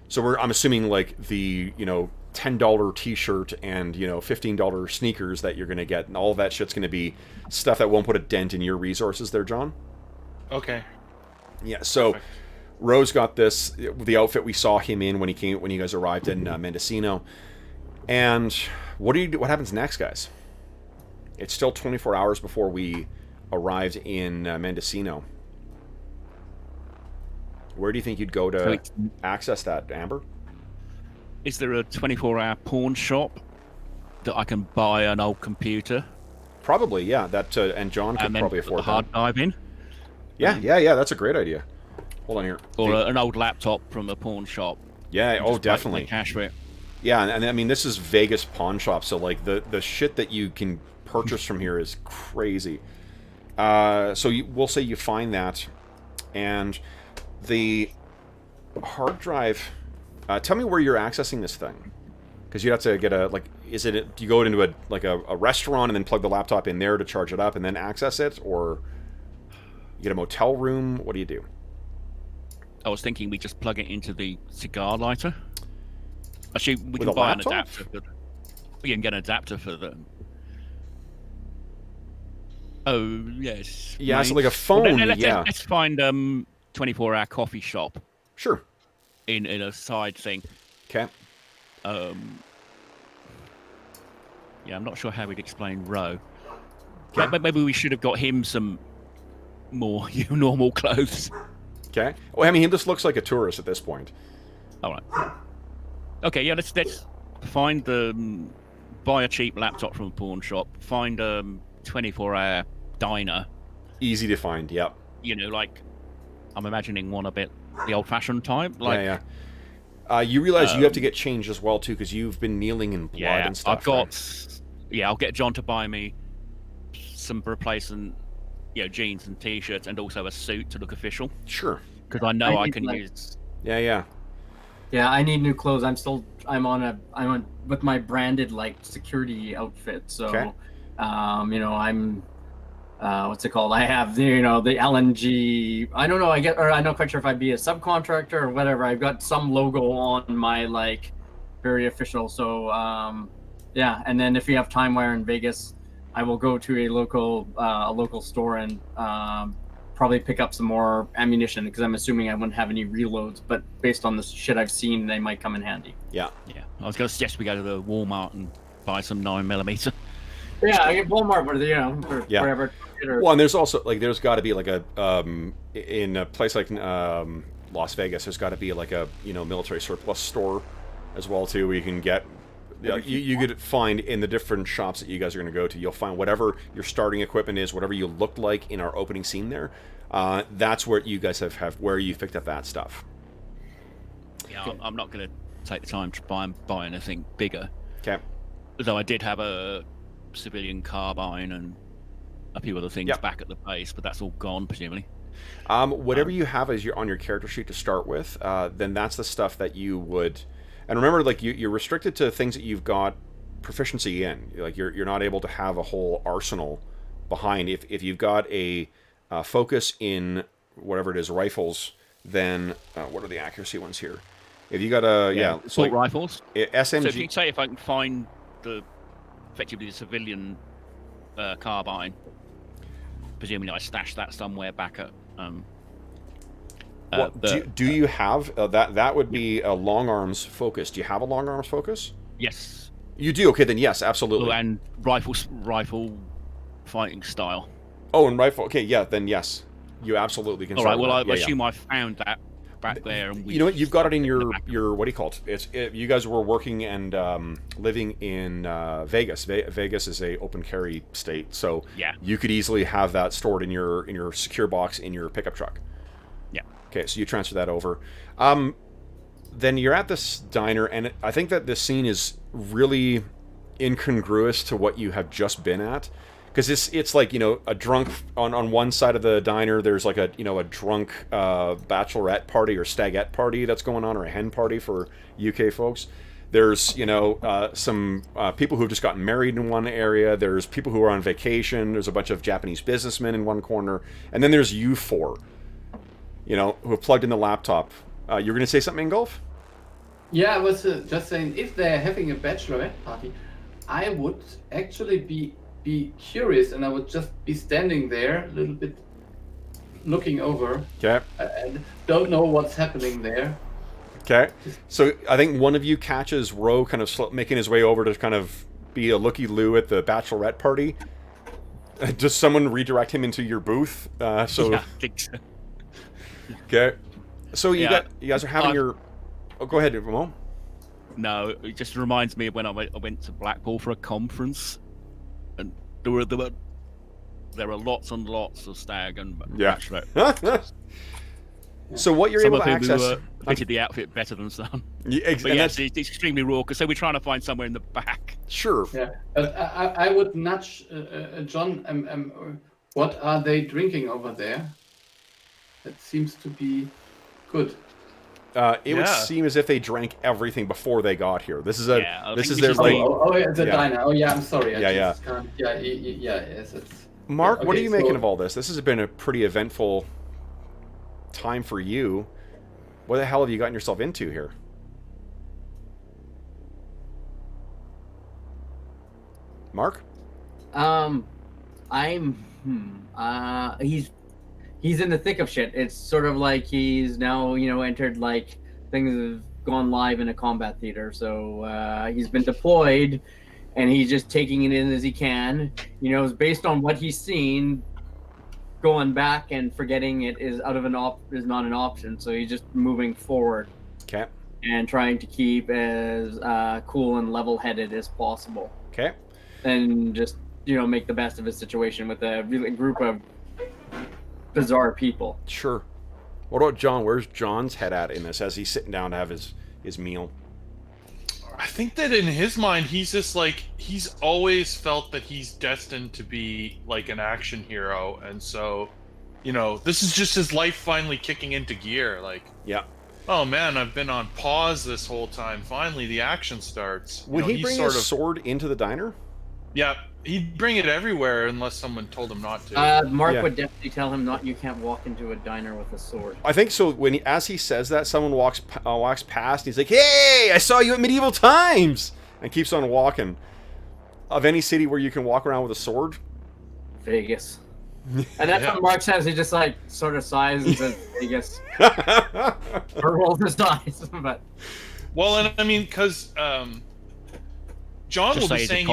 Speaker 1: So I'm assuming like the, $10 t-shirt and, $15 sneakers that you're going to get, and all of that shit's going to be stuff that won't put a dent in your resources there, John.
Speaker 4: Okay.
Speaker 1: Yeah, so perfect. Rose got the outfit we saw him in when you guys arrived in Mendocino. And what happens next, guys? It's still 24 hours before we arrived in Mendocino. Where do you think you'd go to access that, Amber?
Speaker 5: Is there a 24-hour pawn shop that I can buy an old computer?
Speaker 1: Probably, yeah. That and John could probably afford that.
Speaker 5: Hard drive in?
Speaker 1: Yeah. That's a great idea. Hold on here.
Speaker 5: Or an old laptop from a pawn shop.
Speaker 1: Yeah. Oh, definitely.
Speaker 5: Cash for it.
Speaker 1: Yeah, and I mean this is Vegas pawn shop, so like the shit that you can purchase from here is crazy. So we'll say you find that, and the hard drive. Tell me where you're accessing this thing, because you have to get do you go into a restaurant and then plug the laptop in there to charge it up and then access it, or you get a motel room? What do you do?
Speaker 5: I was thinking we just plug it into the cigar lighter. Actually, we can buy an adapter. We can get an adapter for the. Oh yes.
Speaker 1: Yeah, so like a phone.
Speaker 5: Let's find 24-hour coffee shop.
Speaker 1: Sure.
Speaker 5: In a side thing.
Speaker 1: Okay.
Speaker 5: Yeah, I'm not sure how we'd explain Ro.
Speaker 1: Okay.
Speaker 5: Maybe we should have got him some more normal clothes.
Speaker 1: Okay. Well, I mean, he just looks like a tourist at this point.
Speaker 5: All right. Okay, yeah, let's find buy a cheap laptop from a pawn shop. Find a 24-hour diner.
Speaker 1: Easy to find. Yep.
Speaker 5: Like I'm imagining one a bit the old-fashioned type. Like,
Speaker 1: yeah. You realize you have to get changed as well too, because you've been kneeling in blood and stuff.
Speaker 5: I've got. Yeah, I'll get John to buy me some replacement, jeans and t-shirts, and also a suit to look official.
Speaker 1: Sure.
Speaker 5: Because I know I can use.
Speaker 1: Yeah.
Speaker 3: Yeah, I need new clothes. I'm on with my branded security outfit. So,
Speaker 1: okay.
Speaker 3: I'm what's it called? I have the LNG. I don't know. I'm not quite sure if I'd be a subcontractor or whatever. I've got some logo on my very official. So yeah. And then if we have time while in Vegas, I will go to a local store and probably pick up some more ammunition, because I'm assuming I wouldn't have any reloads. But based on the shit I've seen, they might come in handy.
Speaker 1: Yeah.
Speaker 5: I was going to suggest we go to the Walmart and buy some 9mm.
Speaker 3: Yeah, I get Walmart, or wherever.
Speaker 1: Well, and there's also there's got to be in a place like Las Vegas, there's got to be a military surplus store as well too, where you can get Yeah, you could find in the different shops that you guys are going to go to. You'll find whatever your starting equipment is, whatever you looked like in our opening scene there. That's where you guys have where you picked up that stuff.
Speaker 5: Yeah, I'm not going to take the time to buy anything bigger.
Speaker 1: Okay.
Speaker 5: Though I did have a civilian carbine and a few other things back at the base, but that's all gone presumably.
Speaker 1: Whatever you have as on your character sheet to start with, then that's the stuff that you would. And remember, like you're restricted to things that you've got proficiency in. Like you're not able to have a whole arsenal behind. If you've got a focus in whatever it is, rifles, then what are the accuracy ones here? If you got
Speaker 5: assault rifles,
Speaker 1: SMG.
Speaker 5: So if you say if I can find effectively the civilian carbine, presumably I stashed that somewhere back at.
Speaker 1: Do you have that? That would be a long arms focus. Do you have a long arms focus?
Speaker 5: Yes.
Speaker 1: You do. Okay, then yes, absolutely.
Speaker 5: Oh, and rifle fighting style.
Speaker 1: Oh, and rifle. Okay, yeah, then yes, you absolutely can.
Speaker 5: All right. Well, I assume I found that back there. And
Speaker 1: you know what? You've got it in your what do you call it? You guys were working and living in Vegas. Vegas is a open carry state, so you could easily have that stored in your secure box in your pickup truck.
Speaker 5: Yeah.
Speaker 1: Okay, so you transfer that over. Then you're at this diner, and I think that this scene is really incongruous to what you have just been at. Because it's like, a drunk on one side of the diner. There's like a drunk bachelorette party or stagette party that's going on, or a hen party for UK folks. There's some people who've just gotten married in one area. There's people who are on vacation. There's a bunch of Japanese businessmen in one corner, and then there's you four, who have plugged in the laptop. You're going to say something, Ingolf?
Speaker 2: Yeah, I was just saying, if they're having a bachelorette party, I would actually be curious, and I would just be standing there a little bit looking over.
Speaker 1: Okay.
Speaker 2: And don't know what's happening there.
Speaker 1: Okay. So I think one of you catches Ro kind of making his way over to kind of be a looky-loo at the bachelorette party. Does someone redirect him into your booth?
Speaker 5: Yeah, I think so.
Speaker 1: Okay. So you guys are having your... Oh, go ahead, Ramon.
Speaker 5: No, it just reminds me of when I went to Blackpool for a conference. And there were lots and lots of stag and bachelorette.
Speaker 1: So what you're able to access...
Speaker 5: Some of who fitted the outfit better than some.
Speaker 1: Yeah,
Speaker 5: but yes, it's extremely raucous, so we're trying to find somewhere in the back.
Speaker 1: Sure.
Speaker 2: Yeah, but I would nudge John. What are they drinking over there? That seems to be good.
Speaker 1: It would seem as if they drank everything before they got here. This is their
Speaker 2: it's a diner. Oh yeah, I'm sorry.
Speaker 1: Yes.
Speaker 2: It's...
Speaker 1: Mark,
Speaker 2: okay,
Speaker 1: what are you making of all this? This has been a pretty eventful time for you. What the hell have you gotten yourself into here? Mark?
Speaker 3: He's in the thick of shit. It's sort of like he's now, entered, like, things have gone live in a combat theater. So he's been deployed, and he's just taking it in as he can. Based on what he's seen, going back and forgetting it is not an option. So he's just moving forward.
Speaker 1: Okay.
Speaker 3: And trying to keep as cool and level-headed as possible.
Speaker 1: Okay.
Speaker 3: And just, make the best of his situation with a group of bizarre people.
Speaker 1: Sure. What about John? Where's John's head at in this as he's sitting down to have his meal?
Speaker 4: I think that in his mind, he's just like, he's always felt that he's destined to be like an action hero. And so, this is just his life finally kicking into gear. Like,
Speaker 1: yeah.
Speaker 4: Oh man, I've been on pause this whole time. Finally, the action starts.
Speaker 1: Would he bring his sword into the diner?
Speaker 4: Yeah, he'd bring it everywhere unless someone told him not to.
Speaker 3: Mark would definitely tell him you can't walk into a diner with a sword.
Speaker 1: I think so. As he says that, someone walks past. And he's like, "Hey, I saw you at medieval times," and keeps on walking. Of any city where you can walk around with a sword,
Speaker 3: Vegas. And that's what Mark says. He just like sort of sighs and says Vegas. Or rolls his dice, but.
Speaker 4: Well, and I mean, because John will be saying,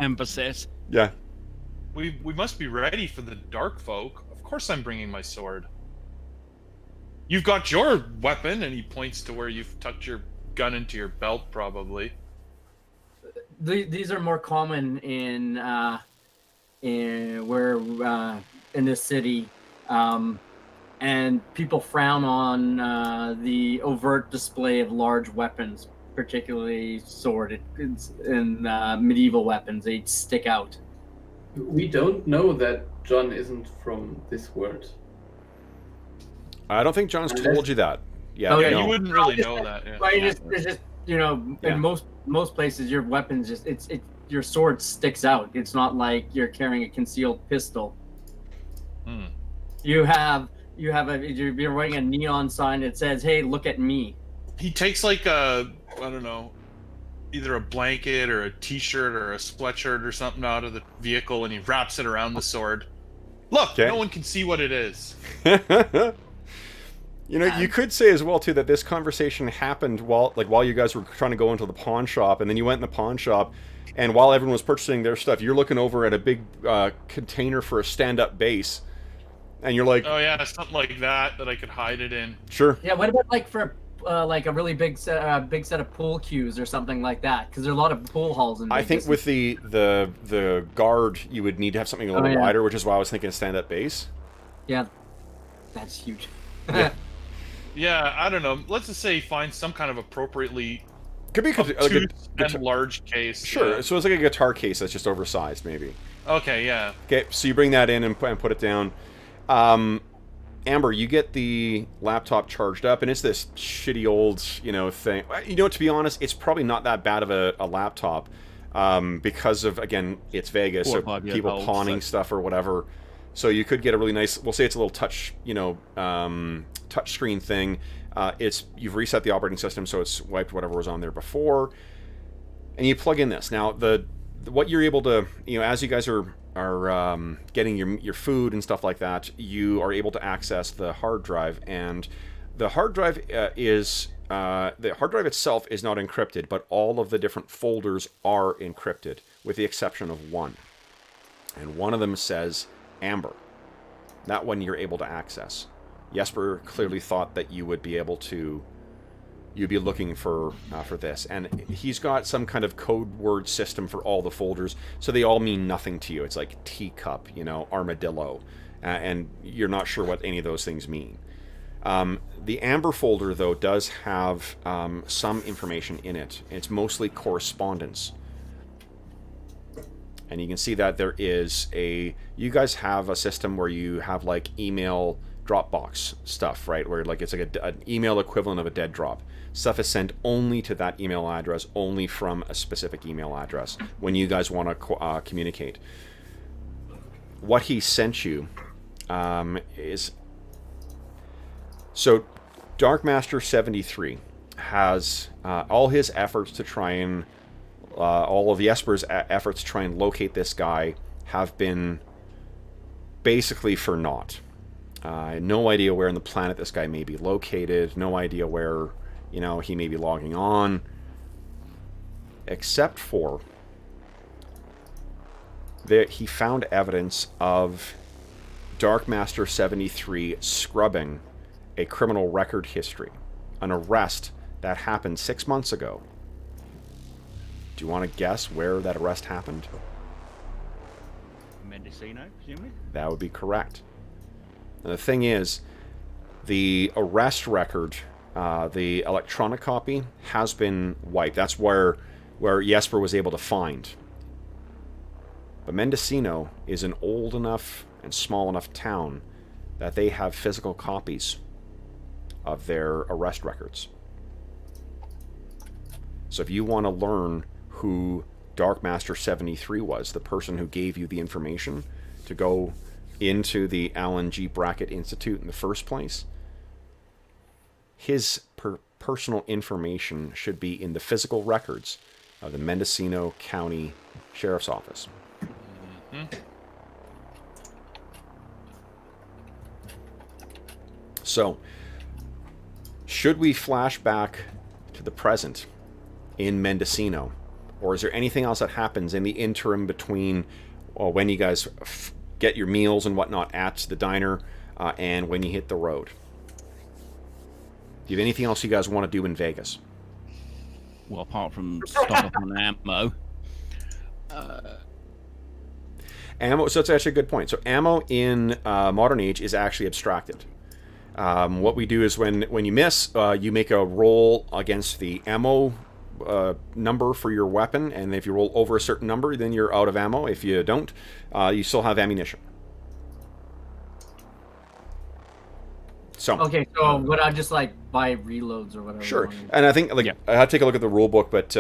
Speaker 5: emphasis.
Speaker 1: Yeah.
Speaker 4: We must be ready for the dark folk. Of course I'm bringing my sword. You've got your weapon, and he points to where you've tucked your gun into your belt, probably.
Speaker 3: these are more common in this city, and people frown on the overt display of large weapons, particularly sword and medieval weapons. They stick out.
Speaker 2: We don't know that John isn't from this world.
Speaker 1: I don't think John's told you that. Yeah,
Speaker 3: Oh, yeah,
Speaker 1: no.
Speaker 4: You wouldn't really know that. Yeah.
Speaker 3: Right, it's just in most places, your weapons your sword sticks out. It's not like you're carrying a concealed pistol. You're wearing a neon sign that says, "Hey, look at me."
Speaker 4: He takes like I don't know, either a blanket or a t-shirt or a sweatshirt or something out of the vehicle, and he wraps it around the sword. Look,
Speaker 1: Okay.
Speaker 4: no one can see what it is.
Speaker 1: You know, you could say as well too that this conversation happened while you guys were trying to go into the pawn shop, and then you went in the pawn shop, and while everyone was purchasing their stuff, you're looking over at a big container for a stand-up base, and you're like,
Speaker 4: Oh yeah, something like that I could hide it in.
Speaker 1: sure.
Speaker 3: Yeah. What about for like a really big set of pool cues or something like that? Because there are a lot of pool halls in
Speaker 1: I
Speaker 3: Vegas.
Speaker 1: think with the guard, you would need to have something a little
Speaker 3: yeah.
Speaker 1: wider, which is why I was thinking stand-up base.
Speaker 3: Yeah, that's huge.
Speaker 1: Yeah.
Speaker 4: Yeah, I don't know. Let's just say he finds some kind of appropriately
Speaker 1: Could be
Speaker 4: obtuse and large case.
Speaker 1: sure.
Speaker 4: Yeah.
Speaker 1: So it's like a guitar case that's just oversized, maybe.
Speaker 4: Okay, yeah.
Speaker 1: Okay, so you bring that in and put it down. Amber, you get the laptop charged up, and it's this shitty old, thing. To be honest, it's probably not that bad of a laptop, because of, again, it's Vegas,
Speaker 5: 4 or
Speaker 1: so
Speaker 5: 5 years
Speaker 1: people
Speaker 5: old,
Speaker 1: pawning
Speaker 5: so-
Speaker 1: stuff or whatever. So you could get a really nice, we'll say it's a little touch, touch screen thing. You've reset the operating system, so it's wiped whatever was on there before, and you plug in this. Now, what you're able to, as you guys are getting your food and stuff like that, you are able to access the hard drive, and the hard drive itself is not encrypted, but all of the different folders are encrypted, with the exception of one, and one of them says Amber. That one you're able to access. Jesper clearly thought that you would be able to. You'd be looking for this, and he's got some kind of code word system for all the folders, so they all mean nothing to you. It's like teacup, armadillo, and you're not sure what any of those things mean. The Amber folder, though, does have some information in it. It's mostly correspondence. And you can see that there is you guys have a system where you have like email Dropbox stuff, right? Where like it's like an email equivalent of a dead drop. Stuff is sent only to that email address, only from a specific email address when you guys want to communicate. What he sent you is... So, Darkmaster 73 has all his efforts to try and... all of Jesper's efforts to try and locate this guy have been basically for naught. No idea where on the planet this guy may be located. No idea where, he may be logging on. Except for that he found evidence of Darkmaster 73 scrubbing a criminal record history. An arrest that happened 6 months ago. Do you want to guess where that arrest happened?
Speaker 5: Mendocino, presumably?
Speaker 1: That would be correct. And the thing is, the arrest record, the electronic copy, has been wiped. That's where Jesper was able to find. But Mendocino is an old enough and small enough town that they have physical copies of their arrest records. So if you want to learn who Darkmaster 73 was, the person who gave you the information to go into the Alan G. Brackett Institute in the first place, his personal information should be in the physical records of the Mendocino County Sheriff's Office.
Speaker 4: Mm-hmm.
Speaker 1: So, should we flash back to the present in Mendocino? Or is there anything else that happens in the interim between when you guys get your meals and whatnot at the diner and when you hit the road? Do you have anything else you guys want to do in Vegas?
Speaker 5: Well, apart from stock up on ammo.
Speaker 1: Ammo. So that's actually a good point. So ammo in modern age is actually abstracted. What we do is when you miss, you make a roll against the ammo number for your weapon, and if you roll over a certain number, then you're out of ammo. If you don't, you still have ammunition. So
Speaker 3: Okay, so would I just like buy reloads or whatever?
Speaker 1: sure, and I think I had to take a look at the rule book, but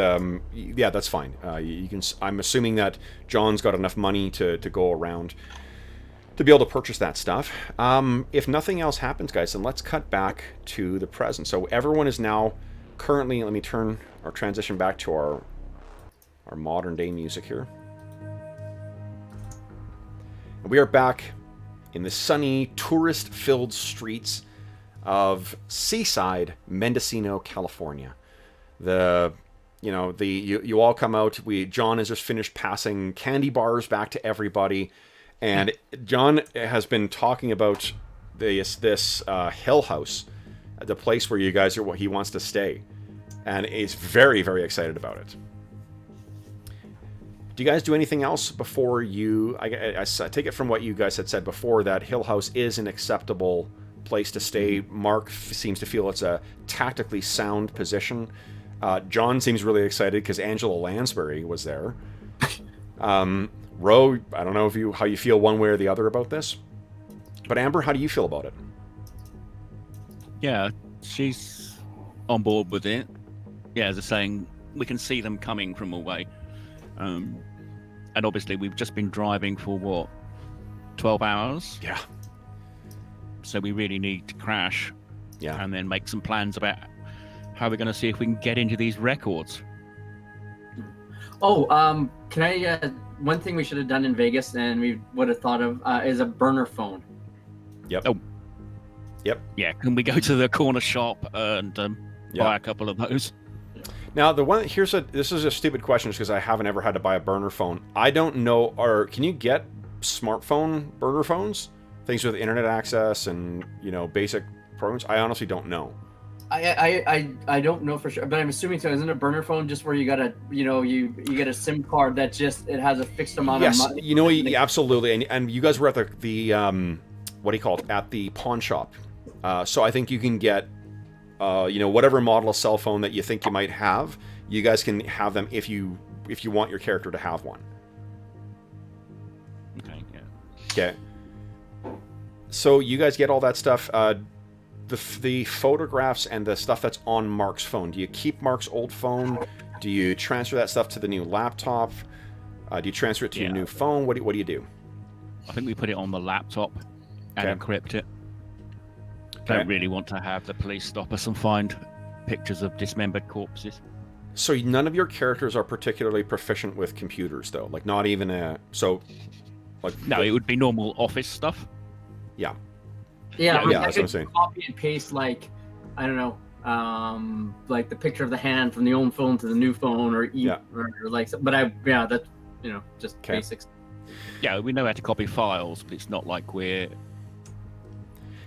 Speaker 1: yeah, that's fine. You can. I'm assuming that John's got enough money to go around to be able to purchase that stuff. If nothing else happens, guys, then let's cut back to the present. So everyone is now currently. Let me turn or transition back to our modern day music here. And we are back in the sunny, tourist-filled streets of seaside Mendocino, California. You all come out. John has just finished passing candy bars back to everybody, and John has been talking about this Hill House, the place where you guys are. He wants to stay, and is very, very excited about it. Do you guys do anything else before you? I take it from what you guys had said before that Hill House is an acceptable place to stay. Mark seems to feel it's a tactically sound position. John seems really excited because Angela Lansbury was there. Ro, I don't know how you feel one way or the other about this, but Amber, how do you feel about it?
Speaker 5: Yeah, she's on board with it. Yeah, as I was saying, we can see them coming from away. And obviously we've just been driving for, what, 12 hours?
Speaker 1: Yeah.
Speaker 5: So we really need to crash.
Speaker 1: Yeah.
Speaker 5: And then make some plans about how we're going to see if we can get into these records.
Speaker 3: Oh, can I, one thing we should have done in Vegas and we would have thought of is a burner phone.
Speaker 1: Yep.
Speaker 5: Oh.
Speaker 1: Yep.
Speaker 5: Yeah, can we go to the corner shop and buy a couple of those?
Speaker 1: Now, this is a stupid question just because I haven't ever had to buy a burner phone. I don't know, or can you get smartphone burner phones? Things with internet access and, basic programs? I honestly don't know.
Speaker 3: I don't know for sure, but I'm assuming so. Isn't a burner phone just where you got you get a SIM card that it has a fixed amount of money?
Speaker 1: Yes, absolutely. And you guys were at the what do you call it? At the pawn shop. So I think you can get whatever model of cell phone that you think you might have, you guys can have them if you want your character to have one.
Speaker 5: Okay, yeah.
Speaker 1: Okay. So you guys get all that stuff. The photographs and the stuff that's on Mark's phone. Do you keep Mark's old phone? Do you transfer that stuff to the new laptop? Do you transfer it to your new phone? What do you do?
Speaker 5: I think we put it on the laptop and encrypt it. Don't really want to have the police stop us and find pictures of dismembered corpses.
Speaker 1: So none of your characters are particularly proficient with computers, though. Like not even
Speaker 5: no, it would be normal office stuff.
Speaker 1: Yeah.
Speaker 3: Yeah,
Speaker 1: that's what I'm saying.
Speaker 3: Copy and paste like the picture of the hand from the old phone to the new phone, or just basics.
Speaker 5: Yeah, we know how to copy files, but it's not like we're.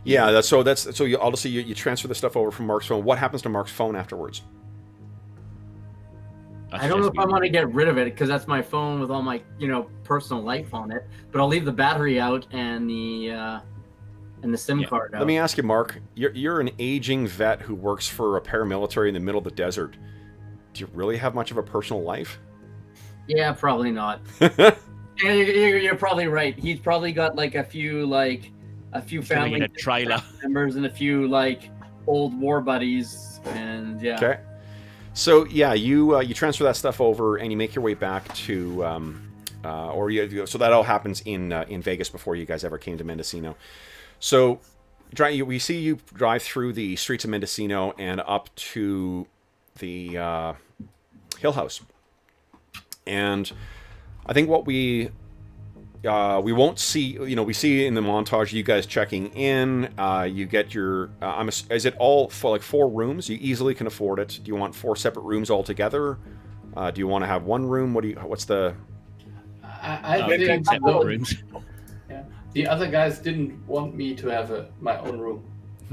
Speaker 1: Yeah, so you obviously you transfer the stuff over from Mark's phone. What happens to Mark's phone afterwards?
Speaker 3: I don't know if I want to get rid of it because that's my phone with all my personal life on it. But I'll leave the battery out and the SIM card out.
Speaker 1: Let me ask you, Mark. You're an aging vet who works for a paramilitary in the middle of the desert. Do you really have much of a personal life?
Speaker 3: Yeah, probably not. You're probably right. He's probably got like a few family
Speaker 5: in a trailer
Speaker 3: members and a few old war buddies, and yeah.
Speaker 1: Okay. So yeah, you transfer that stuff over and you make your way back to so that all happens in Vegas before you guys ever came to Mendocino. So we see you drive through the streets of Mendocino and up to the Hill House, and I think what we won't see, we see in the montage you guys checking in. You get your. Is it all for 4 rooms? You easily can afford it. Do you want 4 separate rooms altogether? Do you want to have one room? What's the?
Speaker 2: I think
Speaker 5: separate rooms.
Speaker 2: Yeah, the other guys didn't want me to have my own room.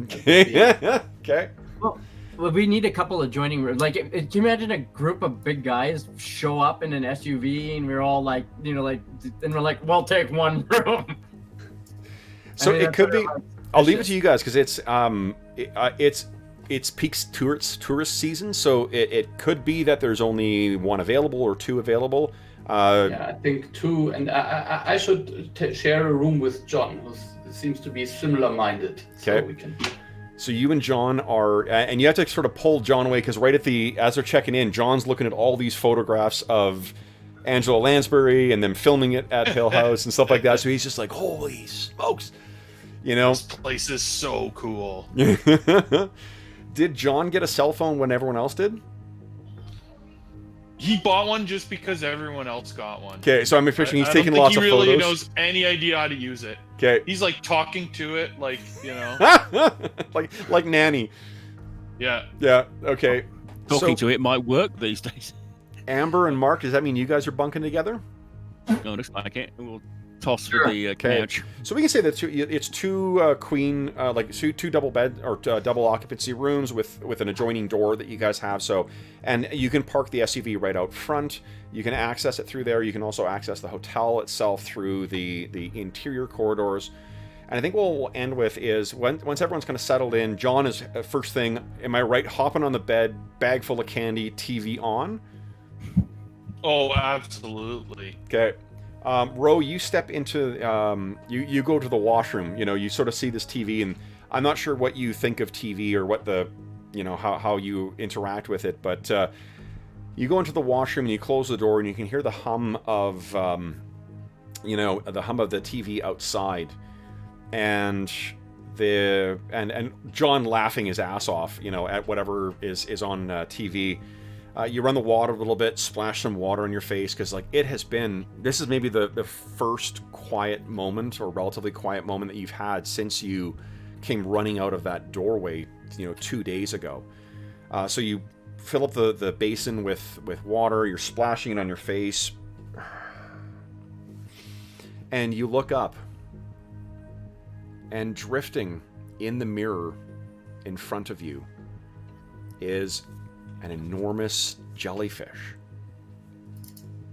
Speaker 1: Okay. Okay.
Speaker 3: Well, Well, we need a couple of joining rooms. Like, can you imagine a group of big guys show up in an SUV and we're all like, you know, like, and we're like, we'll take one room.
Speaker 1: So
Speaker 3: I mean,
Speaker 1: it could be.
Speaker 3: like,
Speaker 1: I'll leave it to you guys because it's peak tourist season, so it could be that there's only one available or two available.
Speaker 2: Yeah, I think two, and I should share a room with John, who seems to be similar-minded.
Speaker 1: Okay.
Speaker 2: So we can.
Speaker 1: So you and John are, and you have to sort of pull John away because right as they're checking in, John's looking at all these photographs of Angela Lansbury and them filming it at Hill House and stuff like that. So he's just like, holy smokes, you know.
Speaker 4: This place is so cool.
Speaker 1: Did John get a cell phone when everyone else did?
Speaker 4: He bought one just because everyone else got one.
Speaker 1: Okay, so I'm picturing he's taking
Speaker 4: I don't
Speaker 1: lots
Speaker 4: think
Speaker 1: of
Speaker 4: he really
Speaker 1: photos.
Speaker 4: knows any idea how to use it.
Speaker 1: Okay.
Speaker 4: He's like talking to it, like, you know.
Speaker 1: like Nanny.
Speaker 4: Yeah.
Speaker 1: Yeah. Okay.
Speaker 5: Talking to it might work these days.
Speaker 1: Amber and Mark, does that mean you guys are bunking together?
Speaker 5: No, looks like it. We'll toss
Speaker 3: Sure.
Speaker 5: with the couch.
Speaker 1: So we can say that it's two queen, like two double bed or double occupancy rooms with an adjoining door that you guys have. So, and you can park the SUV right out front. You can access it through there. You can also access the hotel itself through the interior corridors. And I think what we'll end with is once everyone's kind of settled in, John is first thing. Am I right? Hopping on the bed, bag full of candy, TV on.
Speaker 4: Oh, absolutely.
Speaker 1: Okay. Ro, you step into you go to the washroom. You know, you sort of see this TV, and I'm not sure what you think of TV or what the, you know, how you interact with it, but you go into the washroom and you close the door, and you can hear the hum of you know, the hum of the TV outside, and John laughing his ass off, you know, at whatever is on TV. You run the water a little bit, splash some water on your face, because like this is maybe the first quiet moment or relatively quiet moment that you've had since you came running out of that doorway, you know, 2 days ago. So you fill up the basin with water, you're splashing it on your face, and you look up, and drifting in the mirror in front of you is an enormous jellyfish.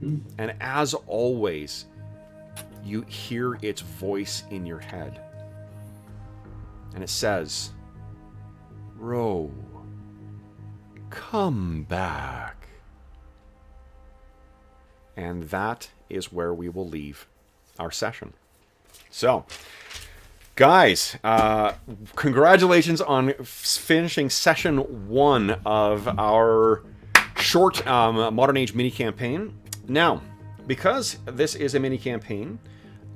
Speaker 1: And as always, you hear its voice in your head. And it says, Ro, come back. And that is where we will leave our session. So, guys, congratulations on finishing session 1 of our short Modern Age mini campaign. Now, because this is a mini campaign,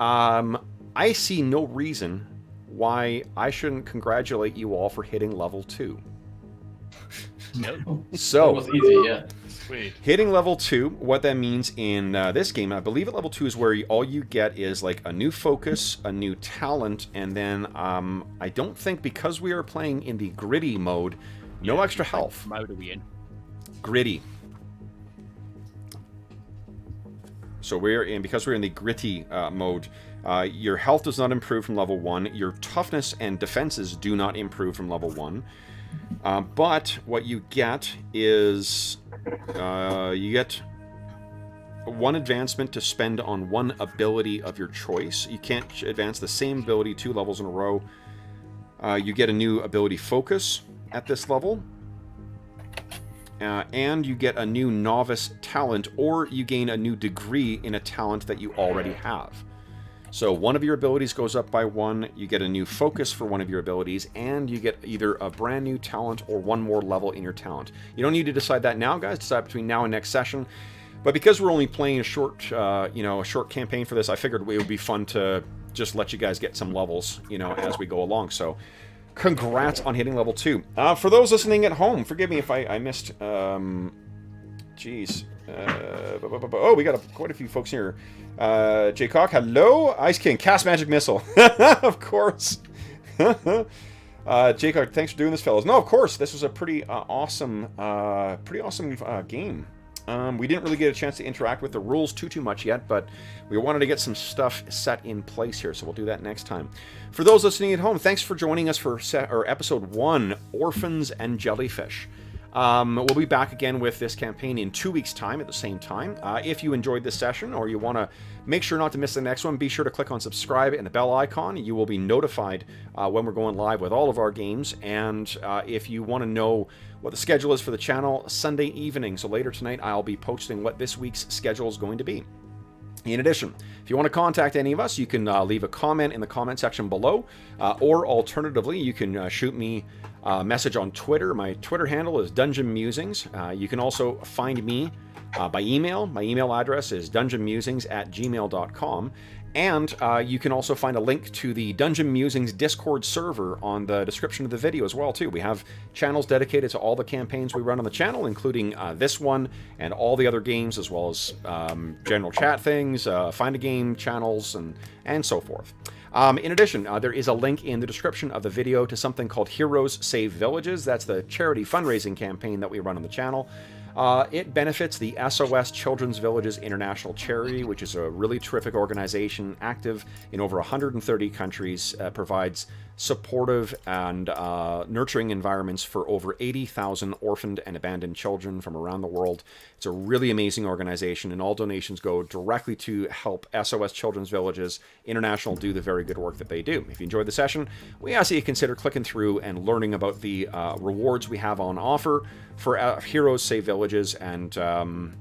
Speaker 1: I see no reason why I shouldn't congratulate you all for hitting level 2.
Speaker 4: No.
Speaker 1: So,
Speaker 2: That was easy, yeah.
Speaker 4: Sweet.
Speaker 1: hitting level 2, what that means in this game, I believe at level 2 is where all you get is like a new focus, a new talent, and then I don't think, because we are playing in the gritty mode, no extra health.
Speaker 5: What mode are we in?
Speaker 1: Gritty. So because we're in the gritty mode, your health does not improve from level 1, your toughness and defenses do not improve from level 1. But what you get is you get 1 advancement to spend on 1 ability of your choice. You can't advance the same ability 2 levels in a row. You get a new ability focus at this level. And you get a new novice talent, or you gain a new degree in a talent that you already have. So 1 of your abilities goes up by 1, you get a new focus for 1 of your abilities, and you get either a brand new talent or 1 more level in your talent. You don't need to decide that now, guys. Decide between now and next session. But because we're only playing a short campaign for this, I figured it would be fun to just let you guys get some levels, you know, as we go along. So, congrats on hitting level 2. For those listening at home, forgive me if I missed. Jeez. Oh, we got quite a few folks here. Jaycock, hello. Ice King, cast magic missile. Of course. Jaycock, thanks for doing this, fellas. No, of course. This was a pretty awesome game. We didn't really get a chance to interact with the rules too much yet, but we wanted to get some stuff set in place here, so we'll do that next time. For those listening at home, thanks for joining us for episode 1, Orphans and Jellyfish. We'll be back again with this campaign in 2 weeks' time at the same time. If you enjoyed this session or you want to make sure not to miss the next one, be sure to click on subscribe and the bell icon. You will be notified when we're going live with all of our games. And if you want to know what the schedule is for the channel, Sunday evening, so later tonight, I'll be posting what this week's schedule is going to be. In addition, if you want to contact any of us, you can leave a comment in the comment section below, or alternatively, you can shoot me a message on Twitter. My Twitter handle is Dungeon Musings. You can also find me by email. My email address is dungeonmusings@gmail.com. And you can also find a link to the Dungeon Musings Discord server on the description of the video as well, too. We have channels dedicated to all the campaigns we run on the channel, including this one and all the other games, as well as general chat things, find a game channels, and so forth. In addition, there is a link in the description of the video to something called Heroes Save Villages. That's the charity fundraising campaign that we run on the channel. It benefits the SOS Children's Villages International Charity, which is a really terrific organization, active in over 130 countries, provides supportive and nurturing environments for over 80,000 orphaned and abandoned children from around the world. It's a really amazing organization, and all donations go directly to help SOS Children's Villages International do the very good work that they do. If you enjoyed the session, we ask that you consider clicking through and learning about the rewards we have on offer for Heroes Save Villages. And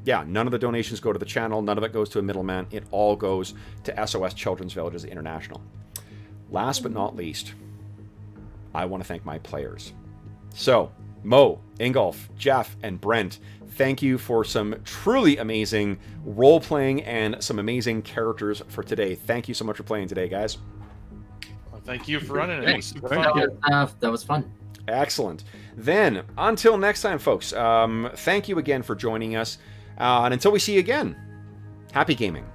Speaker 1: yeah, none of the donations go to the channel, none of it goes to a middleman. It all goes to SOS Children's Villages International. Last but not least, I want to thank my players. So, Mo, Ingolf, Jeff, and Brent, thank you for some truly amazing role-playing and some amazing characters for today. Thank you so much for playing today, guys.
Speaker 4: Well, thank you for running it. It was super
Speaker 3: That
Speaker 4: fun.
Speaker 3: that was fun.
Speaker 1: Excellent. Then, until next time, folks, thank you again for joining us. And until we see you again, happy gaming.